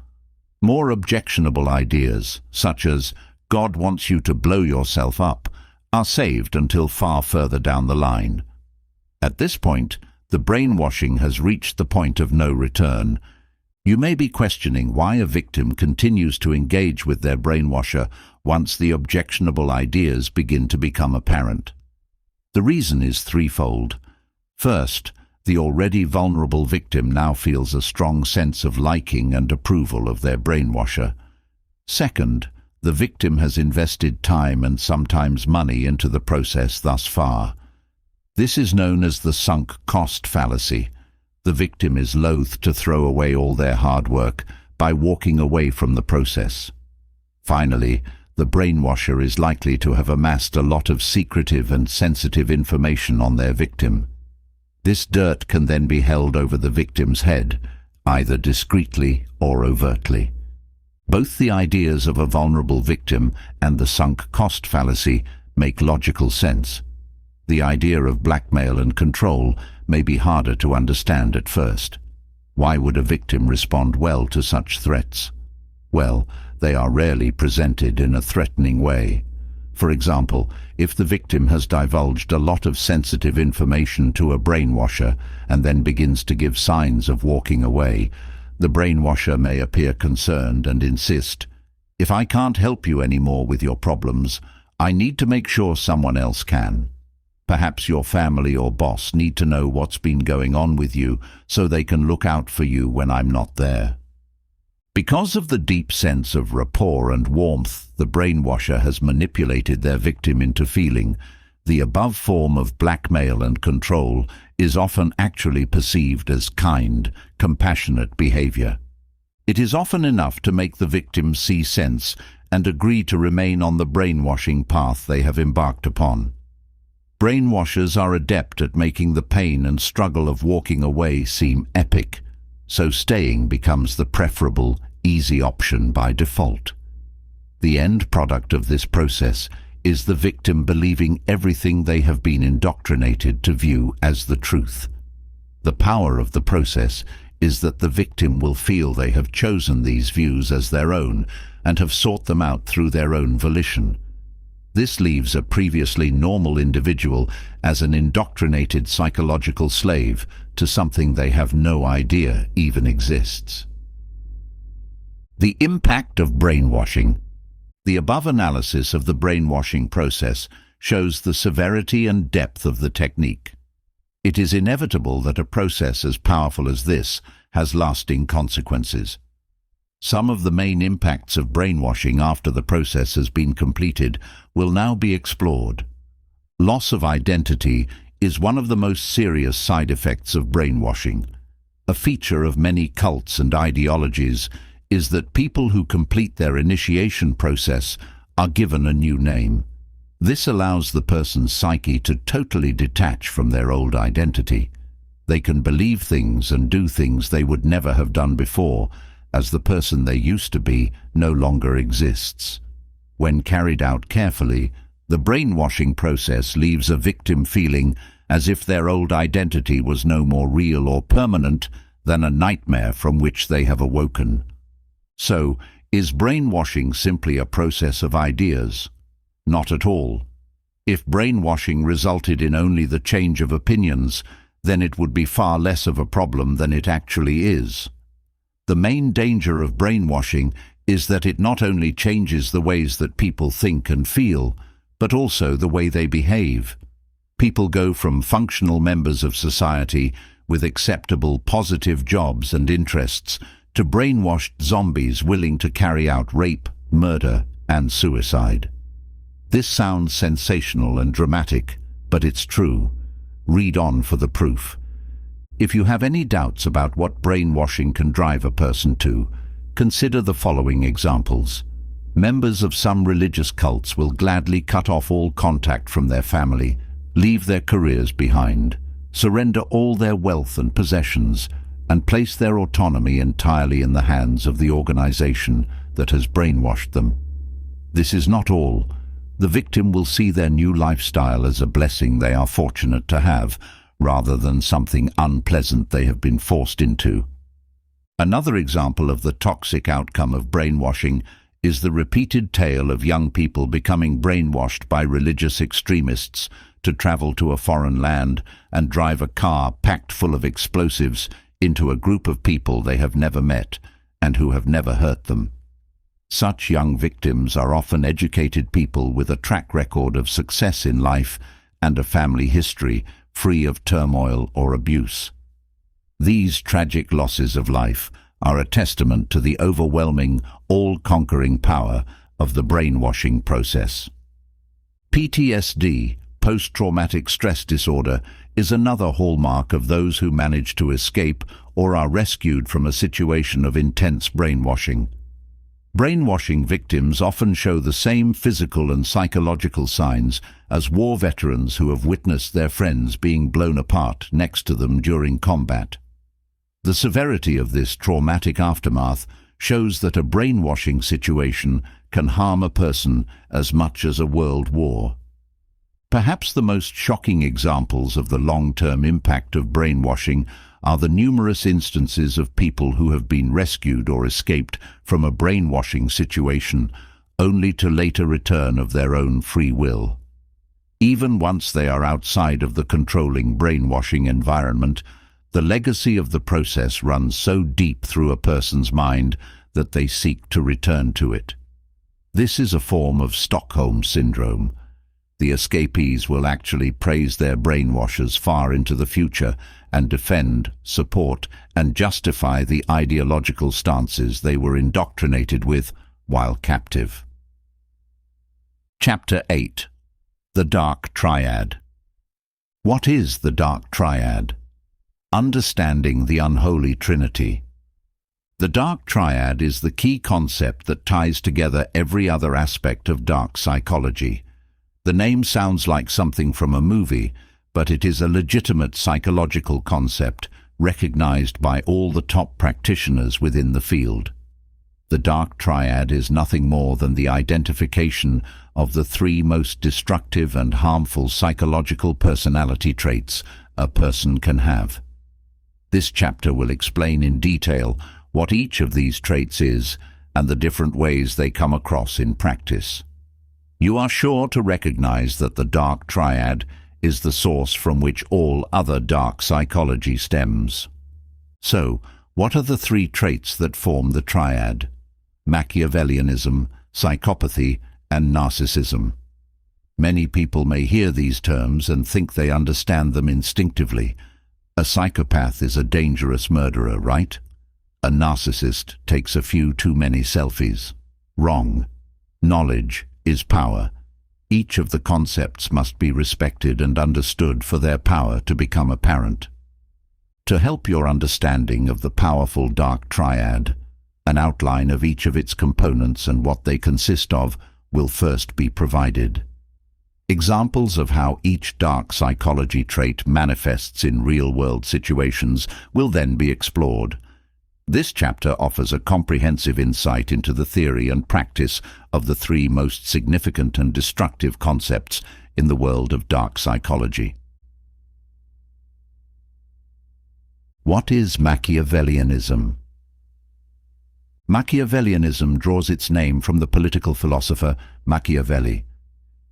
More objectionable ideas, such as God wants you to blow yourself up, are saved until far further down the line. At this point, the brainwashing has reached the point of no return. You may be questioning why a victim continues to engage with their brainwasher once the objectionable ideas begin to become apparent. The reason is threefold. First, the already vulnerable victim now feels a strong sense of liking and approval of their brainwasher. Second, the victim has invested time and sometimes money into the process thus far. This is known as the sunk cost fallacy. The victim is loath to throw away all their hard work by walking away from the process. Finally, the brainwasher is likely to have amassed a lot of secretive and sensitive information on their victim. This dirt can then be held over the victim's head, either discreetly or overtly. Both the ideas of a vulnerable victim and the sunk cost fallacy make logical sense. The idea of blackmail and control may be harder to understand at first. Why would a victim respond well to such threats? Well, they are rarely presented in a threatening way. For example, if the victim has divulged a lot of sensitive information to a brainwasher and then begins to give signs of walking away, the brainwasher may appear concerned and insist, "If I can't help you anymore with your problems, I need to make sure someone else can. Perhaps your family or boss need to know what's been going on with you so they can look out for you when I'm not there." Because of the deep sense of rapport and warmth the brainwasher has manipulated their victim into feeling, the above form of blackmail and control is often actually perceived as kind, compassionate behavior. It is often enough to make the victim see sense and agree to remain on the brainwashing path they have embarked upon. Brainwashers are adept at making the pain and struggle of walking away seem epic, so staying becomes the preferable, easy option by default. The end product of this process is the victim believing everything they have been indoctrinated to view as the truth. The power of the process is that the victim will feel they have chosen these views as their own and have sought them out through their own volition. This leaves a previously normal individual as an indoctrinated psychological slave to something they have no idea even exists. The impact of brainwashing. The above analysis of the brainwashing process shows the severity and depth of the technique. It is inevitable that a process as powerful as this has lasting consequences. Some of the main impacts of brainwashing after the process has been completed will now be explored. Loss of identity is one of the most serious side effects of brainwashing. A feature of many cults and ideologies is that people who complete their initiation process are given a new name. This allows the person's psyche to totally detach from their old identity. They can believe things and do things they would never have done before, as the person they used to be no longer exists. When carried out carefully, the brainwashing process leaves a victim feeling as if their old identity was no more real or permanent than a nightmare from which they have awoken. So, is brainwashing simply a process of ideas? Not at all. If brainwashing resulted in only the change of opinions, then it would be far less of a problem than it actually is. The main danger of brainwashing is that it not only changes the ways that people think and feel, but also the way they behave. People go from functional members of society with acceptable positive jobs and interests to brainwashed zombies willing to carry out rape, murder, and suicide. This sounds sensational and dramatic, but it's true. Read on for the proof. If you have any doubts about what brainwashing can drive a person to, consider the following examples. Members of some religious cults will gladly cut off all contact from their family, leave their careers behind, surrender all their wealth and possessions, and place their autonomy entirely in the hands of the organization that has brainwashed them. This is not all. The victim will see their new lifestyle as a blessing they are fortunate to have, rather than something unpleasant they have been forced into. Another example of the toxic outcome of brainwashing is the repeated tale of young people becoming brainwashed by religious extremists to travel to a foreign land and drive a car packed full of explosives into a group of people they have never met and who have never hurt them. Such young victims are often educated people with a track record of success in life and a family history free of turmoil or abuse. These tragic losses of life are a testament to the overwhelming, all-conquering power of the brainwashing process. PTSD, post-traumatic stress disorder, is another hallmark of those who manage to escape or are rescued from a situation of intense brainwashing. Brainwashing victims often show the same physical and psychological signs as war veterans who have witnessed their friends being blown apart next to them during combat. The severity of this traumatic aftermath shows that a brainwashing situation can harm a person as much as a world war. Perhaps the most shocking examples of the long-term impact of brainwashing are the numerous instances of people who have been rescued or escaped from a brainwashing situation only to later return of their own free will. Even once they are outside of the controlling brainwashing environment, the legacy of the process runs so deep through a person's mind that they seek to return to it. This is a form of Stockholm Syndrome. The escapees will actually praise their brainwashers far into the future and defend, support, and justify the ideological stances they were indoctrinated with while captive. Chapter 8. The Dark Triad. What is the Dark Triad? Understanding the Unholy Trinity. The Dark Triad is the key concept that ties together every other aspect of dark psychology. The name sounds like something from a movie, but it is a legitimate psychological concept recognized by all the top practitioners within the field. The Dark Triad is nothing more than the identification of the three most destructive and harmful psychological personality traits a person can have. This chapter will explain in detail what each of these traits is and the different ways they come across in practice. You are sure to recognize that the Dark Triad is the source from which all other dark psychology stems. So, what are the three traits that form the triad? Machiavellianism, psychopathy, and narcissism. Many people may hear these terms and think they understand them instinctively. A psychopath is a dangerous murderer, right? A narcissist takes a few too many selfies. Wrong. Knowledge is power. Each of the concepts must be respected and understood for their power to become apparent. To help your understanding of the powerful Dark Triad, an outline of each of its components and what they consist of will first be provided. Examples of how each dark psychology trait manifests in real-world situations will then be explored. This chapter offers a comprehensive insight into the theory and practice of the three most significant and destructive concepts in the world of dark psychology. What is Machiavellianism? Machiavellianism draws its name from the political philosopher Machiavelli.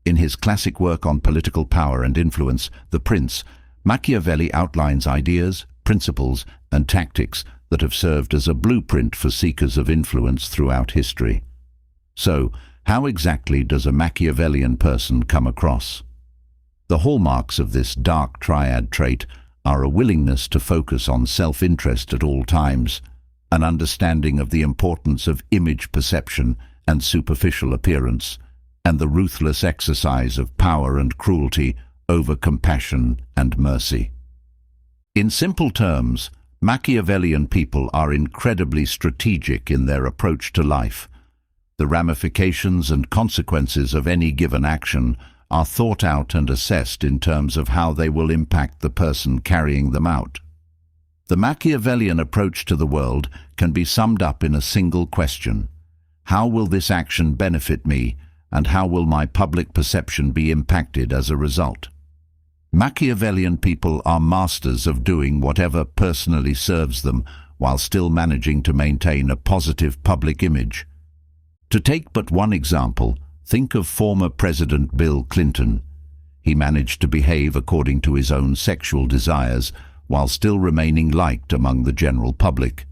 In his classic work on political power and influence, The Prince, Machiavelli outlines ideas, principles, and tactics that have served as a blueprint for seekers of influence throughout history. So, how exactly does a Machiavellian person come across? The hallmarks of this dark triad trait are a willingness to focus on self-interest at all times, an understanding of the importance of image perception and superficial appearance, and the ruthless exercise of power and cruelty over compassion and mercy. In simple terms, Machiavellian people are incredibly strategic in their approach to life. The ramifications and consequences of any given action are thought out and assessed in terms of how they will impact the person carrying them out. The Machiavellian approach to the world can be summed up in a single question: how will this action benefit me, and how will my public perception be impacted as a result? Machiavellian people are masters of doing whatever personally serves them while still managing to maintain a positive public image. To take but one example, think of former President Bill Clinton. He managed to behave according to his own sexual desires while still remaining liked among the general public.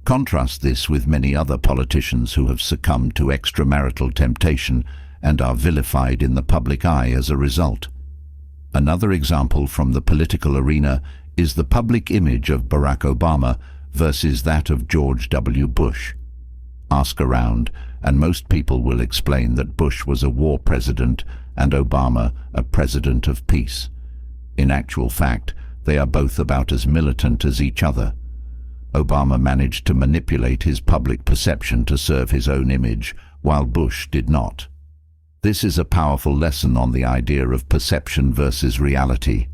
Contrast this with many other politicians who have succumbed to extramarital temptation and are vilified in the public eye as a result. Another example from the political arena is the public image of Barack Obama versus that of George W. Bush. Ask around, and most people will explain that Bush was a war president and Obama a president of peace. In actual fact, they are both about as militant as each other. Obama managed to manipulate his public perception to serve his own image, while Bush did not. This is a powerful lesson on the idea of perception versus reality.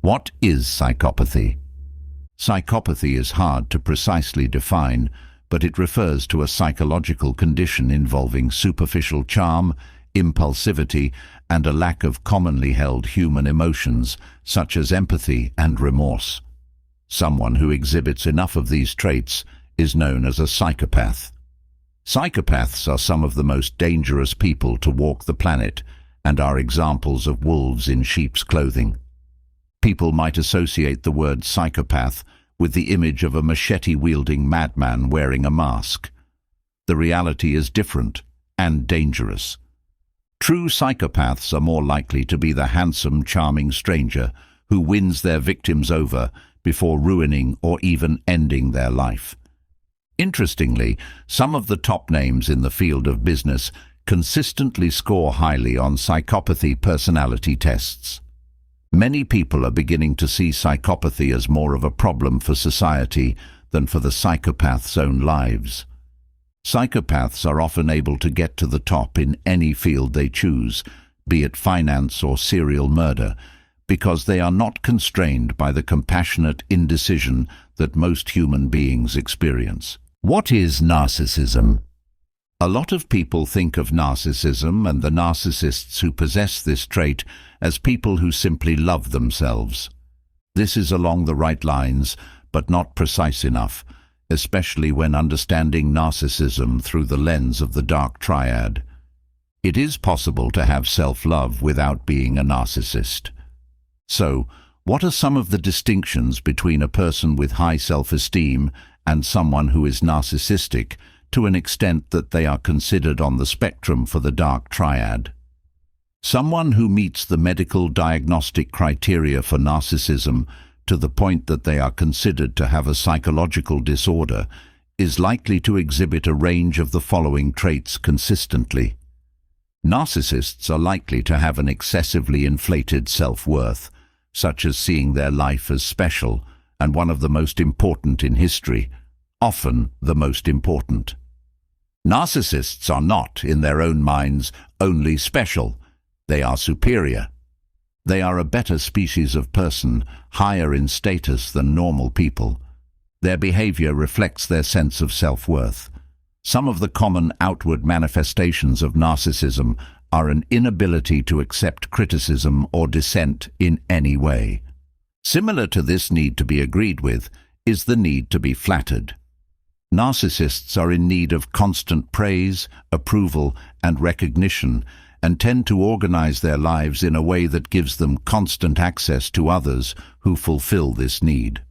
What is psychopathy? Psychopathy is hard to precisely define, but it refers to a psychological condition involving superficial charm, impulsivity, and a lack of commonly held human emotions, such as empathy and remorse. Someone who exhibits enough of these traits is known as a psychopath. Psychopaths are some of the most dangerous people to walk the planet and are examples of wolves in sheep's clothing. People might associate the word psychopath with the image of a machete-wielding madman wearing a mask. The reality is different and dangerous. True psychopaths are more likely to be the handsome, charming stranger who wins their victims over before ruining or even ending their life. Interestingly, some of the top names in the field of business consistently score highly on psychopathy personality tests. Many people are beginning to see psychopathy as more of a problem for society than for the psychopath's own lives. Psychopaths are often able to get to the top in any field they choose, be it finance or serial murder, because they are not constrained by the compassionate indecision that most human beings experience. What is narcissism? A lot of people think of narcissism and the narcissists who possess this trait as people who simply love themselves. This is along the right lines, but not precise enough, especially when understanding narcissism through the lens of the dark triad. It is possible to have self-love without being a narcissist. So, what are some of the distinctions between a person with high self-esteem and someone who is narcissistic, to an extent that they are considered on the spectrum for the dark triad? Someone who meets the medical diagnostic criteria for narcissism to the point that they are considered to have a psychological disorder is likely to exhibit a range of the following traits consistently. Narcissists are likely to have an excessively inflated self-worth, such as seeing their life as special and one of the most important in history, often the most important. Narcissists are not, in their own minds, only special. They are superior. They are a better species of person, higher in status than normal people. Their behavior reflects their sense of self-worth. Some of the common outward manifestations of narcissism are an inability to accept criticism or dissent in any way. Similar to this need to be agreed with is the need to be flattered. Narcissists are in need of constant praise, approval, and recognition, and tend to organize their lives in a way that gives them constant access to others who fulfill this need.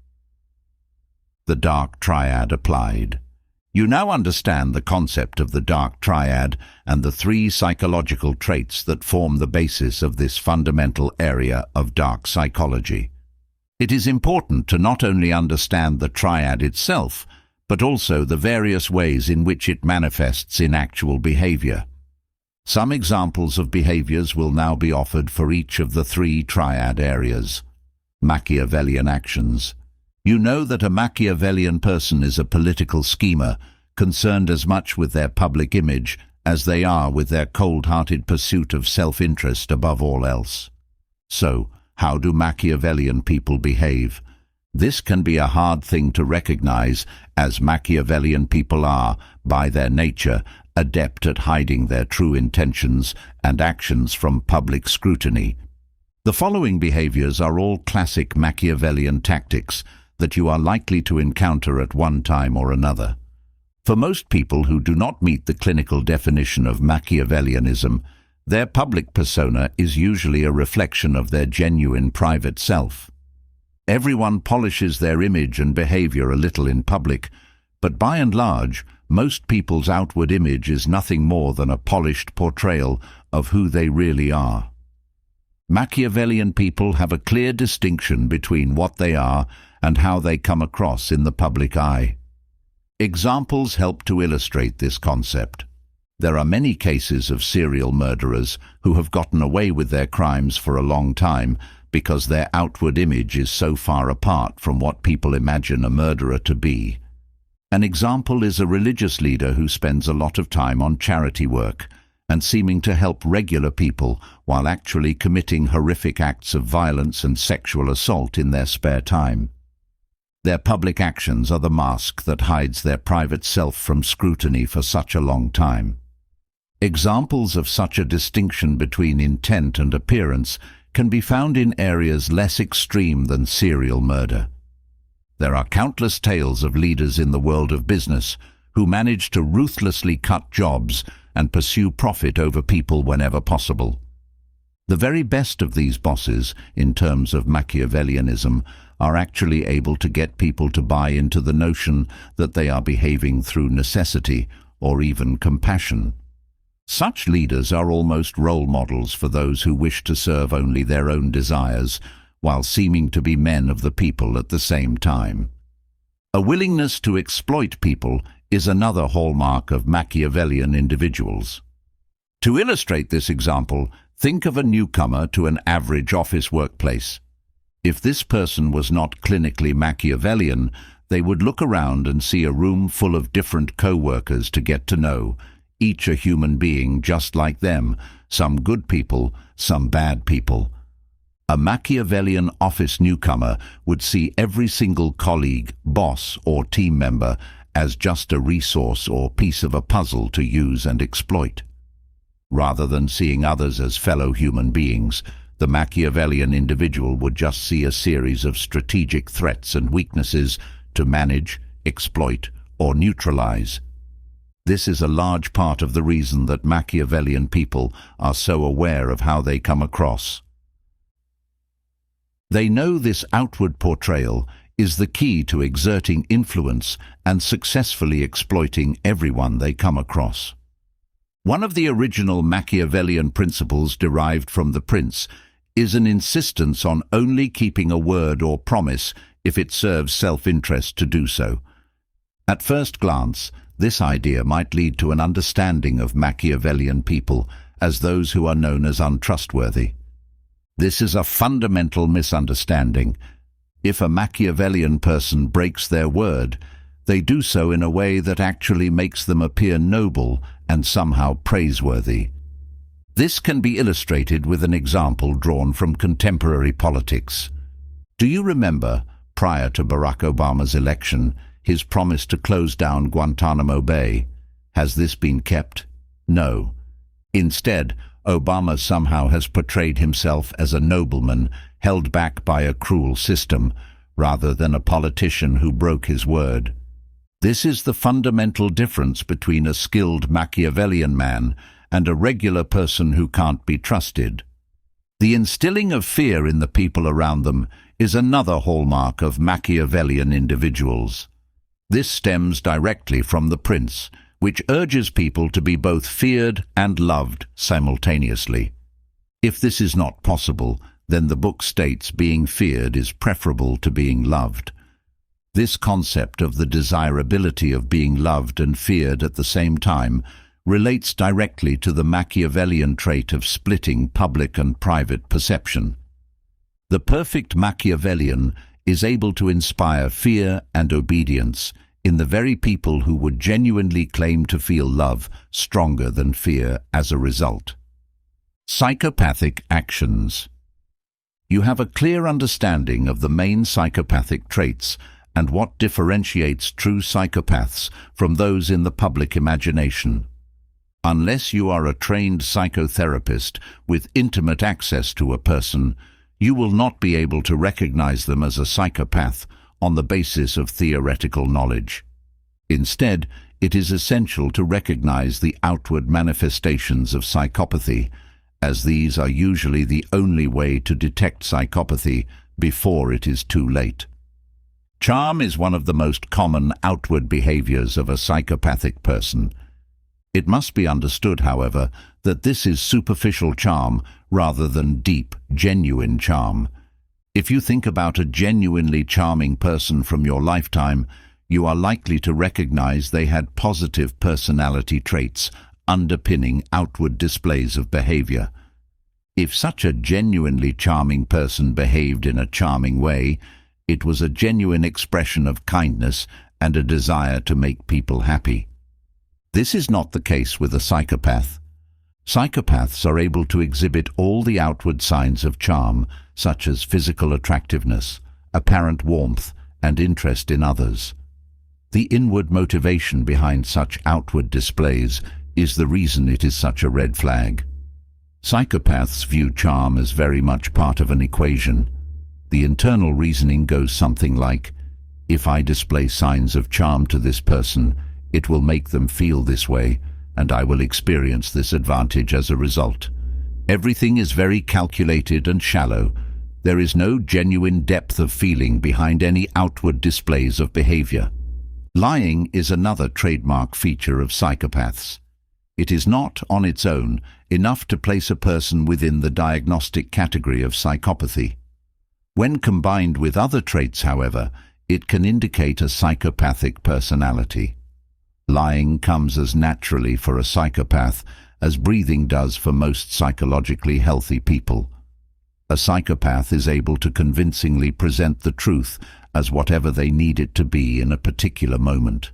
The dark triad applied. You now understand the concept of the dark triad and the three psychological traits that form the basis of this fundamental area of dark psychology. It is important to not only understand the triad itself, but also the various ways in which it manifests in actual behavior. Some examples of behaviors will now be offered for each of the three triad areas. Machiavellian actions. You know that a Machiavellian person is a political schemer, concerned as much with their public image as they are with their cold-hearted pursuit of self-interest above all else. So, how do Machiavellian people behave? This can be a hard thing to recognize, as Machiavellian people are, by their nature, adept at hiding their true intentions and actions from public scrutiny. The following behaviors are all classic Machiavellian tactics that you are likely to encounter at one time or another. For most people who do not meet the clinical definition of Machiavellianism, their public persona is usually a reflection of their genuine private self. Everyone polishes their image and behavior a little in public, but by and large, most people's outward image is nothing more than a polished portrayal of who they really are. Machiavellian people have a clear distinction between what they are and how they come across in the public eye. Examples help to illustrate this concept. There are many cases of serial murderers who have gotten away with their crimes for a long time because their outward image is so far apart from what people imagine a murderer to be. An example is a religious leader who spends a lot of time on charity work and seeming to help regular people while actually committing horrific acts of violence and sexual assault in their spare time. Their public actions are the mask that hides their private self from scrutiny for such a long time. Examples of such a distinction between intent and appearance can be found in areas less extreme than serial murder. There are countless tales of leaders in the world of business who manage to ruthlessly cut jobs and pursue profit over people whenever possible. The very best of these bosses, in terms of Machiavellianism, are actually able to get people to buy into the notion that they are behaving through necessity or even compassion. Such leaders are almost role models for those who wish to serve only their own desires, while seeming to be men of the people at the same time. A willingness to exploit people is another hallmark of Machiavellian individuals. To illustrate this example, think of a newcomer to an average office workplace. If this person was not clinically Machiavellian, they would look around and see a room full of different co-workers to get to know, each a human being just like them, some good people, some bad people. A Machiavellian office newcomer would see every single colleague, boss, or team member as just a resource or piece of a puzzle to use and exploit. Rather than seeing others as fellow human beings, the Machiavellian individual would just see a series of strategic threats and weaknesses to manage, exploit, or neutralize. This is a large part of the reason that Machiavellian people are so aware of how they come across. They know this outward portrayal is the key to exerting influence and successfully exploiting everyone they come across. One of the original Machiavellian principles derived from The Prince is an insistence on only keeping a word or promise if it serves self-interest to do so. At first glance, this idea might lead to an understanding of Machiavellian people as those who are known as untrustworthy. This is a fundamental misunderstanding. If a Machiavellian person breaks their word, they do so in a way that actually makes them appear noble and somehow praiseworthy. This can be illustrated with an example drawn from contemporary politics. Do you remember, prior to Barack Obama's election, his promise to close down Guantanamo Bay? Has this been kept? No. Instead, Obama somehow has portrayed himself as a nobleman held back by a cruel system, rather than a politician who broke his word. This is the fundamental difference between a skilled Machiavellian man and a regular person who can't be trusted. The instilling of fear in the people around them is another hallmark of Machiavellian individuals. This stems directly from the prince, which urges people to be both feared and loved simultaneously. If this is not possible, then the book states being feared is preferable to being loved. This concept of the desirability of being loved and feared at the same time relates directly to the Machiavellian trait of splitting public and private perception. The perfect Machiavellian is able to inspire fear and obedience in the very people who would genuinely claim to feel love stronger than fear as a result. Psychopathic actions. You have a clear understanding of the main psychopathic traits and what differentiates true psychopaths from those in the public imagination. Unless you are a trained psychotherapist with intimate access to a person, you will not be able to recognize them as a psychopath on the basis of theoretical knowledge. Instead, it is essential to recognize the outward manifestations of psychopathy, as these are usually the only way to detect psychopathy before it is too late. Charm is one of the most common outward behaviors of a psychopathic person. It must be understood, however, that this is superficial charm rather than deep, genuine charm. If you think about a genuinely charming person from your lifetime, you are likely to recognize they had positive personality traits underpinning outward displays of behavior. If such a genuinely charming person behaved in a charming way, it was a genuine expression of kindness and a desire to make people happy. This is not the case with a psychopath. Psychopaths are able to exhibit all the outward signs of charm, such as physical attractiveness, apparent warmth, and interest in others. The inward motivation behind such outward displays is the reason it is such a red flag. Psychopaths view charm as very much part of an equation. The internal reasoning goes something like, if I display signs of charm to this person, it will make them feel this way, and I will experience this advantage as a result. Everything is very calculated and shallow. There is no genuine depth of feeling behind any outward displays of behavior. Lying is another trademark feature of psychopaths. It is not, on its own, enough to place a person within the diagnostic category of psychopathy. When combined with other traits, however, it can indicate a psychopathic personality. Lying comes as naturally for a psychopath as breathing does for most psychologically healthy people. A psychopath is able to convincingly present the truth as whatever they need it to be in a particular moment.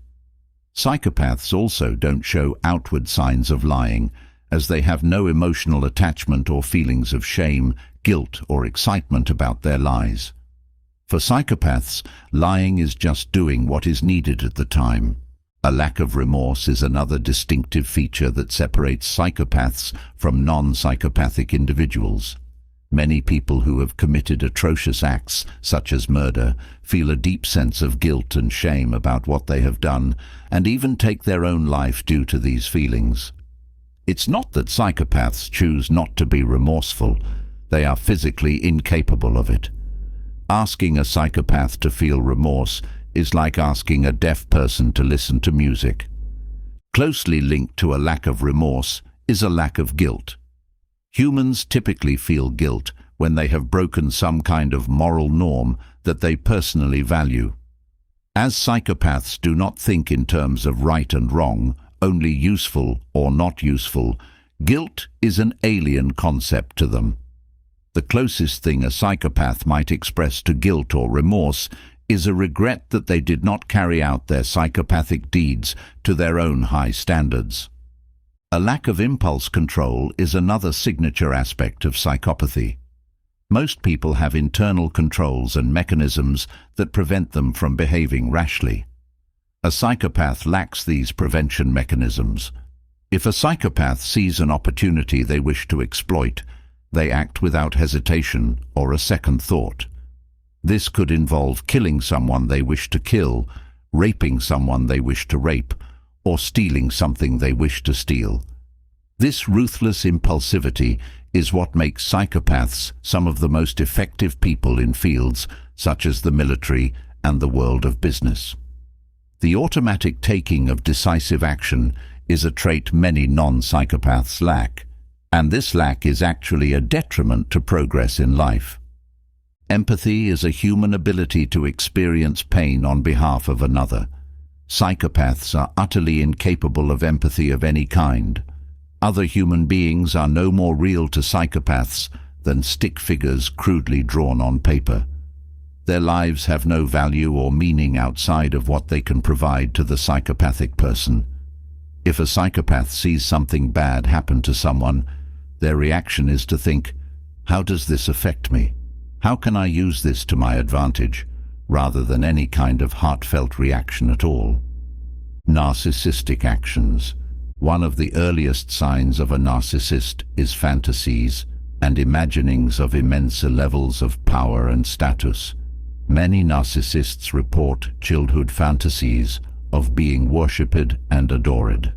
Psychopaths also don't show outward signs of lying, as they have no emotional attachment or feelings of shame, guilt, or excitement about their lies. For psychopaths, lying is just doing what is needed at the time. A lack of remorse is another distinctive feature that separates psychopaths from non-psychopathic individuals. Many people who have committed atrocious acts, such as murder, feel a deep sense of guilt and shame about what they have done, and even take their own life due to these feelings. It's not that psychopaths choose not to be remorseful. They are physically incapable of it. Asking a psychopath to feel remorse is like asking a deaf person to listen to music. Closely linked to a lack of remorse is a lack of guilt. Humans typically feel guilt when they have broken some kind of moral norm that they personally value. As psychopaths do not think in terms of right and wrong, only useful or not useful, guilt is an alien concept to them. The closest thing a psychopath might express to guilt or remorse is a regret that they did not carry out their psychopathic deeds to their own high standards. A lack of impulse control is another signature aspect of psychopathy. Most people have internal controls and mechanisms that prevent them from behaving rashly. A psychopath lacks these prevention mechanisms. If a psychopath sees an opportunity they wish to exploit, they act without hesitation or a second thought. This could involve killing someone they wish to kill, raping someone they wish to rape, or stealing something they wish to steal. This ruthless impulsivity is what makes psychopaths some of the most effective people in fields such as the military and the world of business. The automatic taking of decisive action is a trait many non-psychopaths lack, and this lack is actually a detriment to progress in life. Empathy is a human ability to experience pain on behalf of another. Psychopaths are utterly incapable of empathy of any kind. Other human beings are no more real to psychopaths than stick figures crudely drawn on paper. Their lives have no value or meaning outside of what they can provide to the psychopathic person. If a psychopath sees something bad happen to someone, their reaction is to think, "How does this affect me? How can I use this to my advantage?" rather than any kind of heartfelt reaction at all. Narcissistic actions. One of the earliest signs of a narcissist is fantasies and imaginings of immense levels of power and status. Many narcissists report childhood fantasies of being worshipped and adored.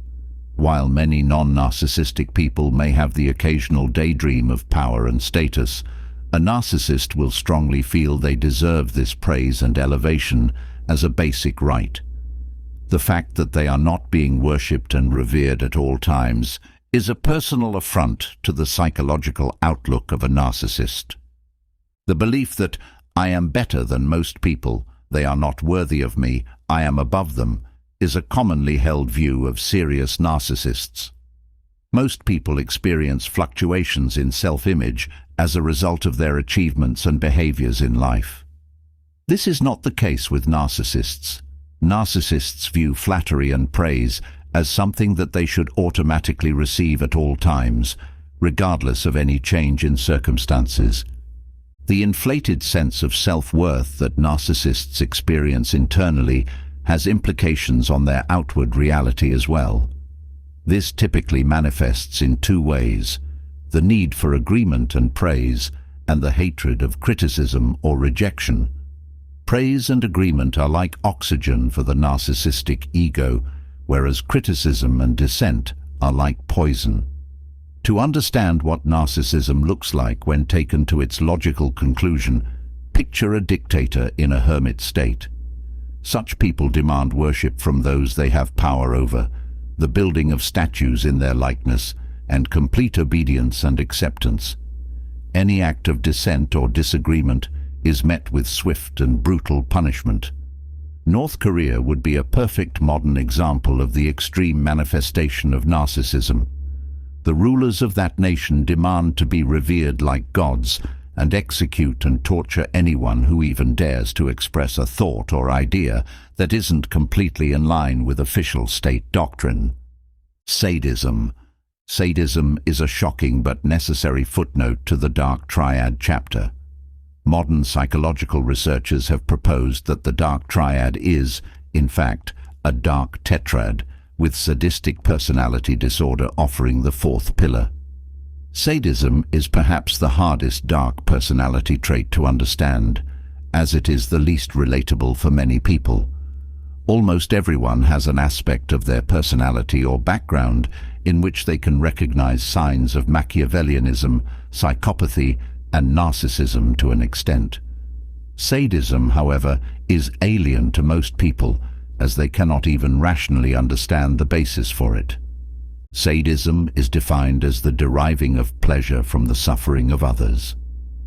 While many non-narcissistic people may have the occasional daydream of power and status, a narcissist will strongly feel they deserve this praise and elevation as a basic right. The fact that they are not being worshipped and revered at all times is a personal affront to the psychological outlook of a narcissist. The belief that "I am better than most people, they are not worthy of me, I am above them," is a commonly held view of serious narcissists. Most people experience fluctuations in self-image as a result of their achievements and behaviors in life. This is not the case with narcissists. Narcissists view flattery and praise as something that they should automatically receive at all times, regardless of any change in circumstances. The inflated sense of self-worth that narcissists experience internally has implications on their outward reality as well. This typically manifests in two ways: the need for agreement and praise, and the hatred of criticism or rejection. Praise and agreement are like oxygen for the narcissistic ego, whereas criticism and dissent are like poison. To understand what narcissism looks like when taken to its logical conclusion, picture a dictator in a hermit state. Such people demand worship from those they have power over, the building of statues in their likeness, and complete obedience and acceptance. Any act of dissent or disagreement is met with swift and brutal punishment. North Korea would be a perfect modern example of the extreme manifestation of narcissism. The rulers of that nation demand to be revered like gods and execute and torture anyone who even dares to express a thought or idea that isn't completely in line with official state doctrine. Sadism. Sadism is a shocking but necessary footnote to the dark triad chapter. Modern psychological researchers have proposed that the dark triad is, in fact, a dark tetrad, with sadistic personality disorder offering the fourth pillar. Sadism is perhaps the hardest dark personality trait to understand, as it is the least relatable for many people. Almost everyone has an aspect of their personality or background in which they can recognize signs of Machiavellianism, psychopathy, and narcissism to an extent. Sadism, however, is alien to most people, as they cannot even rationally understand the basis for it. Sadism is defined as the deriving of pleasure from the suffering of others.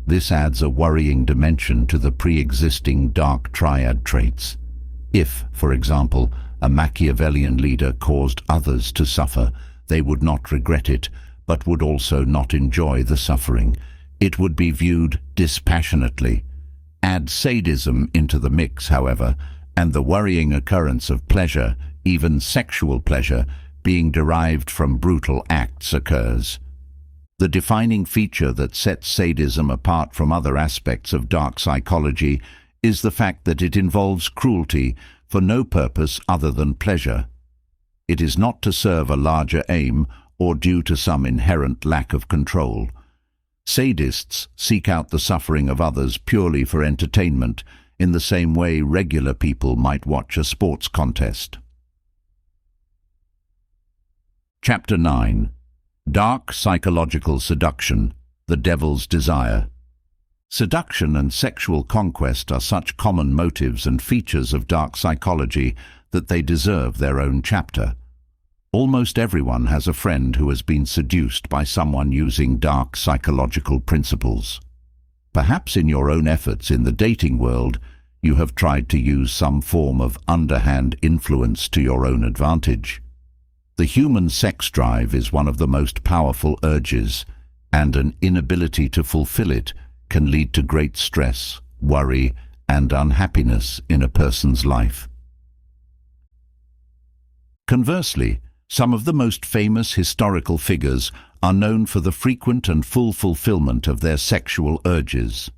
This adds a worrying dimension to the pre-existing dark triad traits. If, for example, a Machiavellian leader caused others to suffer, they would not regret it, but would also not enjoy the suffering. It would be viewed dispassionately. Add sadism into the mix, however, and the worrying occurrence of pleasure, even sexual pleasure, being derived from brutal acts occurs. The defining feature that sets sadism apart from other aspects of dark psychology is the fact that it involves cruelty for no purpose other than pleasure. It is not to serve a larger aim or due to some inherent lack of control. Sadists seek out the suffering of others purely for entertainment, in the same way regular people might watch a sports contest. Chapter 9. Dark psychological seduction, the devil's desire. Seduction and sexual conquest are such common motives and features of dark psychology that they deserve their own chapter. Almost everyone has a friend who has been seduced by someone using dark psychological principles. Perhaps in your own efforts in the dating world, you have tried to use some form of underhand influence to your own advantage. The human sex drive is one of the most powerful urges, and an inability to fulfill it can lead to great stress, worry, and unhappiness in a person's life. Conversely, some of the most famous historical figures are known for the frequent and full fulfillment of their sexual urges.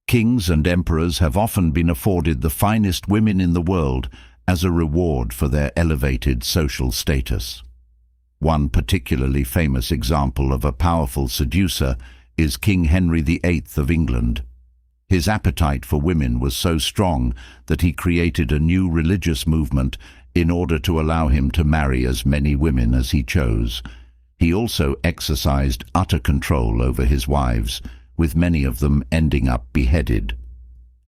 Kings and emperors have often been afforded the finest women in the world as a reward for their elevated social status. One particularly famous example of a powerful seducer is King Henry VIII of England. His appetite for women was so strong that he created a new religious movement in order to allow him to marry as many women as he chose. He also exercised utter control over his wives, with many of them ending up beheaded.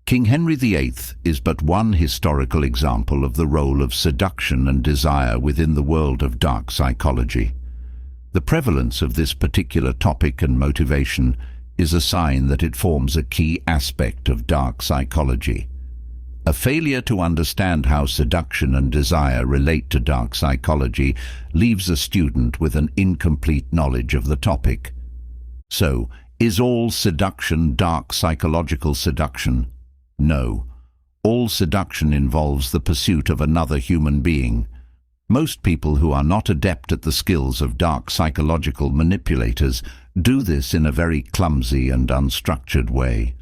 King Henry VIII is but one historical example of the role of seduction and desire within the world of dark psychology. The prevalence of this particular topic and motivation is a sign that it forms a key aspect of dark psychology. A failure to understand how seduction and desire relate to dark psychology leaves a student with an incomplete knowledge of the topic. So, is all seduction dark psychological seduction? No. All seduction involves the pursuit of another human being. Most people who are not adept at the skills of dark psychological manipulators do this in a very clumsy and unstructured way.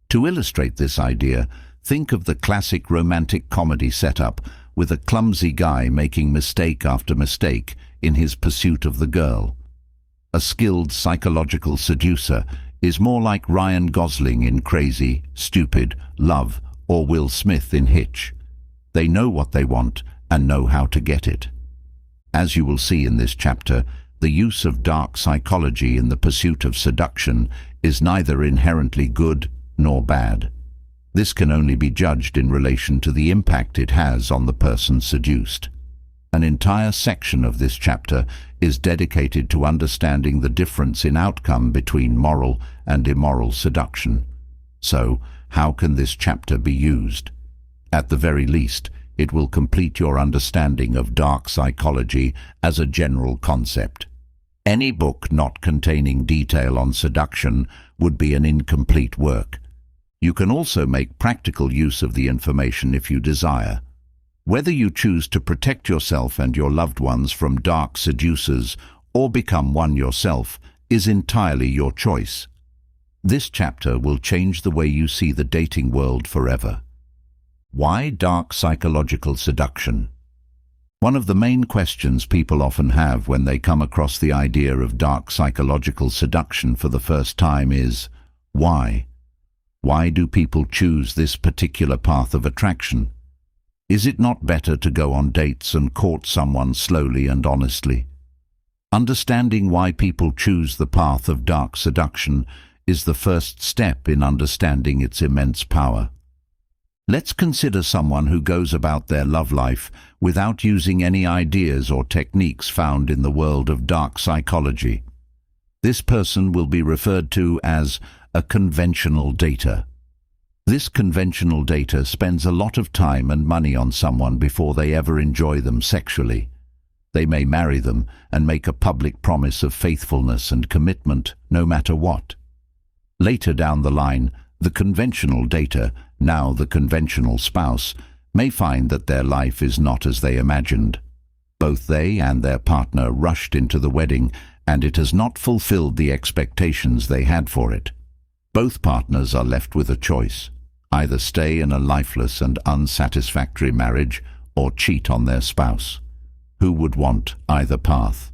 To illustrate this idea, think of the classic romantic comedy setup with a clumsy guy making mistake after mistake in his pursuit of the girl. A skilled psychological seducer is more like Ryan Gosling in Crazy, Stupid, Love, or Will Smith in Hitch. They know what they want and know how to get it. As you will see in this chapter, the use of dark psychology in the pursuit of seduction is neither inherently good nor bad. This can only be judged in relation to the impact it has on the person seduced. An entire section of this chapter is dedicated to understanding the difference in outcome between moral and immoral seduction. So, how can this chapter be used? At the very least, it will complete your understanding of dark psychology as a general concept. Any book not containing detail on seduction would be an incomplete work. You can also make practical use of the information if you desire. Whether you choose to protect yourself and your loved ones from dark seducers or become one yourself is entirely your choice. This chapter will change the way you see the dating world forever. Why dark psychological seduction? One of the main questions people often have when they come across the idea of dark psychological seduction for the first time is, why? Why do people choose this particular path of attraction? Is it not better to go on dates and court someone slowly and honestly? Understanding why people choose the path of dark seduction is the first step in understanding its immense power. Let's consider someone who goes about their love life without using any ideas or techniques found in the world of dark psychology. This person will be referred to as a conventional dater. This conventional dater spends a lot of time and money on someone before they ever enjoy them sexually. They may marry them and make a public promise of faithfulness and commitment no matter what. Later down the line, the conventional dater, now the conventional spouse, may find that their life is not as they imagined. Both they and their partner rushed into the wedding, and it has not fulfilled the expectations they had for it. Both partners are left with a choice: either stay in a lifeless and unsatisfactory marriage or cheat on their spouse. Who would want either path?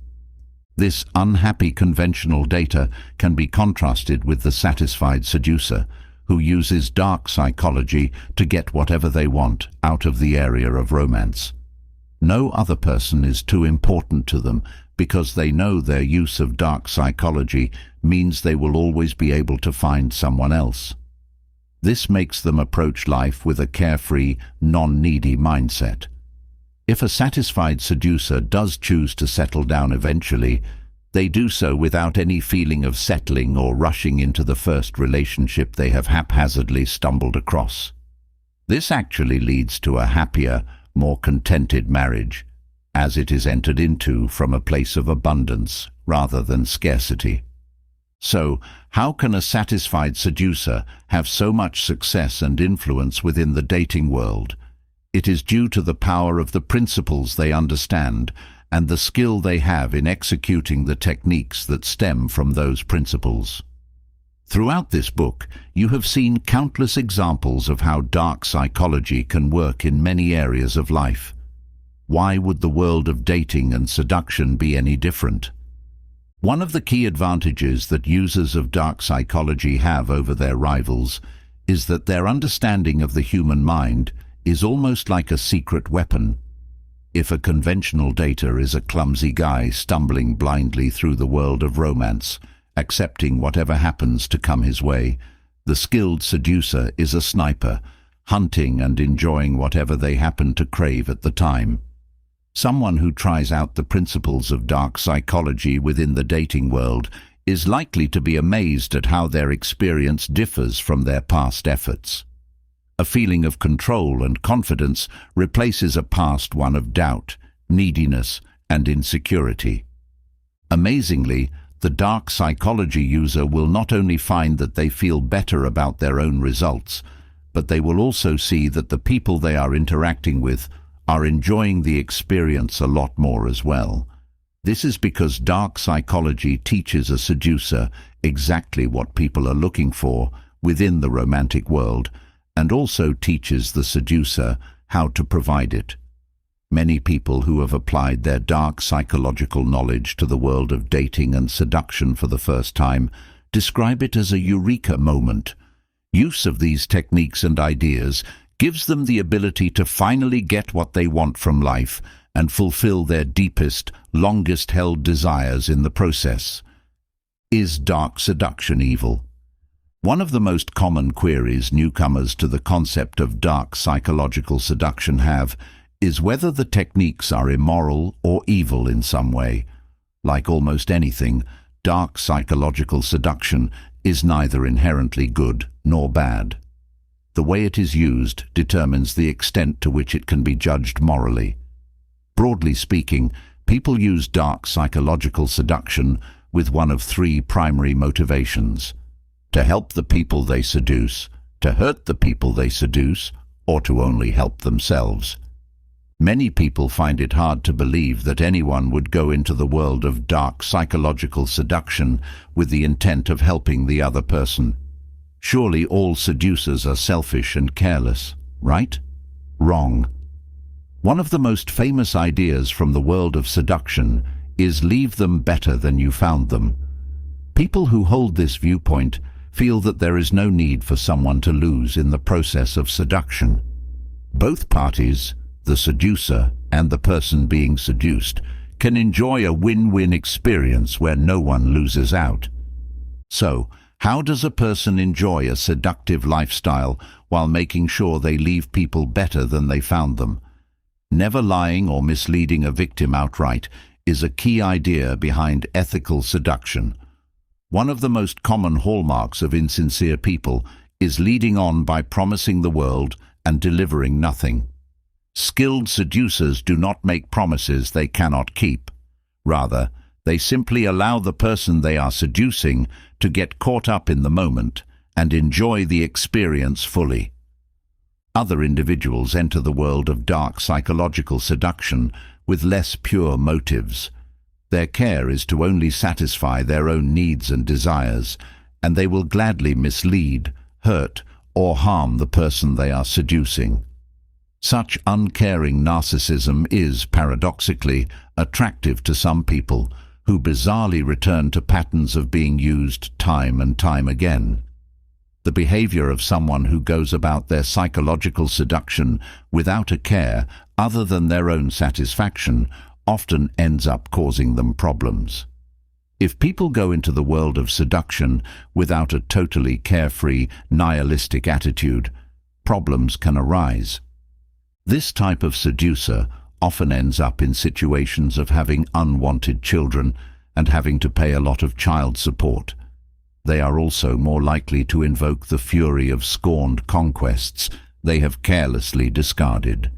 This unhappy conventional dater can be contrasted with the satisfied seducer, who uses dark psychology to get whatever they want out of the area of romance. No other person is too important to them because they know their use of dark psychology means they will always be able to find someone else. This makes them approach life with a carefree, non-needy mindset. If a satisfied seducer does choose to settle down eventually, they do so without any feeling of settling or rushing into the first relationship they have haphazardly stumbled across. This actually leads to a happier, more contented marriage, as it is entered into from a place of abundance rather than scarcity. So, how can a satisfied seducer have so much success and influence within the dating world? It is due to the power of the principles they understand and the skill they have in executing the techniques that stem from those principles. Throughout this book, you have seen countless examples of how dark psychology can work in many areas of life. Why would the world of dating and seduction be any different? One of the key advantages that users of dark psychology have over their rivals is that their understanding of the human mind is almost like a secret weapon. If a conventional dater is a clumsy guy stumbling blindly through the world of romance, accepting whatever happens to come his way, the skilled seducer is a sniper, hunting and enjoying whatever they happen to crave at the time. Someone who tries out the principles of dark psychology within the dating world is likely to be amazed at how their experience differs from their past efforts. A feeling of control and confidence replaces a past one of doubt, neediness, and insecurity. Amazingly, the dark psychology user will not only find that they feel better about their own results, but they will also see that the people they are interacting with are enjoying the experience a lot more as well. This is because dark psychology teaches a seducer exactly what people are looking for within the romantic world, and also teaches the seducer how to provide it. Many people who have applied their dark psychological knowledge to the world of dating and seduction for the first time describe it as a eureka moment. Use of these techniques and ideas gives them the ability to finally get what they want from life and fulfill their deepest, longest-held desires in the process. Is dark seduction evil? One of the most common queries newcomers to the concept of dark psychological seduction have is whether the techniques are immoral or evil in some way. Like almost anything, dark psychological seduction is neither inherently good nor bad. The way it is used determines the extent to which it can be judged morally. Broadly speaking, people use dark psychological seduction with one of three primary motivations: to help the people they seduce, to hurt the people they seduce, or to only help themselves. Many people find it hard to believe that anyone would go into the world of dark psychological seduction with the intent of helping the other person. Surely all seducers are selfish and careless, right? Wrong. One of the most famous ideas from the world of seduction is leave them better than you found them. People who hold this viewpoint feel that there is no need for someone to lose in the process of seduction. Both parties, the seducer and the person being seduced, can enjoy a win-win experience where no one loses out. So, how does a person enjoy a seductive lifestyle while making sure they leave people better than they found them? Never lying or misleading a victim outright is a key idea behind ethical seduction. One of the most common hallmarks of insincere people is leading on by promising the world and delivering nothing. Skilled seducers do not make promises they cannot keep. Rather, they simply allow the person they are seducing to get caught up in the moment and enjoy the experience fully. Other individuals enter the world of dark psychological seduction with less pure motives. Their care is to only satisfy their own needs and desires, and they will gladly mislead, hurt, or harm the person they are seducing. Such uncaring narcissism is, paradoxically, attractive to some people, who bizarrely return to patterns of being used time and time again. The behavior of someone who goes about their psychological seduction without a care other than their own satisfaction often ends up causing them problems. If people go into the world of seduction without a totally carefree, nihilistic attitude, problems can arise. This type of seducer often ends up in situations of having unwanted children and having to pay a lot of child support. They are also more likely to invoke the fury of scorned conquests they have carelessly discarded.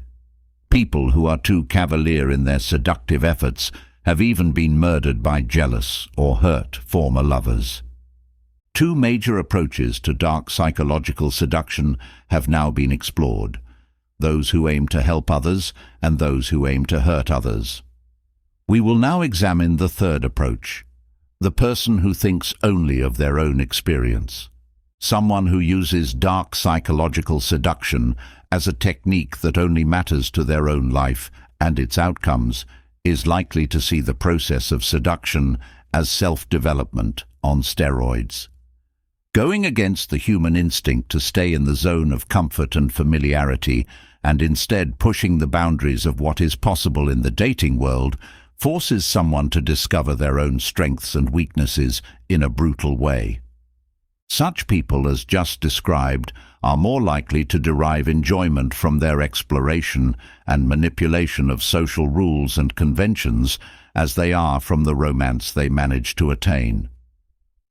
People who are too cavalier in their seductive efforts have even been murdered by jealous or hurt former lovers. Two major approaches to dark psychological seduction have now been explored: those who aim to help others and those who aim to hurt others. We will now examine the third approach: the person who thinks only of their own experience. Someone who uses dark psychological seduction as a technique that only matters to their own life and its outcomes is likely to see the process of seduction as self-development on steroids. Going against the human instinct to stay in the zone of comfort and familiarity and instead pushing the boundaries of what is possible in the dating world forces someone to discover their own strengths and weaknesses in a brutal way. Such people, as just described, are more likely to derive enjoyment from their exploration and manipulation of social rules and conventions as they are from the romance they manage to attain.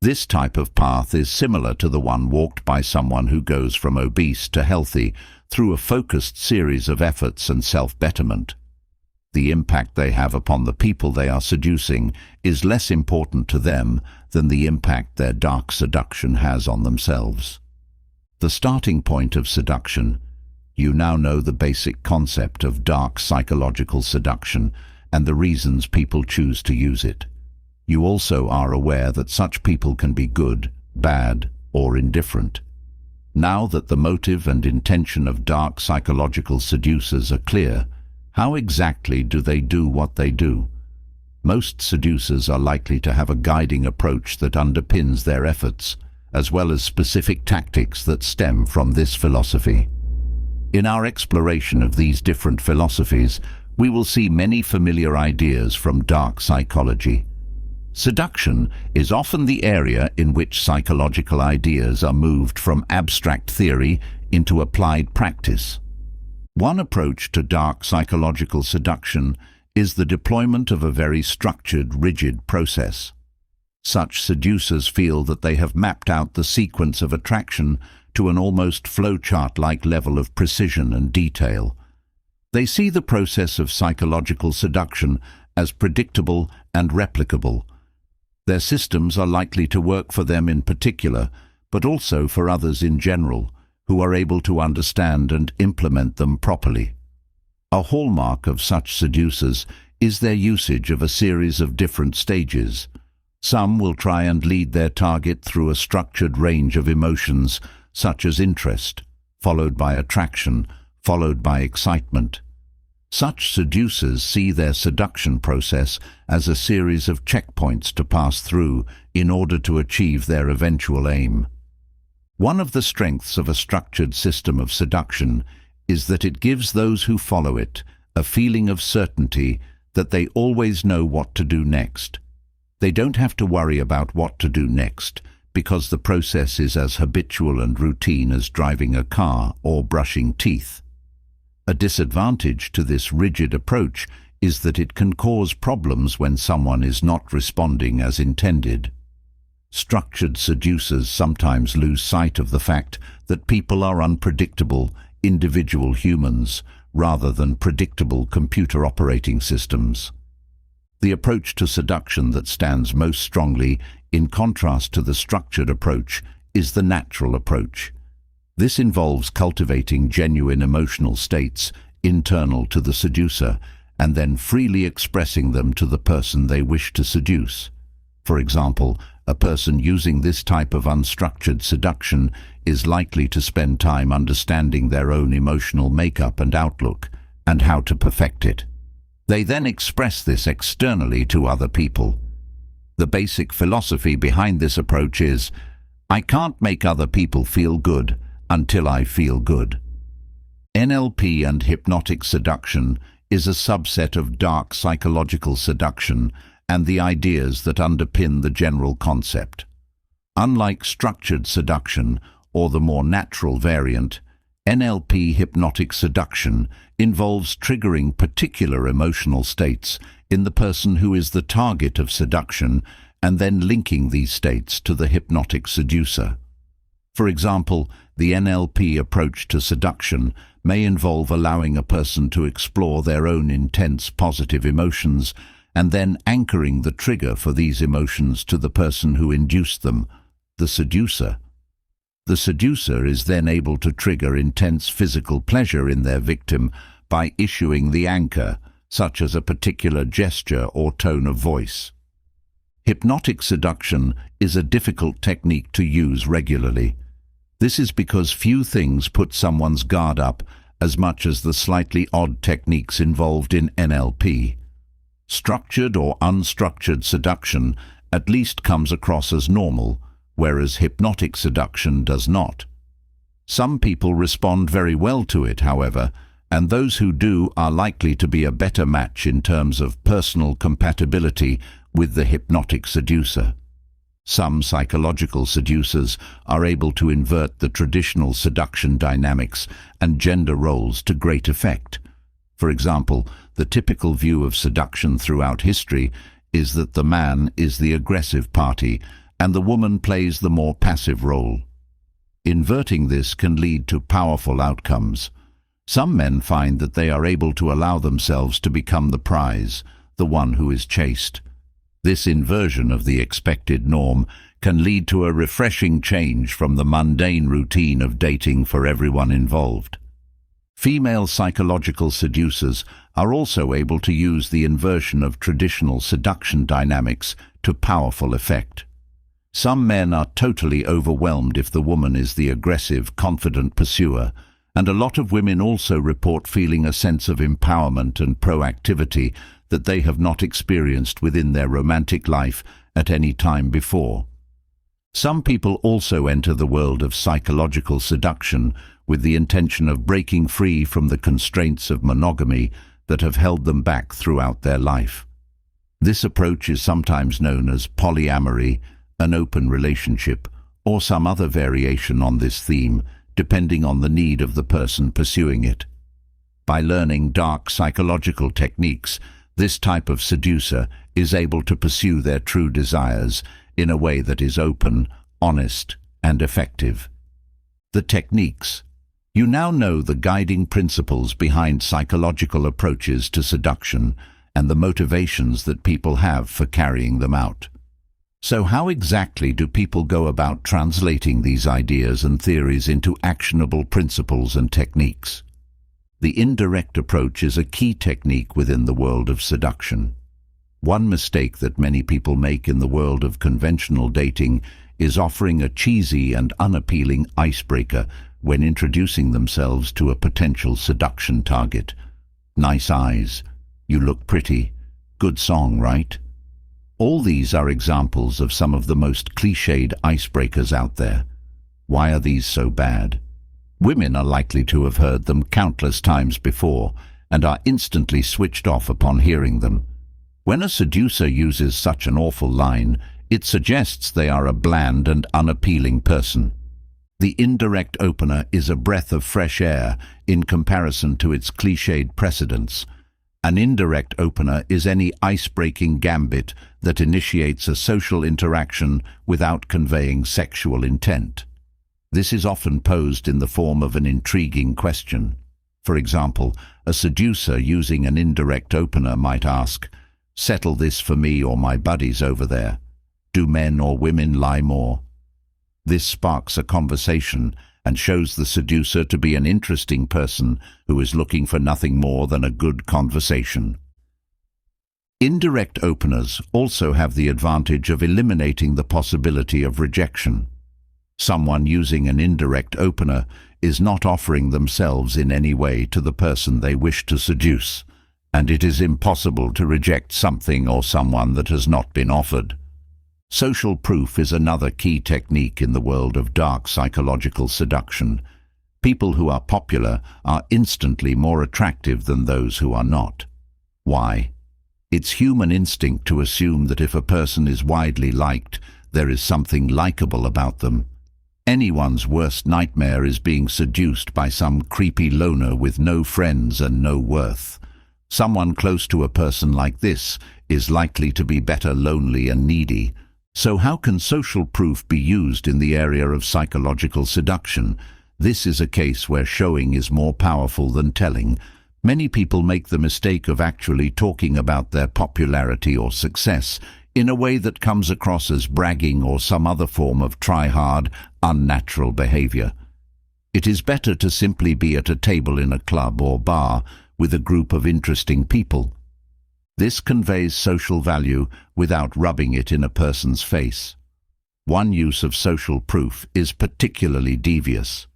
This type of path is similar to the one walked by someone who goes from obese to healthy through a focused series of efforts and self-betterment. The impact they have upon the people they are seducing is less important to them than the impact their dark seduction has on themselves. The starting point of seduction. You now know the basic concept of dark psychological seduction and the reasons people choose to use it. You also are aware that such people can be good, bad, or indifferent. Now that the motive and intention of dark psychological seducers are clear, how exactly do they do what they do? Most seducers are likely to have a guiding approach that underpins their efforts, as well as specific tactics that stem from this philosophy. In our exploration of these different philosophies, we will see many familiar ideas from dark psychology. Seduction is often the area in which psychological ideas are moved from abstract theory into applied practice. One approach to dark psychological seduction is the deployment of a very structured, rigid process. Such seducers feel that they have mapped out the sequence of attraction to an almost flowchart-like level of precision and detail. They see the process of psychological seduction as predictable and replicable. Their systems are likely to work for them in particular, but also for others in general, who are able to understand and implement them properly. A hallmark of such seducers is their usage of a series of different stages. Some will try and lead their target through a structured range of emotions, such as interest, followed by attraction, followed by excitement. Such seducers see their seduction process as a series of checkpoints to pass through in order to achieve their eventual aim. One of the strengths of a structured system of seduction is that it gives those who follow it a feeling of certainty that they always know what to do next. They don't have to worry about what to do next because the process is as habitual and routine as driving a car or brushing teeth. A disadvantage to this rigid approach is that it can cause problems when someone is not responding as intended. Structured seducers sometimes lose sight of the fact that people are unpredictable, individual humans, rather than predictable computer operating systems. The approach to seduction that stands most strongly in contrast to the structured approach is the natural approach. This involves cultivating genuine emotional states internal to the seducer and then freely expressing them to the person they wish to seduce. For example, a person using this type of unstructured seduction is likely to spend time understanding their own emotional makeup and outlook and how to perfect it. They then express this externally to other people. The basic philosophy behind this approach is, I can't make other people feel good until I feel good. NLP and hypnotic seduction is a subset of dark psychological seduction and the ideas that underpin the general concept. Unlike structured seduction, or the more natural variant, NLP hypnotic seduction involves triggering particular emotional states in the person who is the target of seduction and then linking these states to the hypnotic seducer. For example, the NLP approach to seduction may involve allowing a person to explore their own intense positive emotions and then anchoring the trigger for these emotions to the person who induced them, the seducer. The seducer is then able to trigger intense physical pleasure in their victim by issuing the anchor, such as a particular gesture or tone of voice. Hypnotic seduction is a difficult technique to use regularly. This is because few things put someone's guard up as much as the slightly odd techniques involved in NLP. Structured or unstructured seduction at least comes across as normal, whereas hypnotic seduction does not. Some people respond very well to it, however, and those who do are likely to be a better match in terms of personal compatibility with the hypnotic seducer. Some psychological seducers are able to invert the traditional seduction dynamics and gender roles to great effect. For example, the typical view of seduction throughout history is that the man is the aggressive party and the woman plays the more passive role. Inverting this can lead to powerful outcomes. Some men find that they are able to allow themselves to become the prize, the one who is chased. This inversion of the expected norm can lead to a refreshing change from the mundane routine of dating for everyone involved. Female psychological seducers are also able to use the inversion of traditional seduction dynamics to powerful effect. Some men are totally overwhelmed if the woman is the aggressive, confident pursuer, and a lot of women also report feeling a sense of empowerment and proactivity that they have not experienced within their romantic life at any time before. Some people also enter the world of psychological seduction with the intention of breaking free from the constraints of monogamy that have held them back throughout their life. This approach is sometimes known as polyamory, an open relationship, or some other variation on this theme, depending on the need of the person pursuing it. By learning dark psychological techniques, this type of seducer is able to pursue their true desires in a way that is open, honest, and effective. The techniques. You now know the guiding principles behind psychological approaches to seduction and the motivations that people have for carrying them out. So how exactly do people go about translating these ideas and theories into actionable principles and techniques? The indirect approach is a key technique within the world of seduction. One mistake that many people make in the world of conventional dating is offering a cheesy and unappealing icebreaker when introducing themselves to a potential seduction target. Nice eyes, you look pretty, good song, right? All these are examples of some of the most cliched icebreakers out there. Why are these so bad? Women are likely to have heard them countless times before and are instantly switched off upon hearing them. When a seducer uses such an awful line, it suggests they are a bland and unappealing person. The indirect opener is a breath of fresh air in comparison to its cliched precedents. An indirect opener is any ice-breaking gambit that initiates a social interaction without conveying sexual intent. This is often posed in the form of an intriguing question. For example, a seducer using an indirect opener might ask, "Settle this for me or my buddies over there. Do men or women lie more?" This sparks a conversation and shows the seducer to be an interesting person who is looking for nothing more than a good conversation. Indirect openers also have the advantage of eliminating the possibility of rejection. Someone using an indirect opener is not offering themselves in any way to the person they wish to seduce, and it is impossible to reject something or someone that has not been offered. Social proof is another key technique in the world of dark psychological seduction. People who are popular are instantly more attractive than those who are not. Why? It's human instinct to assume that if a person is widely liked, there is something likable about them. Anyone's worst nightmare is being seduced by some creepy loner with no friends and no worth. Someone close to a person like this is likely to be better lonely and needy. So how can social proof be used in the area of psychological seduction? This is a case where showing is more powerful than telling. Many people make the mistake of actually talking about their popularity or success in a way that comes across as bragging or some other form of try-hard, unnatural behavior. It is better to simply be at a table in a club or bar with a group of interesting people. This conveys social value without rubbing it in a person's face. One use of social proof is particularly devious.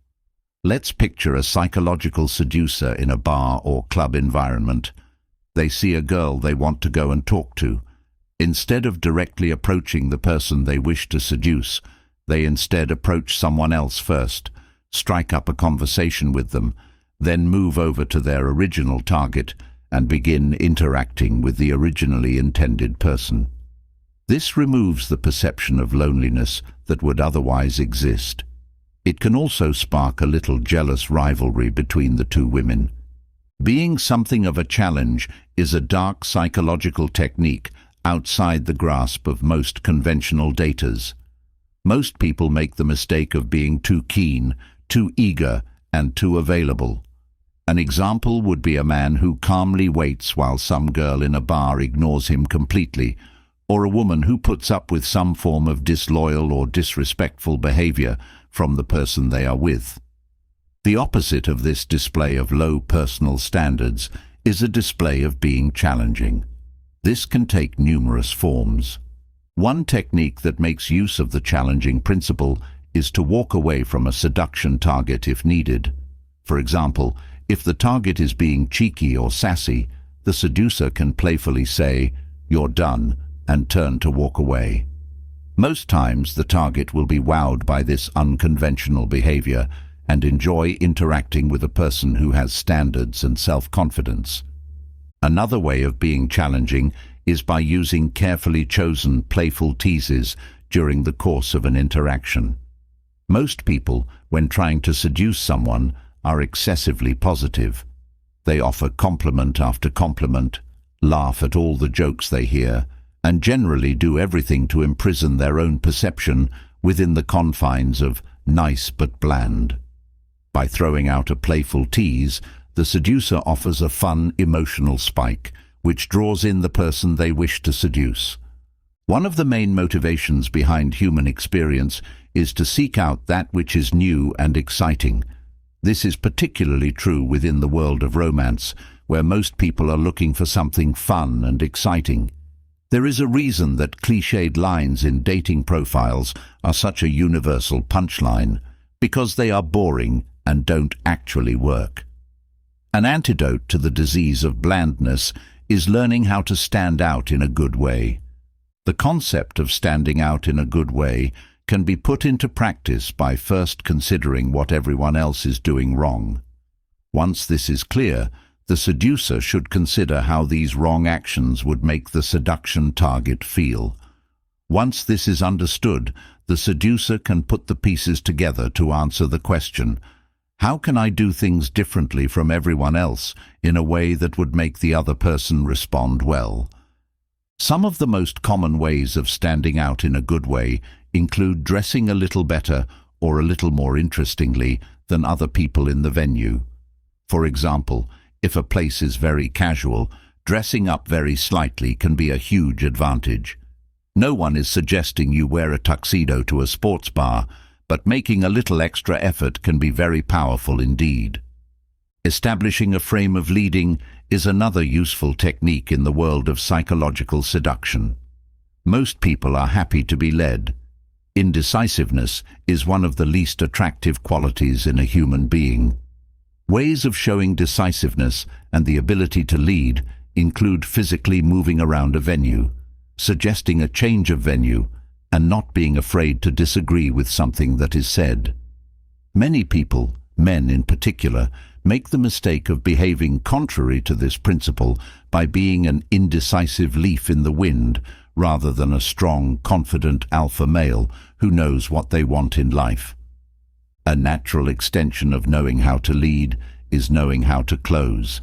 Let's picture a psychological seducer in a bar or club environment. They see a girl they want to go and talk to. Instead of directly approaching the person they wish to seduce, they instead approach someone else first, strike up a conversation with them, then move over to their original target and begin interacting with the originally intended person. This removes the perception of loneliness that would otherwise exist. It can also spark a little jealous rivalry between the two women. Being something of a challenge is a dark psychological technique outside the grasp of most conventional daters. Most people make the mistake of being too keen, too eager, and too available. An example would be a man who calmly waits while some girl in a bar ignores him completely, or a woman who puts up with some form of disloyal or disrespectful behavior from the person they are with. The opposite of this display of low personal standards is a display of being challenging. This can take numerous forms. One technique that makes use of the challenging principle is to walk away from a seduction target if needed. For example, if the target is being cheeky or sassy, the seducer can playfully say, "You're done," and turn to walk away. Most times the target will be wowed by this unconventional behavior and enjoy interacting with a person who has standards and self-confidence. Another way of being challenging is by using carefully chosen playful teases during the course of an interaction. Most people, when trying to seduce someone, are excessively positive. They offer compliment after compliment, laugh at all the jokes they hear, and generally do everything to imprison their own perception within the confines of nice but bland. By throwing out a playful tease, the seducer offers a fun, emotional spike, which draws in the person they wish to seduce. One of the main motivations behind human experience is to seek out that which is new and exciting. This is particularly true within the world of romance, where most people are looking for something fun and exciting. There is a reason that cliched lines in dating profiles are such a universal punchline, because they are boring and don't actually work. An antidote to the disease of blandness is learning how to stand out in a good way. The concept of standing out in a good way can be put into practice by first considering what everyone else is doing wrong. Once this is clear, the seducer should consider how these wrong actions would make the seduction target feel. Once this is understood, the seducer can put the pieces together to answer the question, how can I do things differently from everyone else in a way that would make the other person respond well? Some of the most common ways of standing out in a good way include dressing a little better or a little more interestingly than other people in the venue. For example, if a place is very casual, dressing up very slightly can be a huge advantage. No one is suggesting you wear a tuxedo to a sports bar, but making a little extra effort can be very powerful indeed. Establishing a frame of leading is another useful technique in the world of psychological seduction. Most people are happy to be led. Indecisiveness is one of the least attractive qualities in a human being. Ways of showing decisiveness and the ability to lead include physically moving around a venue, suggesting a change of venue, and not being afraid to disagree with something that is said. Many people, men in particular, make the mistake of behaving contrary to this principle by being an indecisive leaf in the wind rather than a strong, confident alpha male who knows what they want in life. A natural extension of knowing how to lead is knowing how to close.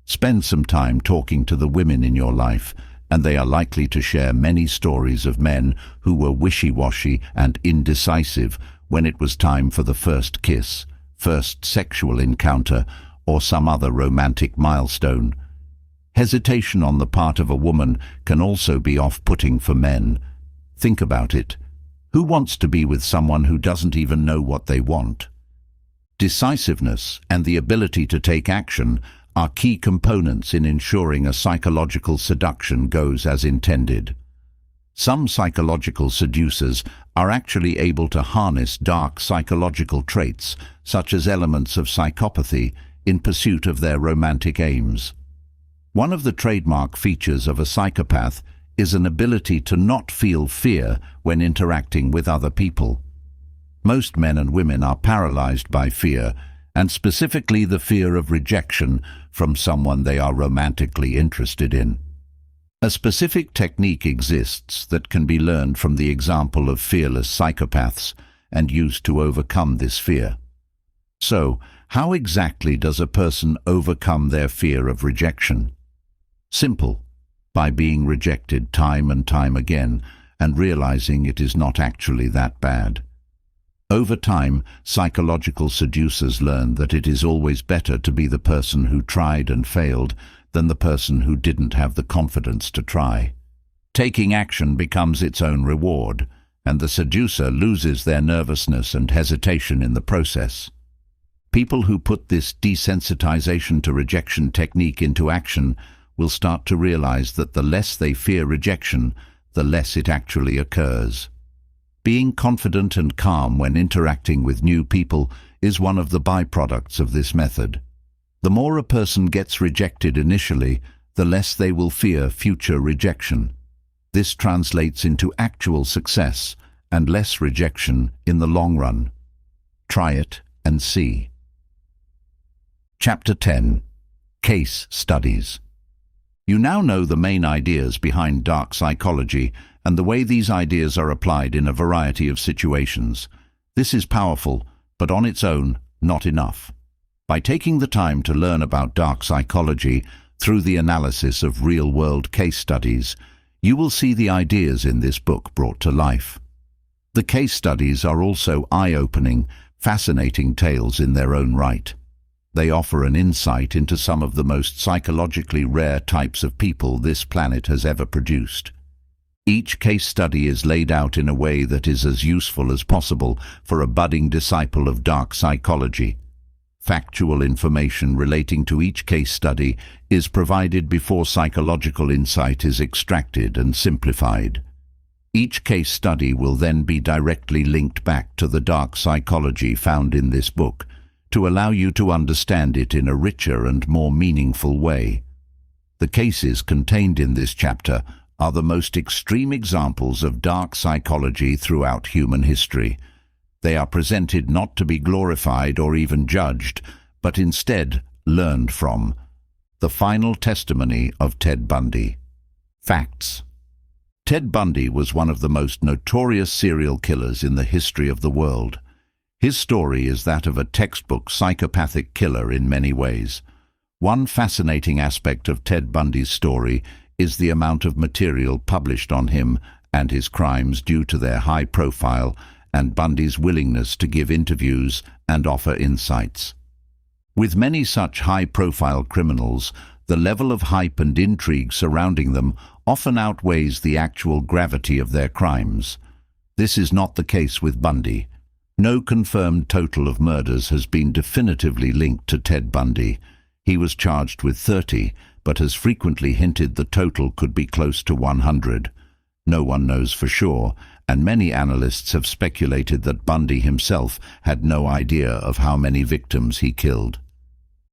Spend some time talking to the women in your life, and they are likely to share many stories of men who were wishy-washy and indecisive when it was time for the first kiss, first sexual encounter, or some other romantic milestone. Hesitation on the part of a woman can also be off-putting for men. Think about it. Who wants to be with someone who doesn't even know what they want? Decisiveness and the ability to take action are key components in ensuring a psychological seduction goes as intended. Some psychological seducers are actually able to harness dark psychological traits, such as elements of psychopathy, in pursuit of their romantic aims. One of the trademark features of a psychopath is an ability to not feel fear when interacting with other people. Most men and women are paralyzed by fear, and specifically the fear of rejection from someone they are romantically interested in. A specific technique exists that can be learned from the example of fearless psychopaths and used to overcome this fear. So, how exactly does a person overcome their fear of rejection? Simple, by being rejected time and time again and realizing it is not actually that bad. Over time, psychological seducers learn that it is always better to be the person who tried and failed than the person who didn't have the confidence to try. Taking action becomes its own reward, and the seducer loses their nervousness and hesitation in the process. People who put this desensitization to rejection technique into action will start to realize that the less they fear rejection, the less it actually occurs. Being confident and calm when interacting with new people is one of the byproducts of this method. The more a person gets rejected initially, the less they will fear future rejection. This translates into actual success and less rejection in the long run. Try it and see. Chapter 10. Case Studies. You now know the main ideas behind dark psychology and the way these ideas are applied in a variety of situations. This is powerful, but on its own, not enough. By taking the time to learn about dark psychology through the analysis of real-world case studies, you will see the ideas in this book brought to life. The case studies are also eye-opening, fascinating tales in their own right. They offer an insight into some of the most psychologically rare types of people this planet has ever produced. Each case study is laid out in a way that is as useful as possible for a budding disciple of dark psychology. Factual information relating to each case study is provided before psychological insight is extracted and simplified. Each case study will then be directly linked back to the dark psychology found in this book, to allow you to understand it in a richer and more meaningful way. The cases contained in this chapter are the most extreme examples of dark psychology throughout human history. They are presented not to be glorified or even judged, but instead learned from. The final testimony of Ted Bundy. Facts. Ted Bundy was one of the most notorious serial killers in the history of the world. His story is that of a textbook psychopathic killer in many ways. One fascinating aspect of Ted Bundy's story is the amount of material published on him and his crimes due to their high profile and Bundy's willingness to give interviews and offer insights. With many such high-profile criminals, the level of hype and intrigue surrounding them often outweighs the actual gravity of their crimes. This is not the case with Bundy. No confirmed total of murders has been definitively linked to Ted Bundy. He was charged with 30, but has frequently hinted the total could be close to 100. No one knows for sure, and many analysts have speculated that Bundy himself had no idea of how many victims he killed.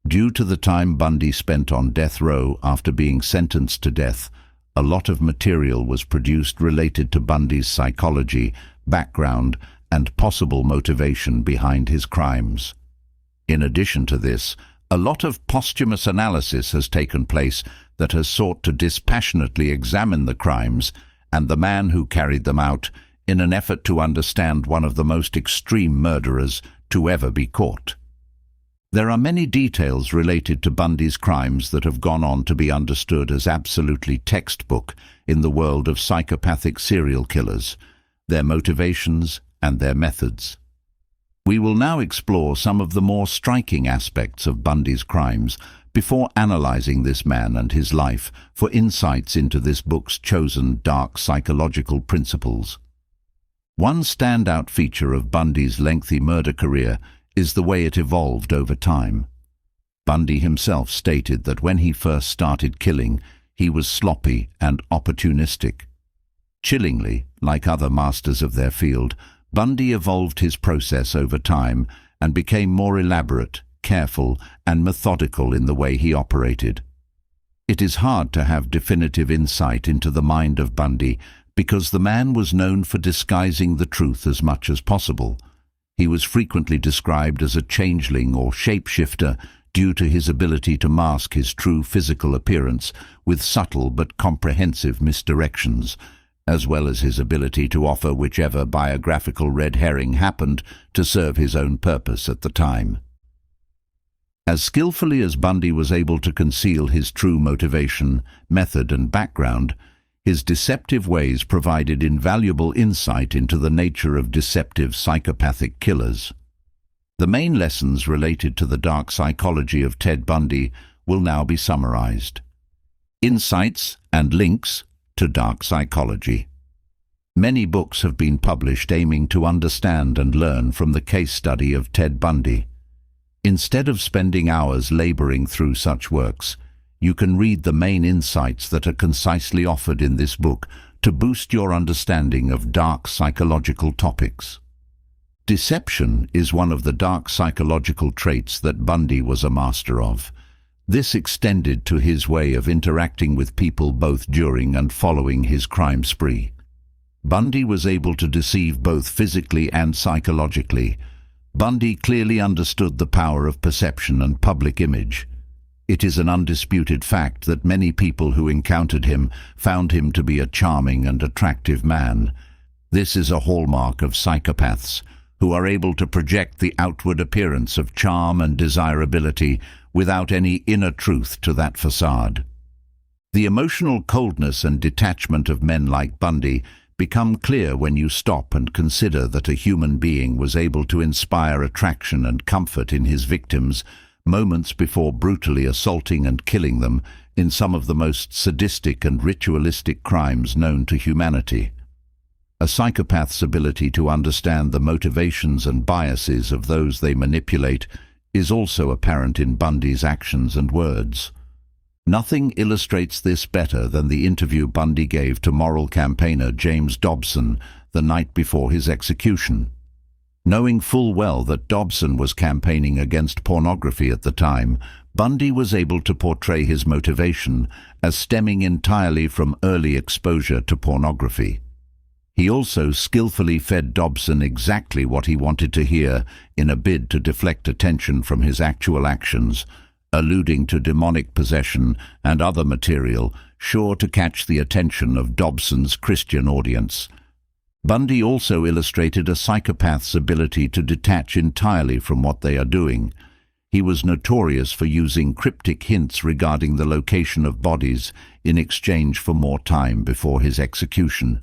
Due to the time Bundy spent on death row after being sentenced to death, a lot of material was produced related to Bundy's psychology, background, and possible motivation behind his crimes. In addition to this, a lot of posthumous analysis has taken place that has sought to dispassionately examine the crimes and the man who carried them out in an effort to understand one of the most extreme murderers to ever be caught. There are many details related to Bundy's crimes that have gone on to be understood as absolutely textbook in the world of psychopathic serial killers, their motivations and their methods. We will now explore some of the more striking aspects of Bundy's crimes before analyzing this man and his life for insights into this book's chosen dark psychological principles. One standout feature of Bundy's lengthy murder career is the way it evolved over time. Bundy himself stated that when he first started killing, he was sloppy and opportunistic. Chillingly, like other masters of their field, Bundy evolved his process over time and became more elaborate, careful, and methodical in the way he operated. It is hard to have definitive insight into the mind of Bundy because the man was known for disguising the truth as much as possible. He was frequently described as a changeling or shapeshifter due to his ability to mask his true physical appearance with subtle but comprehensive misdirections, as well as his ability to offer whichever biographical red herring happened to serve his own purpose at the time. As skillfully as Bundy was able to conceal his true motivation, method, and background, his deceptive ways provided invaluable insight into the nature of deceptive psychopathic killers. The main lessons related to the dark psychology of Ted Bundy will now be summarized. Insights and links to dark psychology. Many books have been published aiming to understand and learn from the case study of Ted Bundy. Instead of spending hours laboring through such works, you can read the main insights that are concisely offered in this book to boost your understanding of dark psychological topics. Deception is one of the dark psychological traits that Bundy was a master of. This extended to his way of interacting with people both during and following his crime spree. Bundy was able to deceive both physically and psychologically. Bundy clearly understood the power of perception and public image. It is an undisputed fact that many people who encountered him found him to be a charming and attractive man. This is a hallmark of psychopaths, who are able to project the outward appearance of charm and desirability without any inner truth to that facade. The emotional coldness and detachment of men like Bundy become clear when you stop and consider that a human being was able to inspire attraction and comfort in his victims moments before brutally assaulting and killing them in some of the most sadistic and ritualistic crimes known to humanity. A psychopath's ability to understand the motivations and biases of those they manipulate is also apparent in Bundy's actions and words. Nothing illustrates this better than the interview Bundy gave to moral campaigner James Dobson the night before his execution. Knowing full well that Dobson was campaigning against pornography at the time, Bundy was able to portray his motivation as stemming entirely from early exposure to pornography. He also skillfully fed Dobson exactly what he wanted to hear in a bid to deflect attention from his actual actions, alluding to demonic possession and other material sure to catch the attention of Dobson's Christian audience. Bundy also illustrated a psychopath's ability to detach entirely from what they are doing. He was notorious for using cryptic hints regarding the location of bodies in exchange for more time before his execution.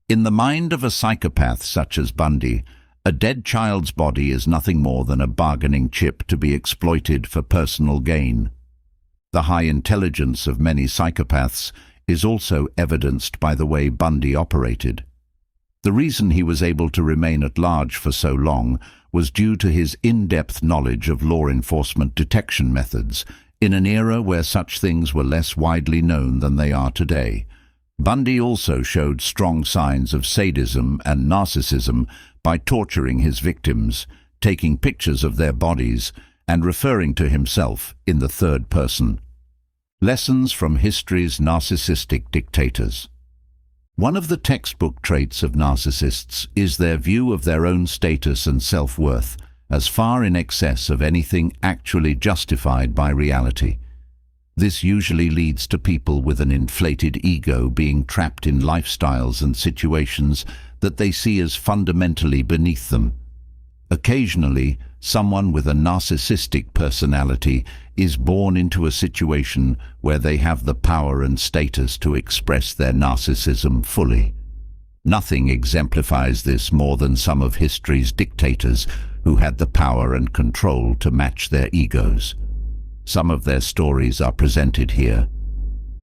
In the mind of a psychopath such as Bundy, a dead child's body is nothing more than a bargaining chip to be exploited for personal gain. The high intelligence of many psychopaths is also evidenced by the way Bundy operated. The reason he was able to remain at large for so long was due to his in-depth knowledge of law enforcement detection methods in an era where such things were less widely known than they are today. Bundy also showed strong signs of sadism and narcissism by torturing his victims, taking pictures of their bodies, and referring to himself in the third person. Lessons from history's narcissistic dictators. One of the textbook traits of narcissists is their view of their own status and self-worth as far in excess of anything actually justified by reality. This usually leads to people with an inflated ego being trapped in lifestyles and situations that they see as fundamentally beneath them. Occasionally, someone with a narcissistic personality is born into a situation where they have the power and status to express their narcissism fully. Nothing exemplifies this more than some of history's dictators who had the power and control to match their egos. Some of their stories are presented here.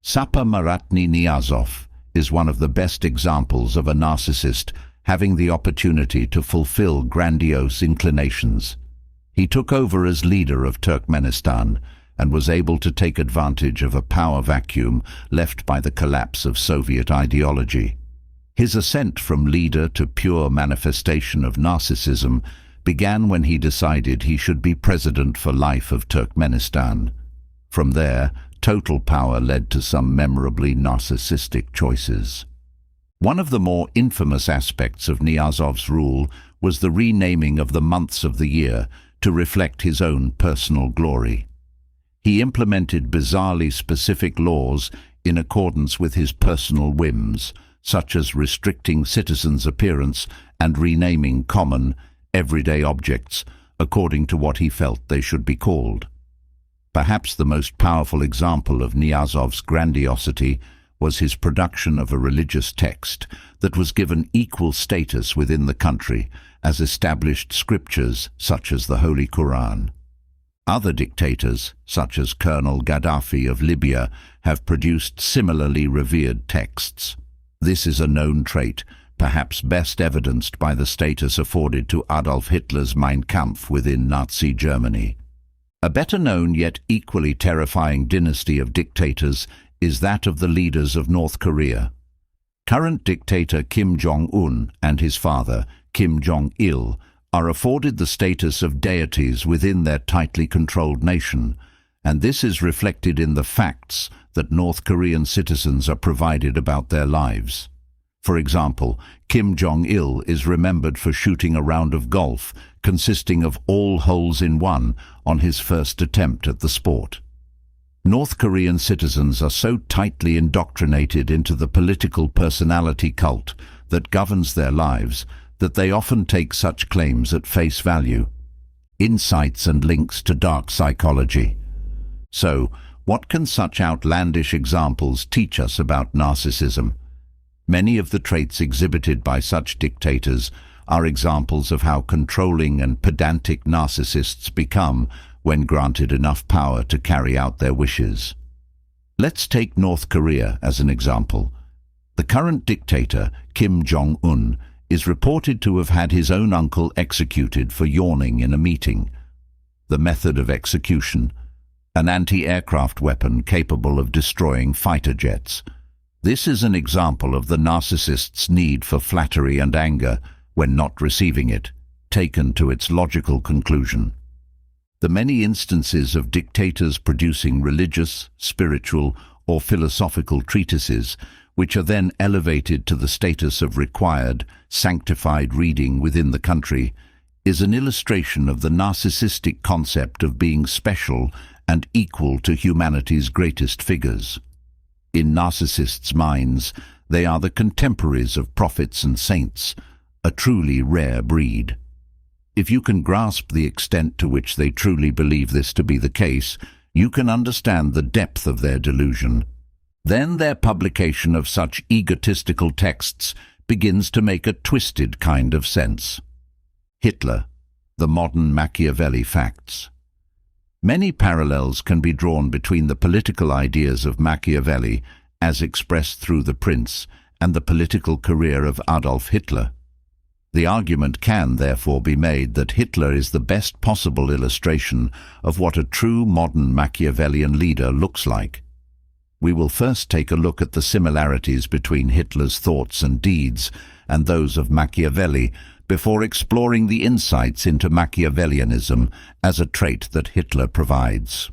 Sapa Maratni Niyazov is one of the best examples of a narcissist having the opportunity to fulfill grandiose inclinations. He took over as leader of Turkmenistan and was able to take advantage of a power vacuum left by the collapse of Soviet ideology. His ascent from leader to pure manifestation of narcissism began when he decided he should be president for life of Turkmenistan. From there, total power led to some memorably narcissistic choices. One of the more infamous aspects of Niyazov's rule was the renaming of the months of the year to reflect his own personal glory. He implemented bizarrely specific laws in accordance with his personal whims, such as restricting citizens' appearance and renaming common, everyday objects according to what he felt they should be called. Perhaps the most powerful example of Niyazov's grandiosity was his production of a religious text that was given equal status within the country as established scriptures such as the Holy Quran. Other dictators, such as Colonel Gaddafi of Libya, have produced similarly revered texts. This is a known trait, perhaps best evidenced by the status afforded to Adolf Hitler's Mein Kampf within Nazi Germany. A better-known yet equally terrifying dynasty of dictators is that of the leaders of North Korea. Current dictator Kim Jong-un and his father, Kim Jong-il, are afforded the status of deities within their tightly controlled nation, and this is reflected in the facts that North Korean citizens are provided about their lives. For example, Kim Jong-il is remembered for shooting a round of golf consisting of all holes in one on his first attempt at the sport. North Korean citizens are so tightly indoctrinated into the political personality cult that governs their lives that they often take such claims at face value. Insights and links to dark psychology. So, what can such outlandish examples teach us about narcissism? Many of the traits exhibited by such dictators are examples of how controlling and pedantic narcissists become when granted enough power to carry out their wishes. Let's take North Korea as an example. The current dictator, Kim Jong-un, is reported to have had his own uncle executed for yawning in a meeting. The method of execution: an anti-aircraft weapon capable of destroying fighter jets. This is an example of the narcissist's need for flattery and anger when not receiving it, taken to its logical conclusion. The many instances of dictators producing religious, spiritual, or philosophical treatises, which are then elevated to the status of required, sanctified reading within the country, is an illustration of the narcissistic concept of being special and equal to humanity's greatest figures. In narcissists' minds, they are the contemporaries of prophets and saints, a truly rare breed. If you can grasp the extent to which they truly believe this to be the case, you can understand the depth of their delusion. Then their publication of such egotistical texts begins to make a twisted kind of sense. Hitler, the modern Machiavelli facts. Many parallels can be drawn between the political ideas of Machiavelli, as expressed through The Prince, and the political career of Adolf Hitler. The argument can therefore be made that Hitler is the best possible illustration of what a true modern Machiavellian leader looks like. We will first take a look at the similarities between Hitler's thoughts and deeds and those of Machiavelli before exploring the insights into Machiavellianism as a trait that Hitler provides.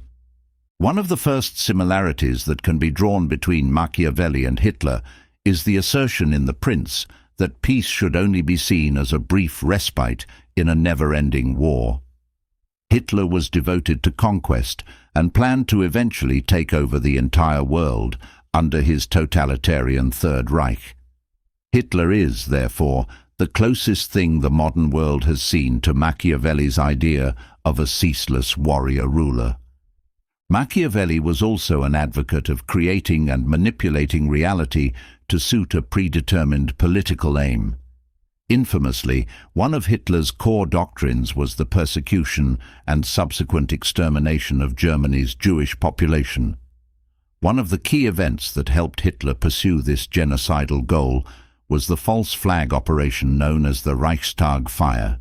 One of the first similarities that can be drawn between Machiavelli and Hitler is the assertion in The Prince that peace should only be seen as a brief respite in a never-ending war. Hitler was devoted to conquest and planned to eventually take over the entire world under his totalitarian Third Reich. Hitler is, therefore, the closest thing the modern world has seen to Machiavelli's idea of a ceaseless warrior ruler. Machiavelli was also an advocate of creating and manipulating reality to suit a predetermined political aim. Infamously, one of Hitler's core doctrines was the persecution and subsequent extermination of Germany's Jewish population. One of the key events that helped Hitler pursue this genocidal goal was the false flag operation known as the Reichstag fire.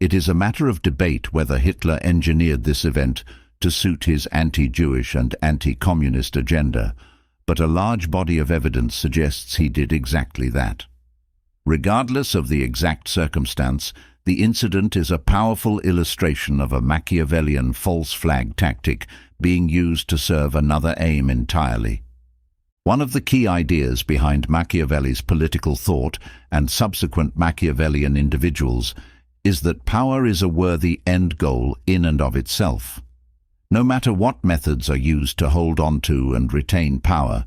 It is a matter of debate whether Hitler engineered this event to suit his anti-Jewish and anti-communist agenda, but a large body of evidence suggests he did exactly that. Regardless of the exact circumstance, the incident is a powerful illustration of a Machiavellian false flag tactic being used to serve another aim entirely. One of the key ideas behind Machiavelli's political thought and subsequent Machiavellian individuals is that power is a worthy end goal in and of itself. No matter what methods are used to hold on to and retain power,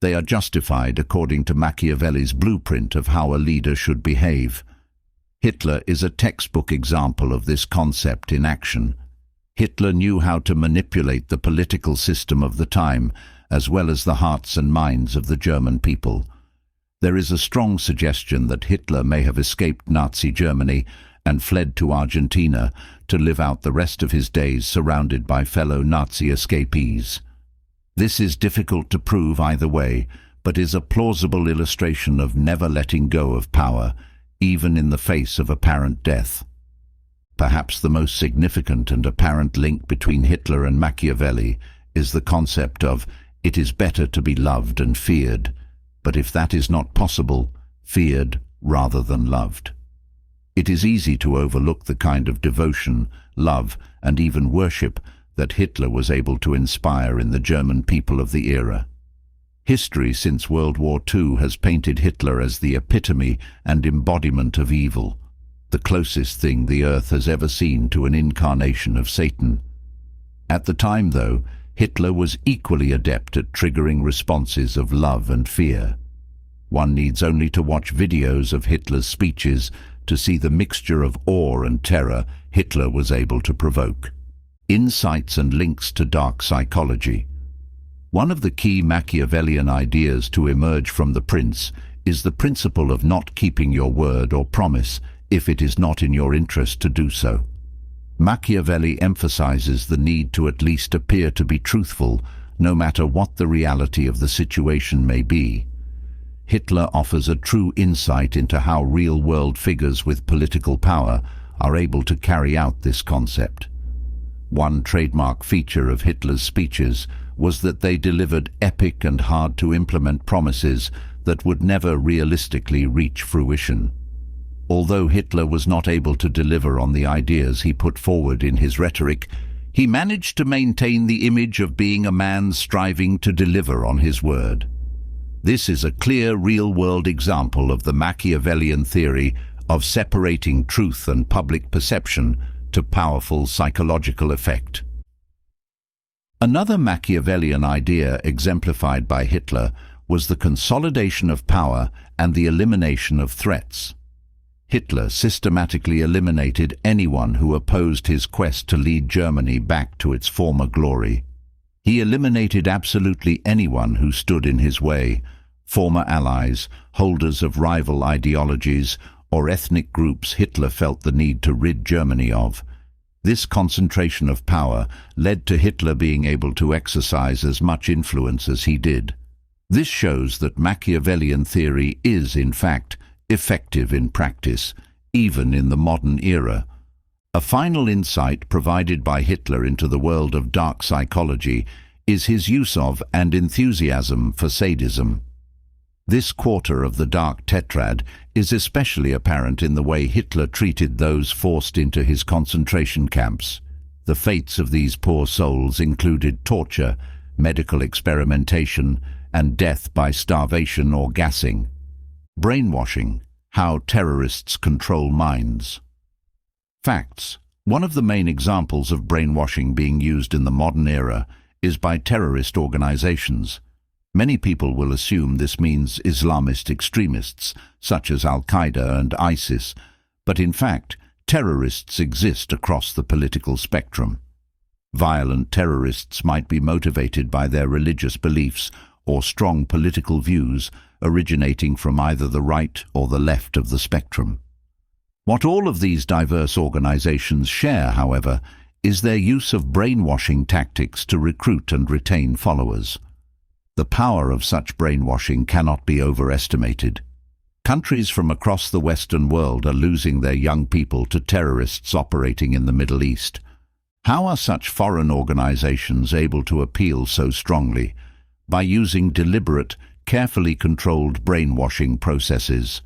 they are justified according to Machiavelli's blueprint of how a leader should behave. Hitler is a textbook example of this concept in action. Hitler knew how to manipulate the political system of the time, as well as the hearts and minds of the German people. There is a strong suggestion that Hitler may have escaped Nazi Germany and fled to Argentina to live out the rest of his days surrounded by fellow Nazi escapees. This is difficult to prove either way, but is a plausible illustration of never letting go of power, even in the face of apparent death. Perhaps the most significant and apparent link between Hitler and Machiavelli is the concept of "it is better to be loved and feared, but if that is not possible, feared rather than loved." It is easy to overlook the kind of devotion, love, and even worship that Hitler was able to inspire in the German people of the era. History since World War II has painted Hitler as the epitome and embodiment of evil, the closest thing the earth has ever seen to an incarnation of Satan. At the time, though, Hitler was equally adept at triggering responses of love and fear. One needs only to watch videos of Hitler's speeches to see the mixture of awe and terror Hitler was able to provoke. Insights and links to dark psychology. One of the key Machiavellian ideas to emerge from The Prince is the principle of not keeping your word or promise if it is not in your interest to do so. Machiavelli emphasizes the need to at least appear to be truthful, no matter what the reality of the situation may be. Hitler offers a true insight into how real-world figures with political power are able to carry out this concept. One trademark feature of Hitler's speeches was that they delivered epic and hard-to-implement promises that would never realistically reach fruition. Although Hitler was not able to deliver on the ideas he put forward in his rhetoric, he managed to maintain the image of being a man striving to deliver on his word. This is a clear real-world example of the Machiavellian theory of separating truth and public perception to powerful psychological effect. Another Machiavellian idea exemplified by Hitler was the consolidation of power and the elimination of threats. Hitler systematically eliminated anyone who opposed his quest to lead Germany back to its former glory. He eliminated absolutely anyone who stood in his way, former allies, holders of rival ideologies, or ethnic groups Hitler felt the need to rid Germany of. This concentration of power led to Hitler being able to exercise as much influence as he did. This shows that Machiavellian theory is, in fact, effective in practice, even in the modern era. A final insight provided by Hitler into the world of dark psychology is his use of and enthusiasm for sadism. This quarter of the dark tetrad is especially apparent in the way Hitler treated those forced into his concentration camps. The fates of these poor souls included torture, medical experimentation, and death by starvation or gassing. Brainwashing: how terrorists control minds. Facts. One of the main examples of brainwashing being used in the modern era is by terrorist organizations. Many people will assume this means Islamist extremists, such as Al-Qaeda and ISIS, but in fact, terrorists exist across the political spectrum. Violent terrorists might be motivated by their religious beliefs or strong political views originating from either the right or the left of the spectrum. What all of these diverse organizations share, however, is their use of brainwashing tactics to recruit and retain followers. The power of such brainwashing cannot be overestimated. Countries from across the Western world are losing their young people to terrorists operating in the Middle East. How are such foreign organizations able to appeal so strongly? By using deliberate, carefully controlled brainwashing processes.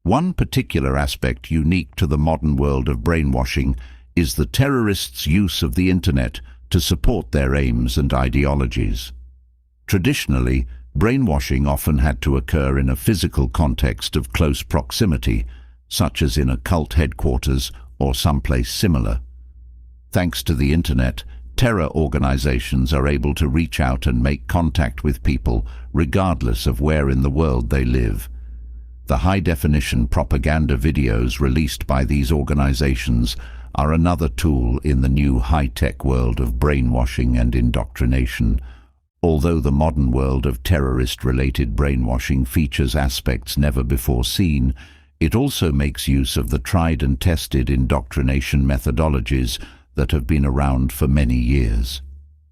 One particular aspect unique to the modern world of brainwashing is the terrorists' use of the internet to support their aims and ideologies. Traditionally, brainwashing often had to occur in a physical context of close proximity, such as in a cult headquarters or someplace similar. Thanks to the internet, terror organizations are able to reach out and make contact with people regardless of where in the world they live. The high-definition propaganda videos released by these organizations are another tool in the new high-tech world of brainwashing and indoctrination. Although the modern world of terrorist-related brainwashing features aspects never before seen, it also makes use of the tried and tested indoctrination methodologies that have been around for many years.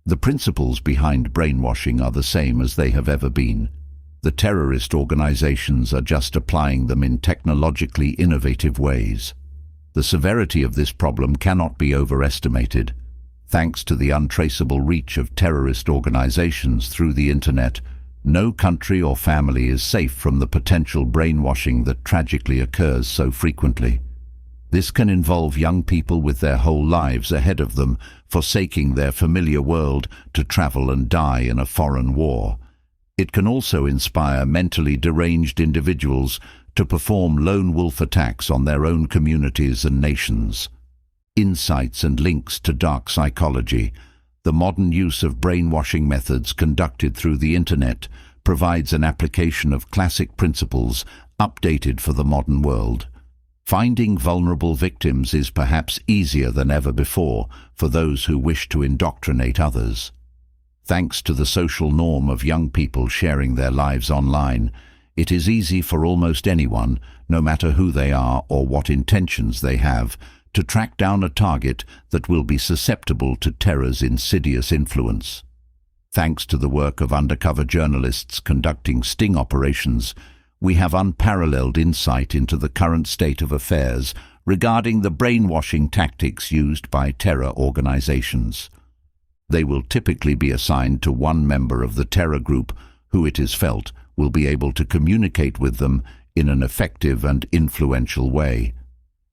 The principles behind brainwashing are the same as they have ever been. The terrorist organizations are just applying them in technologically innovative ways. The severity of this problem cannot be overestimated. Thanks to the untraceable reach of terrorist organizations through the internet, no country or family is safe from the potential brainwashing that tragically occurs so frequently. This can involve young people with their whole lives ahead of them, forsaking their familiar world to travel and die in a foreign war. It can also inspire mentally deranged individuals to perform lone wolf attacks on their own communities and nations. Insights and links to dark psychology. The modern use of brainwashing methods conducted through the internet provides an application of classic principles updated for the modern world. Finding vulnerable victims is perhaps easier than ever before for those who wish to indoctrinate others. Thanks to the social norm of young people sharing their lives online, it is easy for almost anyone, no matter who they are or what intentions they have, to track down a target that will be susceptible to terror's insidious influence. Thanks to the work of undercover journalists conducting sting operations, we have unparalleled insight into the current state of affairs regarding the brainwashing tactics used by terror organizations. They will typically be assigned to one member of the terror group who, it is felt, will be able to communicate with them in an effective and influential way.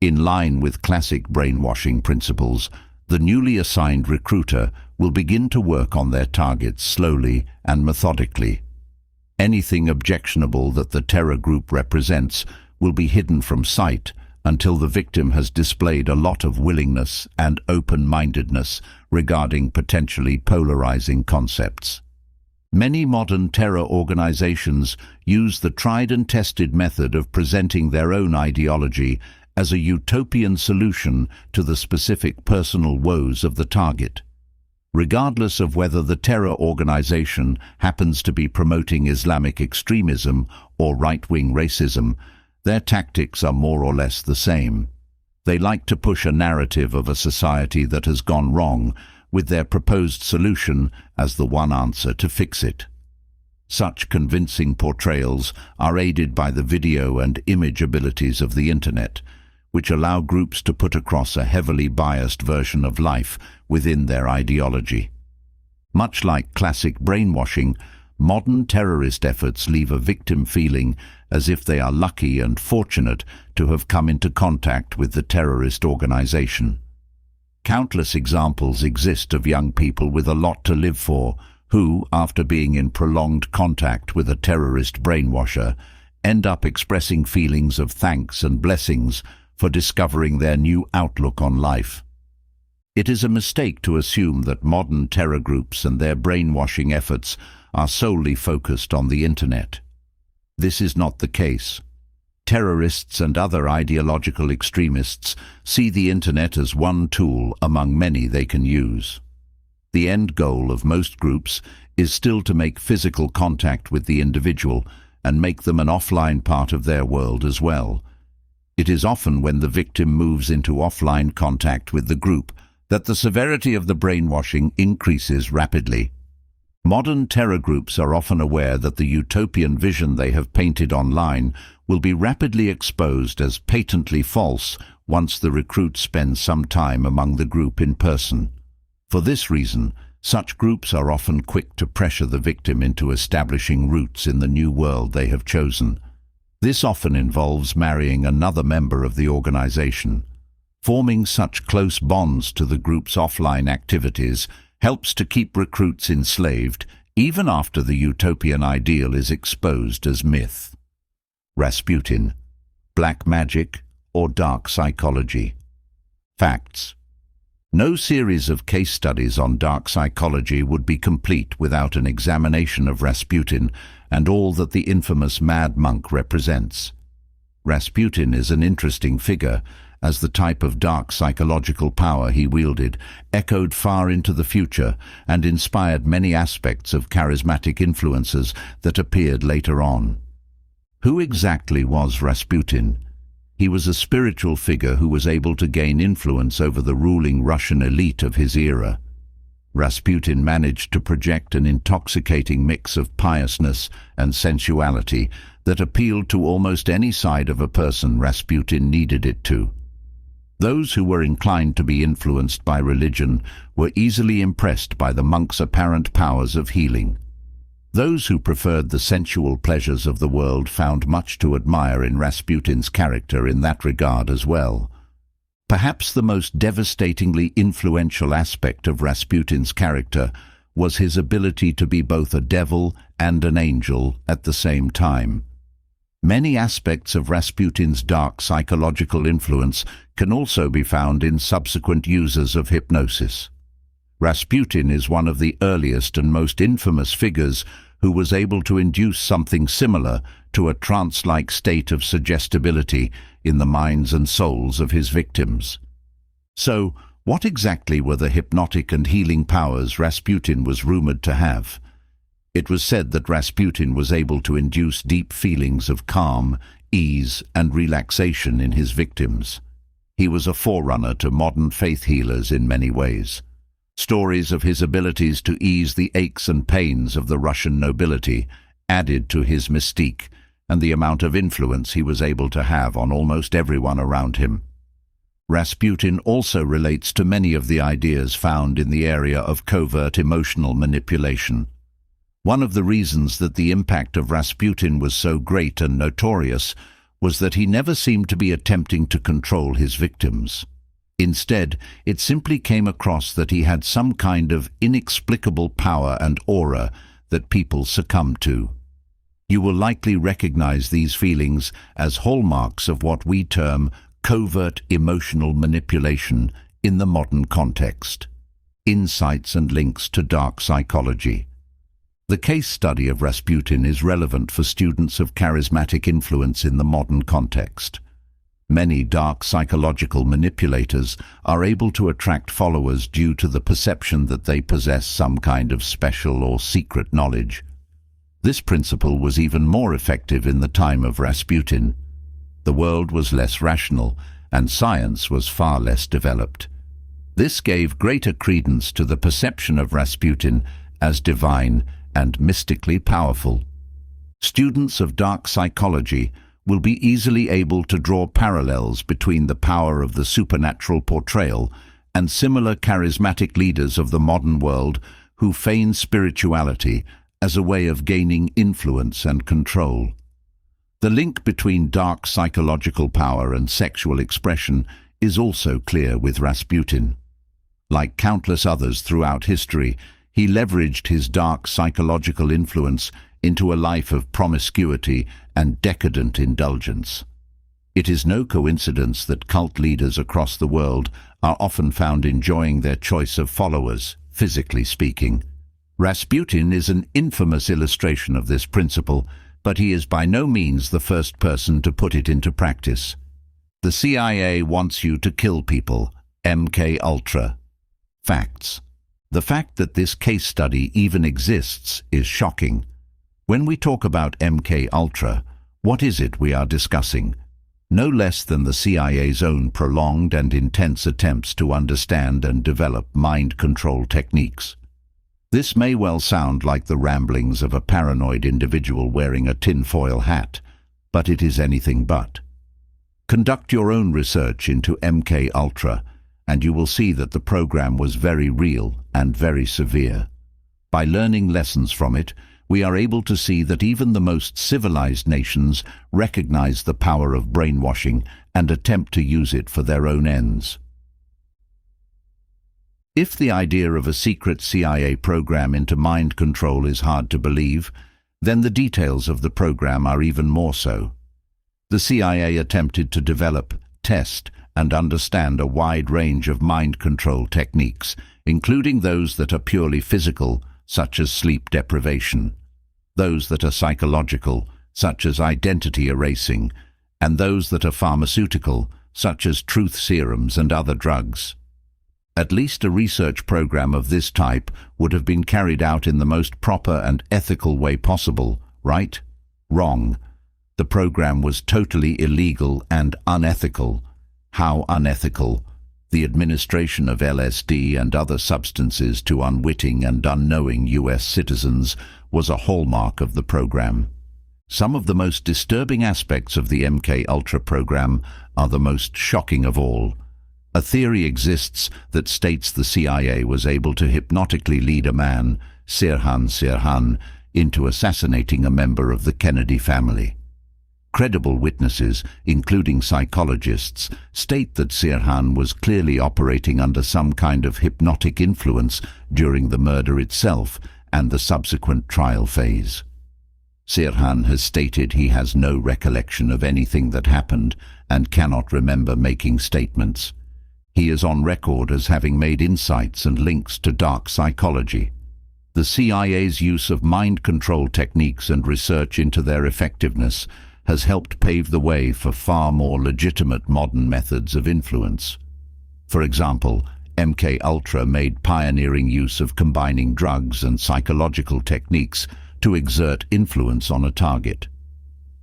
In line with classic brainwashing principles, the newly assigned recruiter will begin to work on their targets slowly and methodically. Anything objectionable that the terror group represents will be hidden from sight until the victim has displayed a lot of willingness and open-mindedness regarding potentially polarizing concepts. Many modern terror organizations use the tried and tested method of presenting their own ideology as a utopian solution to the specific personal woes of the target. Regardless of whether the terror organization happens to be promoting Islamic extremism or right-wing racism, their tactics are more or less the same. They like to push a narrative of a society that has gone wrong, with their proposed solution as the one answer to fix it. Such convincing portrayals are aided by the video and image abilities of the internet, which allow groups to put across a heavily biased version of life within their ideology. Much like classic brainwashing, modern terrorist efforts leave a victim feeling as if they are lucky and fortunate to have come into contact with the terrorist organization. Countless examples exist of young people with a lot to live for who, after being in prolonged contact with a terrorist brainwasher, end up expressing feelings of thanks and blessings for discovering their new outlook on life. It is a mistake to assume that modern terror groups and their brainwashing efforts are solely focused on the internet. This is not the case. Terrorists and other ideological extremists see the internet as one tool among many they can use. The end goal of most groups is still to make physical contact with the individual and make them an offline part of their world as well. It is often when the victim moves into offline contact with the group that the severity of the brainwashing increases rapidly. Modern terror groups are often aware that the utopian vision they have painted online will be rapidly exposed as patently false once the recruit spends some time among the group in person. For this reason, such groups are often quick to pressure the victim into establishing roots in the new world they have chosen. This often involves marrying another member of the organization. Forming such close bonds to the group's offline activities helps to keep recruits enslaved even after the utopian ideal is exposed as myth. Rasputin, black magic or dark psychology. Facts. No series of case studies on dark psychology would be complete without an examination of Rasputin and all that the infamous mad monk represents. Rasputin is an interesting figure, as the type of dark psychological power he wielded echoed far into the future and inspired many aspects of charismatic influences that appeared later on. Who exactly was Rasputin? He was a spiritual figure who was able to gain influence over the ruling Russian elite of his era. Rasputin managed to project an intoxicating mix of piousness and sensuality that appealed to almost any side of a person Rasputin needed it to. Those who were inclined to be influenced by religion were easily impressed by the monk's apparent powers of healing. Those who preferred the sensual pleasures of the world found much to admire in Rasputin's character in that regard as well. Perhaps the most devastatingly influential aspect of Rasputin's character was his ability to be both a devil and an angel at the same time. Many aspects of Rasputin's dark psychological influence can also be found in subsequent users of hypnosis. Rasputin is one of the earliest and most infamous figures who was able to induce something similar to a trance-like state of suggestibility in the minds and souls of his victims. So, what exactly were the hypnotic and healing powers Rasputin was rumored to have? It was said that Rasputin was able to induce deep feelings of calm, ease, and relaxation in his victims. He was a forerunner to modern faith healers in many ways. Stories of his abilities to ease the aches and pains of the Russian nobility added to his mystique and the amount of influence he was able to have on almost everyone around him. Rasputin also relates to many of the ideas found in the area of covert emotional manipulation. One of the reasons that the impact of Rasputin was so great and notorious was that he never seemed to be attempting to control his victims. Instead, it simply came across that he had some kind of inexplicable power and aura that people succumbed to. You will likely recognize these feelings as hallmarks of what we term covert emotional manipulation in the modern context. Insights and links to dark psychology. The case study of Rasputin is relevant for students of charismatic influence in the modern context. Many dark psychological manipulators are able to attract followers due to the perception that they possess some kind of special or secret knowledge. This principle was even more effective in the time of Rasputin. The world was less rational, and science was far less developed. This gave greater credence to the perception of Rasputin as divine and mystically powerful. Students of dark psychology will be easily able to draw parallels between the power of the supernatural portrayal and similar charismatic leaders of the modern world who feign spirituality as a way of gaining influence and control. The link between dark psychological power and sexual expression is also clear with Rasputin. Like countless others throughout history, he leveraged his dark psychological influence into a life of promiscuity and decadent indulgence. It is no coincidence that cult leaders across the world are often found enjoying their choice of followers, physically speaking. Rasputin is an infamous illustration of this principle, but he is by no means the first person to put it into practice. The CIA wants you to kill people. MK Ultra. Facts. The fact that this case study even exists is shocking. When we talk about MK Ultra, what is it we are discussing? No less than the CIA's own prolonged and intense attempts to understand and develop mind control techniques. This may well sound like the ramblings of a paranoid individual wearing a tinfoil hat, but it is anything but. Conduct your own research into MK Ultra, and you will see that the program was very real and very severe. By learning lessons from it, we are able to see that even the most civilized nations recognize the power of brainwashing and attempt to use it for their own ends. If the idea of a secret CIA program into mind control is hard to believe, then the details of the program are even more so. The CIA attempted to develop, test, and understand a wide range of mind control techniques, including those that are purely physical, such as sleep deprivation, those that are psychological, such as identity erasing, and those that are pharmaceutical, such as truth serums and other drugs. At least a research program of this type would have been carried out in the most proper and ethical way possible, right? Wrong. The program was totally illegal and unethical. How unethical? The administration of LSD and other substances to unwitting and unknowing US citizens was a hallmark of the program. Some of the most disturbing aspects of the MK Ultra program are the most shocking of all. A theory exists that states the CIA was able to hypnotically lead a man, Sirhan, into assassinating a member of the Kennedy family. Credible witnesses, including psychologists, state that Sirhan was clearly operating under some kind of hypnotic influence during the murder itself and the subsequent trial phase. Sirhan has stated he has no recollection of anything that happened and cannot remember making statements. He is on record as having made insights and links to dark psychology. The CIA's use of mind control techniques and research into their effectiveness has helped pave the way for far more legitimate modern methods of influence. For example, MK Ultra made pioneering use of combining drugs and psychological techniques to exert influence on a target.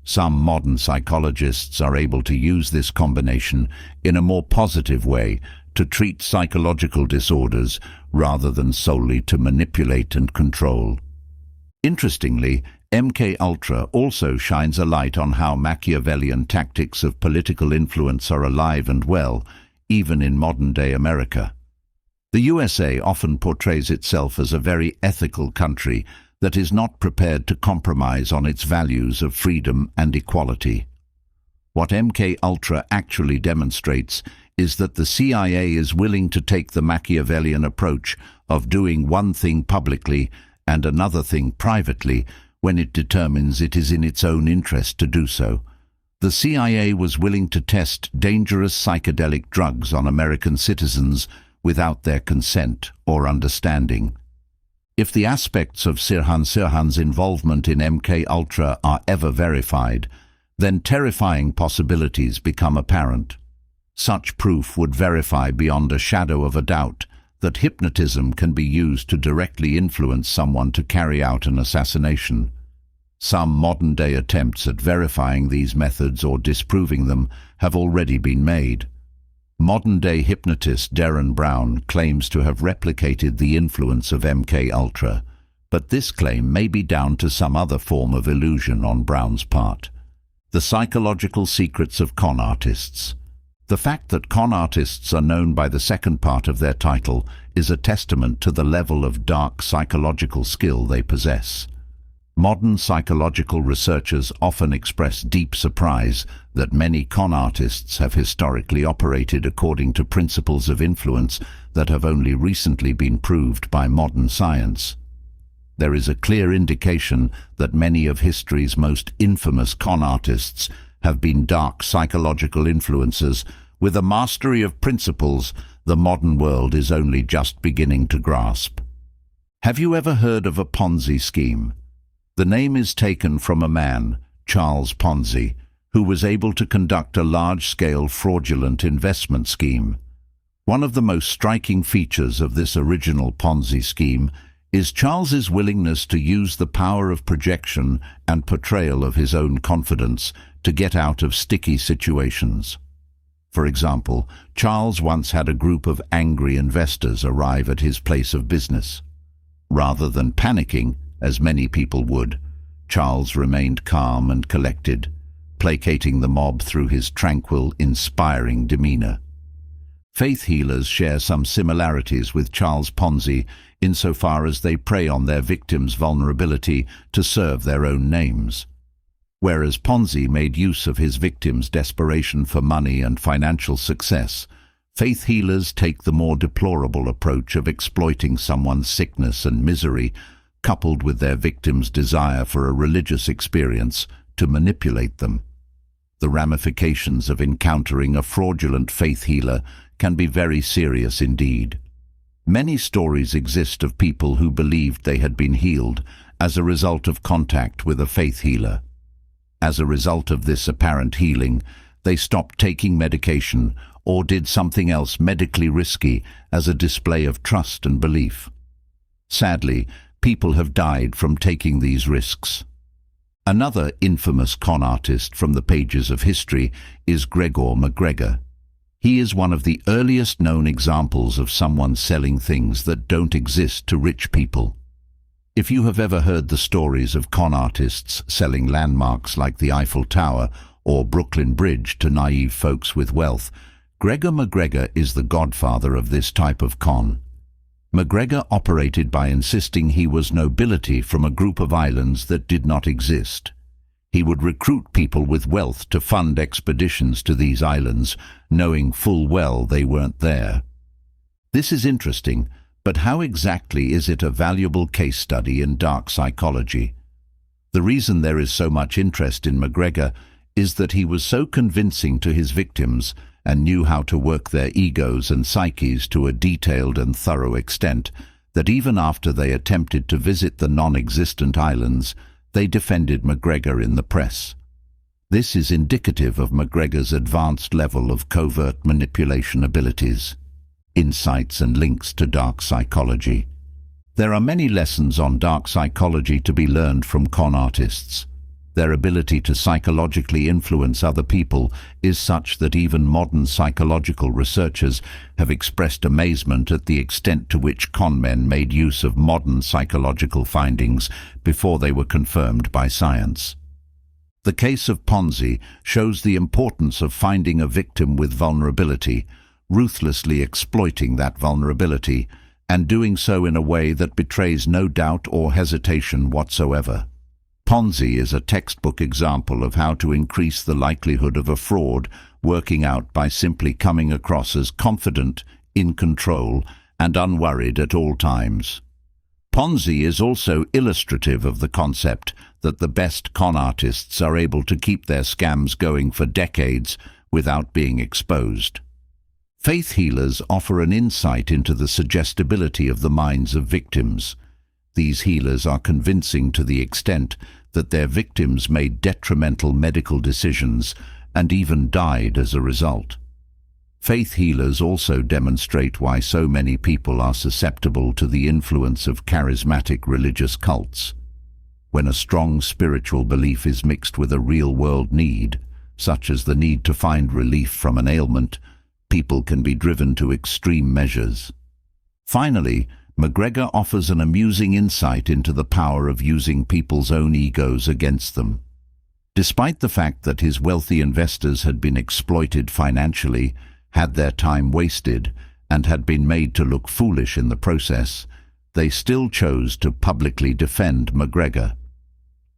Some modern psychologists are able to use this combination in a more positive way to treat psychological disorders rather than solely to manipulate and control. Interestingly, MK Ultra also shines a light on how Machiavellian tactics of political influence are alive and well, even in modern-day America. The USA often portrays itself as a very ethical country that is not prepared to compromise on its values of freedom and equality. What MK Ultra actually demonstrates is that the CIA is willing to take the Machiavellian approach of doing one thing publicly and another thing privately when it determines it is in its own interest to do so. The CIA was willing to test dangerous psychedelic drugs on American citizens without their consent or understanding. If the aspects of Sirhan's involvement in MK Ultra are ever verified, then terrifying possibilities become apparent. Such proof would verify beyond a shadow of a doubt that hypnotism can be used to directly influence someone to carry out an assassination. Some modern-day attempts at verifying these methods or disproving them have already been made. Modern-day hypnotist Darren Brown claims to have replicated the influence of MK Ultra, but this claim may be down to some other form of illusion on Brown's part. The psychological secrets of con artists. The fact that con artists are known by the second part of their title is a testament to the level of dark psychological skill they possess. Modern psychological researchers often express deep surprise that many con artists have historically operated according to principles of influence that have only recently been proved by modern science. There is a clear indication that many of history's most infamous con artists have been dark psychological influencers with a mastery of principles the modern world is only just beginning to grasp. Have you ever heard of a Ponzi scheme? The name is taken from a man, Charles Ponzi, who was able to conduct a large-scale fraudulent investment scheme. One of the most striking features of this original Ponzi scheme is Charles's willingness to use the power of projection and portrayal of his own confidence to get out of sticky situations. For example, Charles once had a group of angry investors arrive at his place of business. Rather than panicking, as many people would, Charles remained calm and collected, placating the mob through his tranquil, inspiring demeanor. Faith healers share some similarities with Charles Ponzi insofar as they prey on their victims' vulnerability to serve their own names. Whereas Ponzi made use of his victims' desperation for money and financial success, faith healers take the more deplorable approach of exploiting someone's sickness and misery, coupled with their victims' desire for a religious experience, to manipulate them. The ramifications of encountering a fraudulent faith healer can be very serious indeed. Many stories exist of people who believed they had been healed as a result of contact with a faith healer. As a result of this apparent healing, they stopped taking medication or did something else medically risky as a display of trust and belief. Sadly, people have died from taking these risks. Another infamous con artist from the pages of history is Gregor McGregor. He is one of the earliest known examples of someone selling things that don't exist to rich people. If you have ever heard the stories of con artists selling landmarks like the Eiffel Tower or Brooklyn Bridge to naive folks with wealth, Gregor McGregor is the godfather of this type of con. McGregor operated by insisting he was nobility from a group of islands that did not exist. He would recruit people with wealth to fund expeditions to these islands, knowing full well they weren't there. This is interesting, but how exactly is it a valuable case study in dark psychology? The reason there is so much interest in McGregor is that he was so convincing to his victims and knew how to work their egos and psyches to a detailed and thorough extent that even after they attempted to visit the non-existent islands, they defended McGregor in the press. This is indicative of McGregor's advanced level of covert manipulation abilities. Insights and links to dark psychology. There are many lessons on dark psychology to be learned from con artists. Their ability to psychologically influence other people is such that even modern psychological researchers have expressed amazement at the extent to which con men made use of modern psychological findings before they were confirmed by science. The case of Ponzi shows the importance of finding a victim with vulnerability, ruthlessly exploiting that vulnerability, and doing so in a way that betrays no doubt or hesitation whatsoever. Ponzi is a textbook example of how to increase the likelihood of a fraud working out by simply coming across as confident, in control, and unworried at all times. Ponzi is also illustrative of the concept that the best con artists are able to keep their scams going for decades without being exposed. Faith healers offer an insight into the suggestibility of the minds of victims. These healers are convincing to the extent that their victims made detrimental medical decisions and even died as a result. Faith healers also demonstrate why so many people are susceptible to the influence of charismatic religious cults. When a strong spiritual belief is mixed with a real-world need, such as the need to find relief from an ailment, people can be driven to extreme measures. Finally, McGregor offers an amusing insight into the power of using people's own egos against them. Despite the fact that his wealthy investors had been exploited financially, had their time wasted, and had been made to look foolish in the process, they still chose to publicly defend McGregor.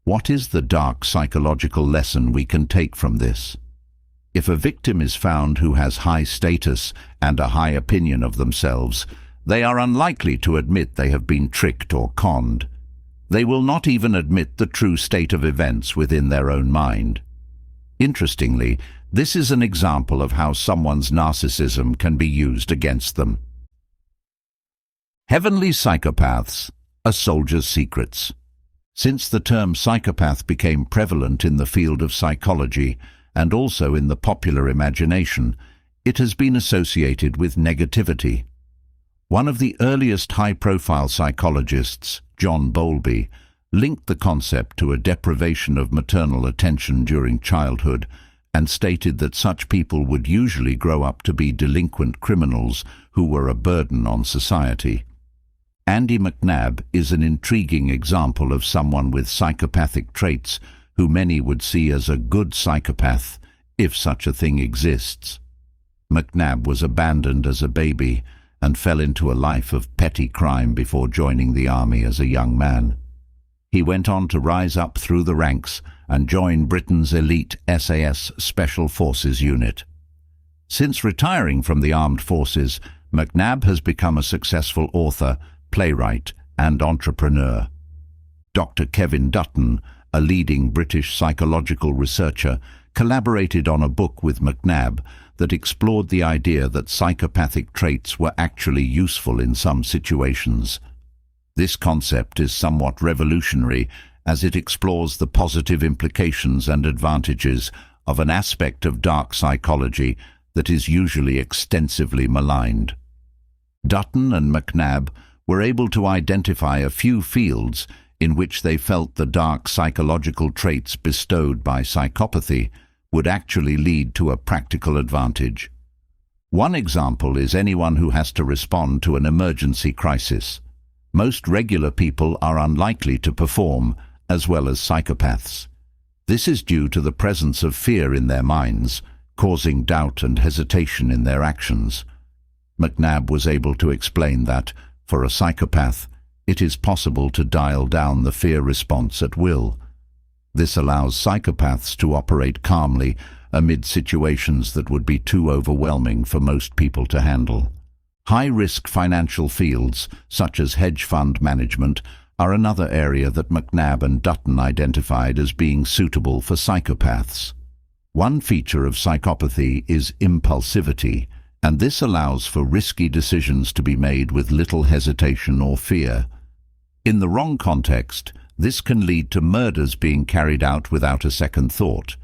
What is the dark psychological lesson we can take from this? If a victim is found who has high status and a high opinion of themselves, they are unlikely to admit they have been tricked or conned. They will not even admit the true state of events within their own mind. Interestingly, this is an example of how someone's narcissism can be used against them. Heavenly psychopaths, a soldier's secrets. Since the term psychopath became prevalent in the field of psychology and also in the popular imagination, it has been associated with negativity. One of the earliest high-profile psychologists, John Bowlby, linked the concept to a deprivation of maternal attention during childhood and stated that such people would usually grow up to be delinquent criminals who were a burden on society. Andy McNabb is an intriguing example of someone with psychopathic traits who many would see as a good psychopath, if such a thing exists. McNabb was abandoned as a baby and fell into a life of petty crime before joining the army as a young man. He went on to rise up through the ranks and join Britain's elite SAS Special Forces unit. Since retiring from the armed forces, McNabb has become a successful author, playwright, and entrepreneur. Dr. Kevin Dutton, a leading British psychological researcher, collaborated on a book with McNabb that explored the idea that psychopathic traits were actually useful in some situations. This concept is somewhat revolutionary as it explores the positive implications and advantages of an aspect of dark psychology that is usually extensively maligned. Dutton and McNabb were able to identify a few fields in which they felt the dark psychological traits bestowed by psychopathy would actually lead to a practical advantage. One example is anyone who has to respond to an emergency crisis. Most regular people are unlikely to perform, as well as psychopaths. This is due to the presence of fear in their minds, causing doubt and hesitation in their actions. McNabb was able to explain that, for a psychopath, it is possible to dial down the fear response at will. This allows psychopaths to operate calmly amid situations that would be too overwhelming for most people to handle. High-risk financial fields, such as hedge fund management, are another area that McNabb and Dutton identified as being suitable for psychopaths. One feature of psychopathy is impulsivity, and this allows for risky decisions to be made with little hesitation or fear. In the wrong context, this can lead to murders being carried out without a second thought,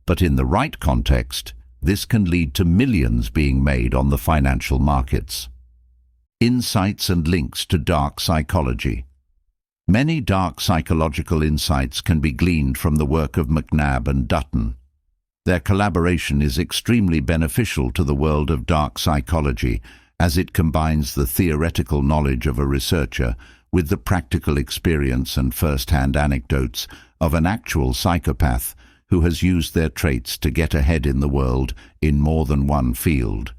but in the right context, this can lead to millions being made on the financial markets. Insights and links to dark psychology. Many dark psychological insights can be gleaned from the work of McNabb and Dutton. Their collaboration is extremely beneficial to the world of dark psychology, as it combines the theoretical knowledge of a researcher with the practical experience and first-hand anecdotes of an actual psychopath who has used their traits to get ahead in the world in more than one field.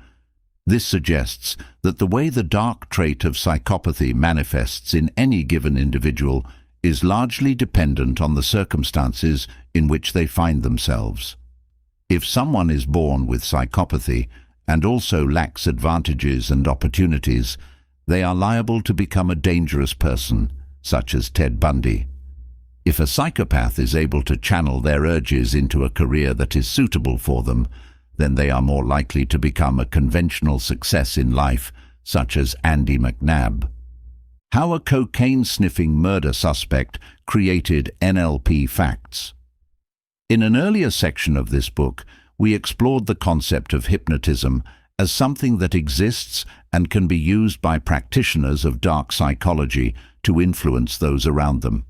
This suggests that the way the dark trait of psychopathy manifests in any given individual is largely dependent on the circumstances in which they find themselves. If someone is born with psychopathy and also lacks advantages and opportunities, they are liable to become a dangerous person, such as Ted Bundy. If a psychopath is able to channel their urges into a career that is suitable for them, then they are more likely to become a conventional success in life, such as Andy McNabb. How a cocaine-sniffing murder suspect created NLP facts. In an earlier section of this book, we explored the concept of hypnotism as something that exists and can be used by practitioners of dark psychology to influence those around them.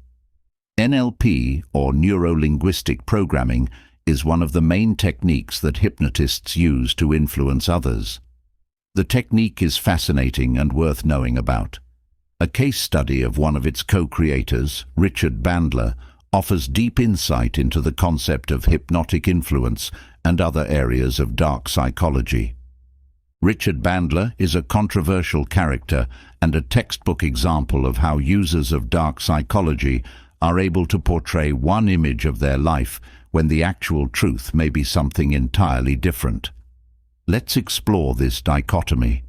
NLP, or neuro-linguistic programming, is one of the main techniques that hypnotists use to influence others. The technique is fascinating and worth knowing about. A case study of one of its co-creators, Richard Bandler, offers deep insight into the concept of hypnotic influence and other areas of dark psychology. Richard Bandler is a controversial character and a textbook example of how users of dark psychology are able to portray one image of their life when the actual truth may be something entirely different. Let's explore this dichotomy.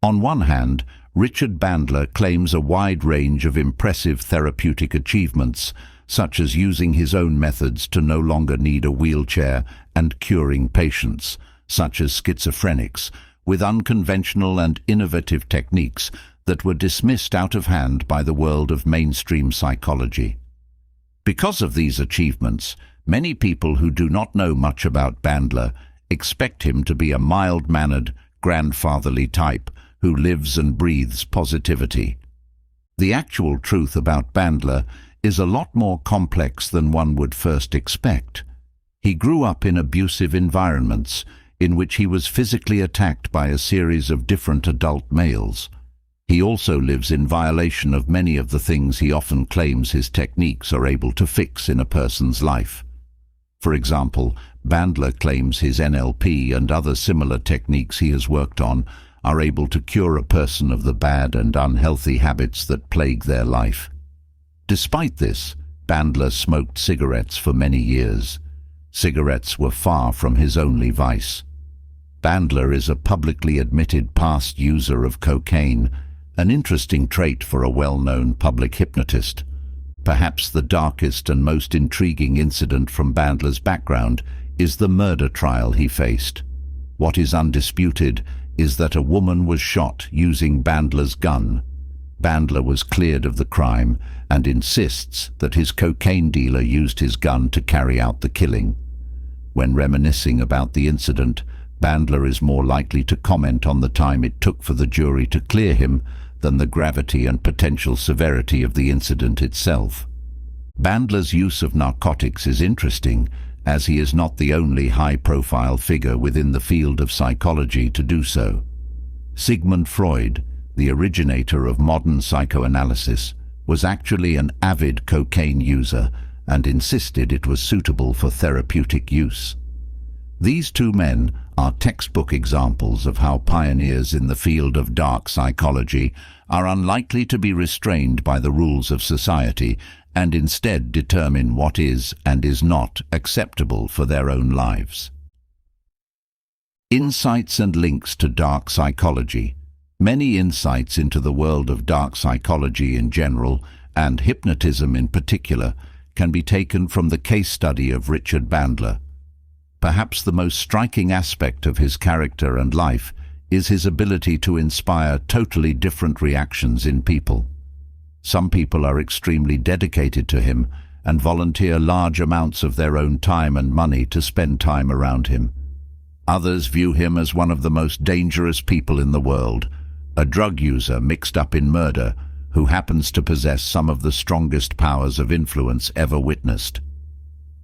On one hand, Richard Bandler claims a wide range of impressive therapeutic achievements, such as using his own methods to no longer need a wheelchair and curing patients, such as schizophrenics, with unconventional and innovative techniques that were dismissed out of hand by the world of mainstream psychology. Because of these achievements, many people who do not know much about Bandler expect him to be a mild-mannered, grandfatherly type who lives and breathes positivity. The actual truth about Bandler is a lot more complex than one would first expect. He grew up in abusive environments in which he was physically attacked by a series of different adult males. He also lives in violation of many of the things he often claims his techniques are able to fix in a person's life. For example, Bandler claims his NLP and other similar techniques he has worked on are able to cure a person of the bad and unhealthy habits that plague their life. Despite this, Bandler smoked cigarettes for many years. Cigarettes were far from his only vice. Bandler is a publicly admitted past user of cocaine, an interesting trait for a well-known public hypnotist. Perhaps the darkest and most intriguing incident from Bandler's background is the murder trial he faced. What is undisputed is that a woman was shot using Bandler's gun. Bandler was cleared of the crime and insists that his cocaine dealer used his gun to carry out the killing. When reminiscing about the incident, Bandler is more likely to comment on the time it took for the jury to clear him than the gravity and potential severity of the incident itself. Bandler's use of narcotics is interesting, as he is not the only high-profile figure within the field of psychology to do so. Sigmund Freud, the originator of modern psychoanalysis, was actually an avid cocaine user and insisted it was suitable for therapeutic use. These two men are textbook examples of how pioneers in the field of dark psychology are unlikely to be restrained by the rules of society and instead determine what is and is not acceptable for their own lives. Insights and links to dark psychology. Many insights into the world of dark psychology in general, and hypnotism in particular, can be taken from the case study of Richard Bandler. Perhaps the most striking aspect of his character and life is his ability to inspire totally different reactions in people. Some people are extremely dedicated to him and volunteer large amounts of their own time and money to spend time around him. Others view him as one of the most dangerous people in the world, a drug user mixed up in murder who happens to possess some of the strongest powers of influence ever witnessed.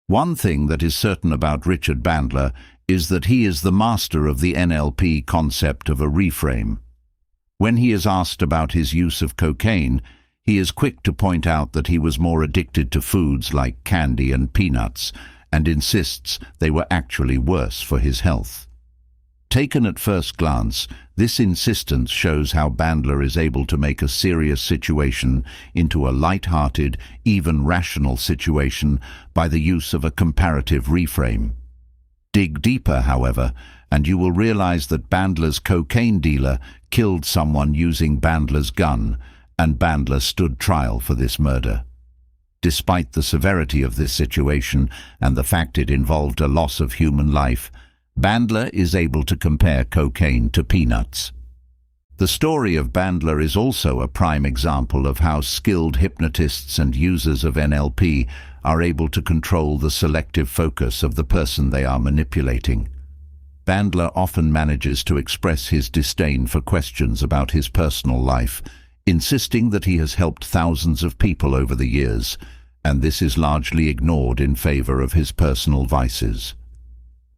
One thing that is certain about Richard Bandler is that he is the master of the NLP concept of a reframe. When he is asked about his use of cocaine, he is quick to point out that he was more addicted to foods like candy and peanuts, and insists they were actually worse for his health. Taken at first glance, this insistence shows how Bandler is able to make a serious situation into a light-hearted, even rational situation by the use of a comparative reframe. Dig deeper, however, and you will realize that Bandler's cocaine dealer killed someone using Bandler's gun, and Bandler stood trial for this murder. Despite the severity of this situation and the fact it involved a loss of human life, Bandler is able to compare cocaine to peanuts. The story of Bandler is also a prime example of how skilled hypnotists and users of NLP are able to control the selective focus of the person they are manipulating. Bandler often manages to express his disdain for questions about his personal life, insisting that he has helped thousands of people over the years, and this is largely ignored in favor of his personal vices.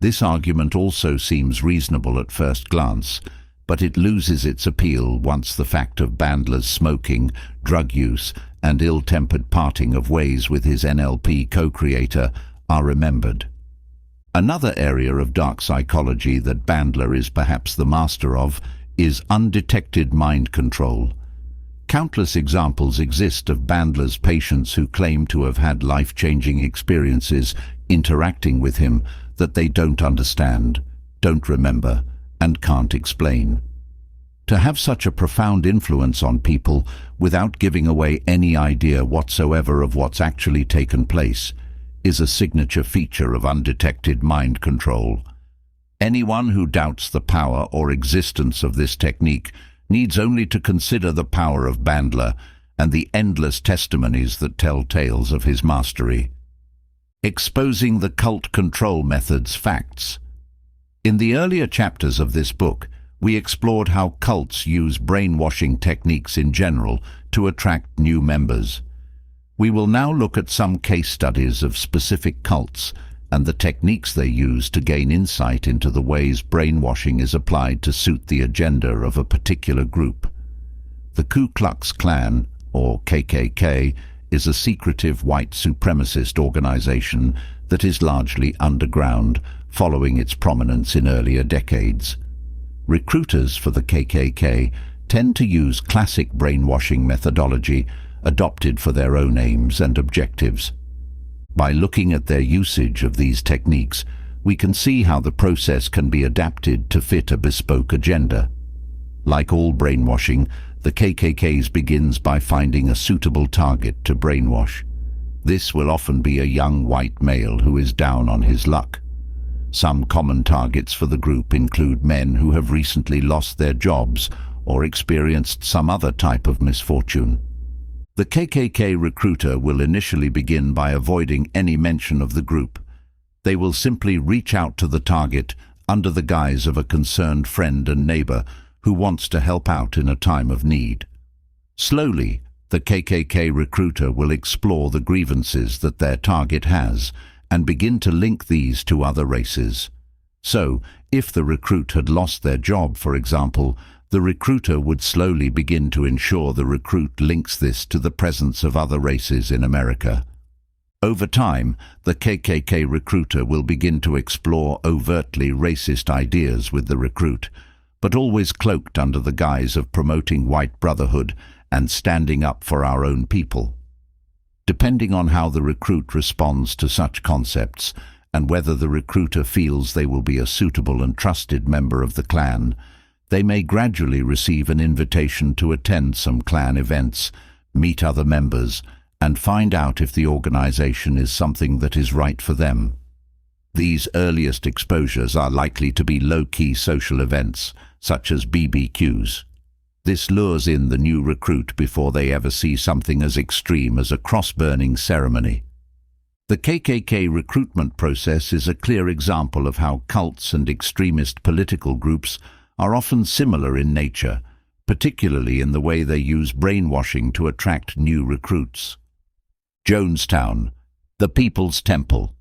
This argument also seems reasonable at first glance, but it loses its appeal once the fact of Bandler's smoking, drug use, and ill-tempered parting of ways with his NLP co-creator are remembered. Another area of dark psychology that Bandler is perhaps the master of is undetected mind control. Countless examples exist of Bandler's patients who claim to have had life-changing experiences interacting with him that they don't understand, don't remember, and can't explain. To have such a profound influence on people without giving away any idea whatsoever of what's actually taken place is a signature feature of undetected mind control. Anyone who doubts the power or existence of this technique needs only to consider the power of Bandler and the endless testimonies that tell tales of his mastery. Exposing the cult control method's facts. In the earlier chapters of this book, we explored how cults use brainwashing techniques in general to attract new members. We will now look at some case studies of specific cults and the techniques they use to gain insight into the ways brainwashing is applied to suit the agenda of a particular group. The Ku Klux Klan, or KKK, is a secretive white supremacist organization that is largely underground, following its prominence in earlier decades. Recruiters for the KKK tend to use classic brainwashing methodology adopted for their own aims and objectives. By looking at their usage of these techniques, we can see how the process can be adapted to fit a bespoke agenda. Like all brainwashing, the KKK's begins by finding a suitable target to brainwash. This will often be a young white male who is down on his luck. Some common targets for the group include men who have recently lost their jobs or experienced some other type of misfortune. The KKK recruiter will initially begin by avoiding any mention of the group. They will simply reach out to the target under the guise of a concerned friend and neighbor who wants to help out in a time of need. Slowly, the KKK recruiter will explore the grievances that their target has and begin to link these to other races. So, if the recruit had lost their job, for example, the recruiter would slowly begin to ensure the recruit links this to the presence of other races in America. Over time, the KKK recruiter will begin to explore overtly racist ideas with the recruit, but always cloaked under the guise of promoting white brotherhood and standing up for our own people. Depending on how the recruit responds to such concepts and whether the recruiter feels they will be a suitable and trusted member of the Klan, they may gradually receive an invitation to attend some Klan events, meet other members, and find out if the organization is something that is right for them. These earliest exposures are likely to be low-key social events, such as BBQs. This lures in the new recruit before they ever see something as extreme as a cross-burning ceremony. The KKK recruitment process is a clear example of how cults and extremist political groups are often similar in nature, particularly in the way they use brainwashing to attract new recruits. Jonestown, the People's Temple.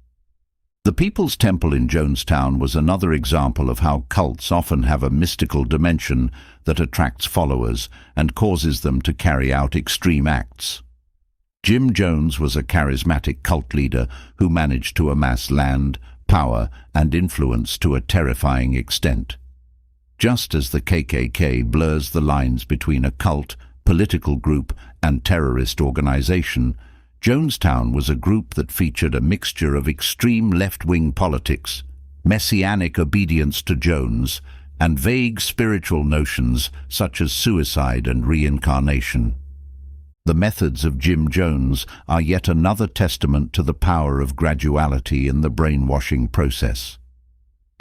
The People's Temple in Jonestown was another example of how cults often have a mystical dimension that attracts followers and causes them to carry out extreme acts. Jim Jones was a charismatic cult leader who managed to amass land, power, and influence to a terrifying extent. Just as the KKK blurs the lines between a cult, political group, and terrorist organization, Jonestown was a group that featured a mixture of extreme left-wing politics, messianic obedience to Jones, and vague spiritual notions such as suicide and reincarnation. The methods of Jim Jones are yet another testament to the power of graduality in the brainwashing process.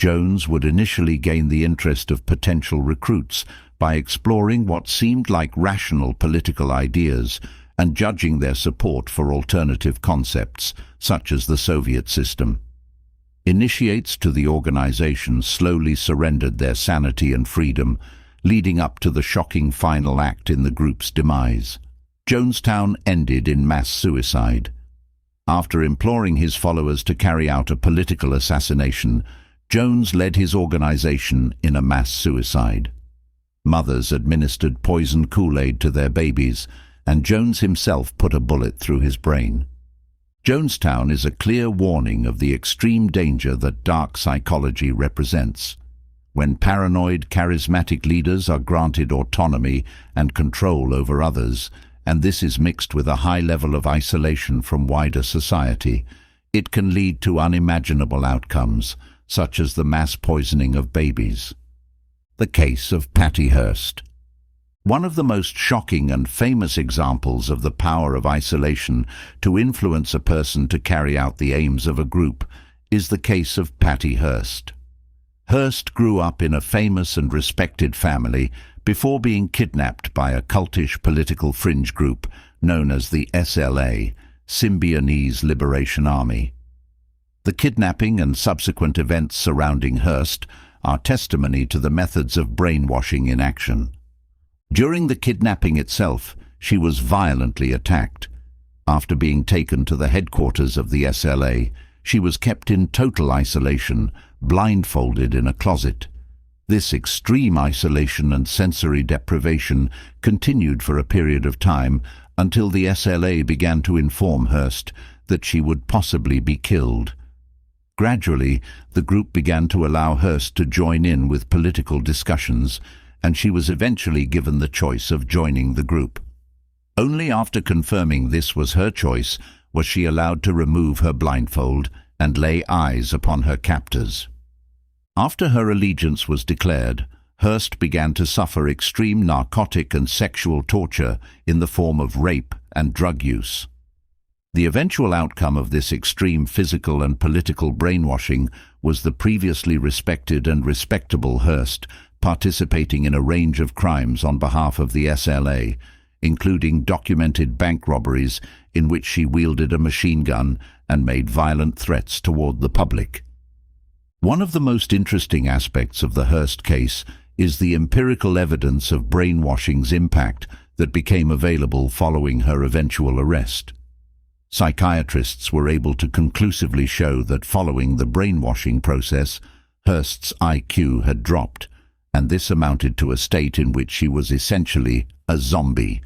Jones would initially gain the interest of potential recruits by exploring what seemed like rational political ideas and judging their support for alternative concepts, such as the Soviet system. Initiates to the organization slowly surrendered their sanity and freedom, leading up to the shocking final act in the group's demise. Jonestown ended in mass suicide. After imploring his followers to carry out a political assassination, Jones led his organization in a mass suicide. Mothers administered poisoned Kool-Aid to their babies, and Jones himself put a bullet through his brain. Jonestown is a clear warning of the extreme danger that dark psychology represents. when paranoid, charismatic leaders are granted autonomy and control over others, and this is mixed with a high level of isolation from wider society, it can lead to unimaginable outcomes, such as the mass poisoning of babies. The case of Patty Hearst. One of the most shocking and famous examples of the power of isolation to influence a person to carry out the aims of a group is the case of Patty Hearst. Hearst grew up in a famous and respected family before being kidnapped by a cultish political fringe group known as the SLA, Symbionese Liberation Army. The kidnapping and subsequent events surrounding Hearst are testimony to the methods of brainwashing in action. During the kidnapping itself, she was violently attacked. After being taken to the headquarters of the SLA, she was kept in total isolation, blindfolded in a closet. This extreme isolation and sensory deprivation continued for a period of time until the SLA began to inform Hearst that she would possibly be killed. Gradually, the group began to allow Hearst to join in with political discussions, and she was eventually given the choice of joining the group. Only after confirming this was her choice was she allowed to remove her blindfold and lay eyes upon her captors. After her allegiance was declared, Hearst began to suffer extreme narcotic and sexual torture in the form of rape and drug use. The eventual outcome of this extreme physical and political brainwashing was the previously respected and respectable Hearst participating in a range of crimes on behalf of the SLA, including documented bank robberies in which she wielded a machine gun and made violent threats toward the public. One of the most interesting aspects of the Hearst case is the empirical evidence of brainwashing's impact that became available following her eventual arrest. Psychiatrists were able to conclusively show that following the brainwashing process, Hearst's IQ had dropped, and this amounted to a state in which she was essentially a zombie.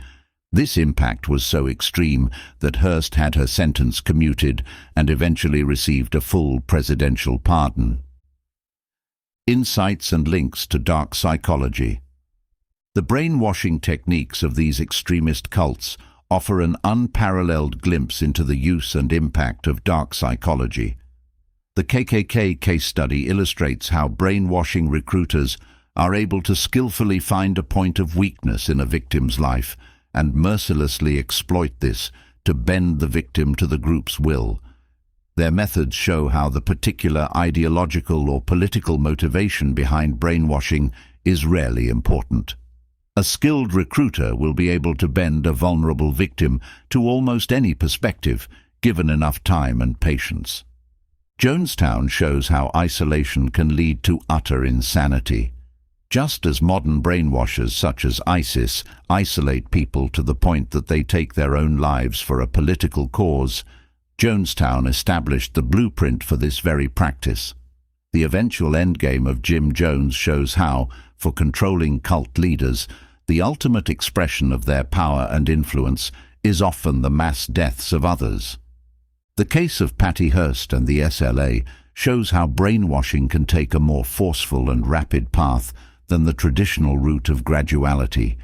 This impact was so extreme that Hearst had her sentence commuted and eventually received a full presidential pardon. Insights and links to dark psychology. The brainwashing techniques of these extremist cults offer an unparalleled glimpse into the use and impact of dark psychology. The KKK case study illustrates how brainwashing recruiters are able to skillfully find a point of weakness in a victim's life and mercilessly exploit this to bend the victim to the group's will. Their methods show how the particular ideological or political motivation behind brainwashing is rarely important. A skilled recruiter will be able to bend a vulnerable victim to almost any perspective, given enough time and patience. Jonestown shows how isolation can lead to utter insanity. Just as modern brainwashers such as ISIS isolate people to the point that they take their own lives for a political cause, Jonestown established the blueprint for this very practice. The eventual endgame of Jim Jones shows how, for controlling cult leaders, the ultimate expression of their power and influence is often the mass deaths of others. The case of Patty Hearst and the SLA shows how brainwashing can take a more forceful and rapid path than the traditional route of graduality.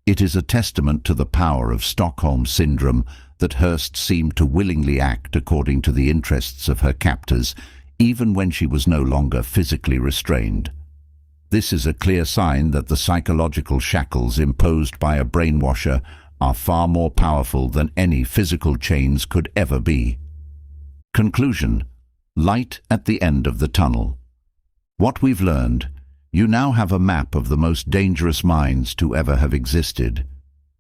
It is a testament to the power of Stockholm Syndrome that Hearst seemed to willingly act according to the interests of her captors, even when she was no longer physically restrained. This is a clear sign that the psychological shackles imposed by a brainwasher are far more powerful than any physical chains could ever be. Conclusion: light at the end of the tunnel. What we've learned: you now have a map of the most dangerous minds to ever have existed.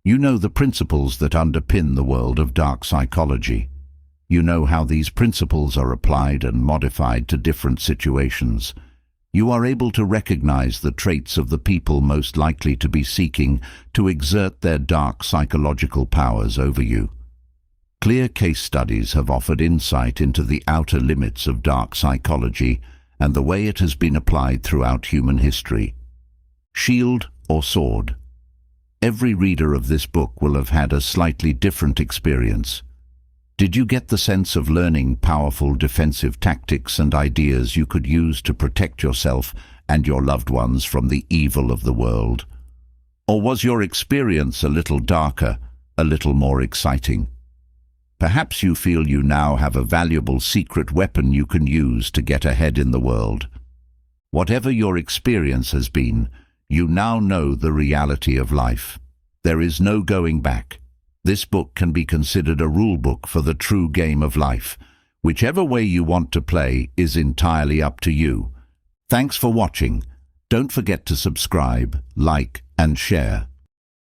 You know the principles that underpin the world of dark psychology. You know how these principles are applied and modified to different situations. You are able to recognize the traits of the people most likely to be seeking to exert their dark psychological powers over you. Clear case studies have offered insight into the outer limits of dark psychology and the way it has been applied throughout human history. Shield or sword? Every reader of this book will have had a slightly different experience. Did you get the sense of learning powerful defensive tactics and ideas you could use to protect yourself and your loved ones from the evil of the world? Or was your experience a little darker, a little more exciting? Perhaps you feel you now have a valuable secret weapon you can use to get ahead in the world. Whatever your experience has been, you now know the reality of life. There is no going back. This book can be considered a rule book for the true game of life. Whichever way you want to play is entirely up to you. Thanks for watching. Don't forget to subscribe, like, and share.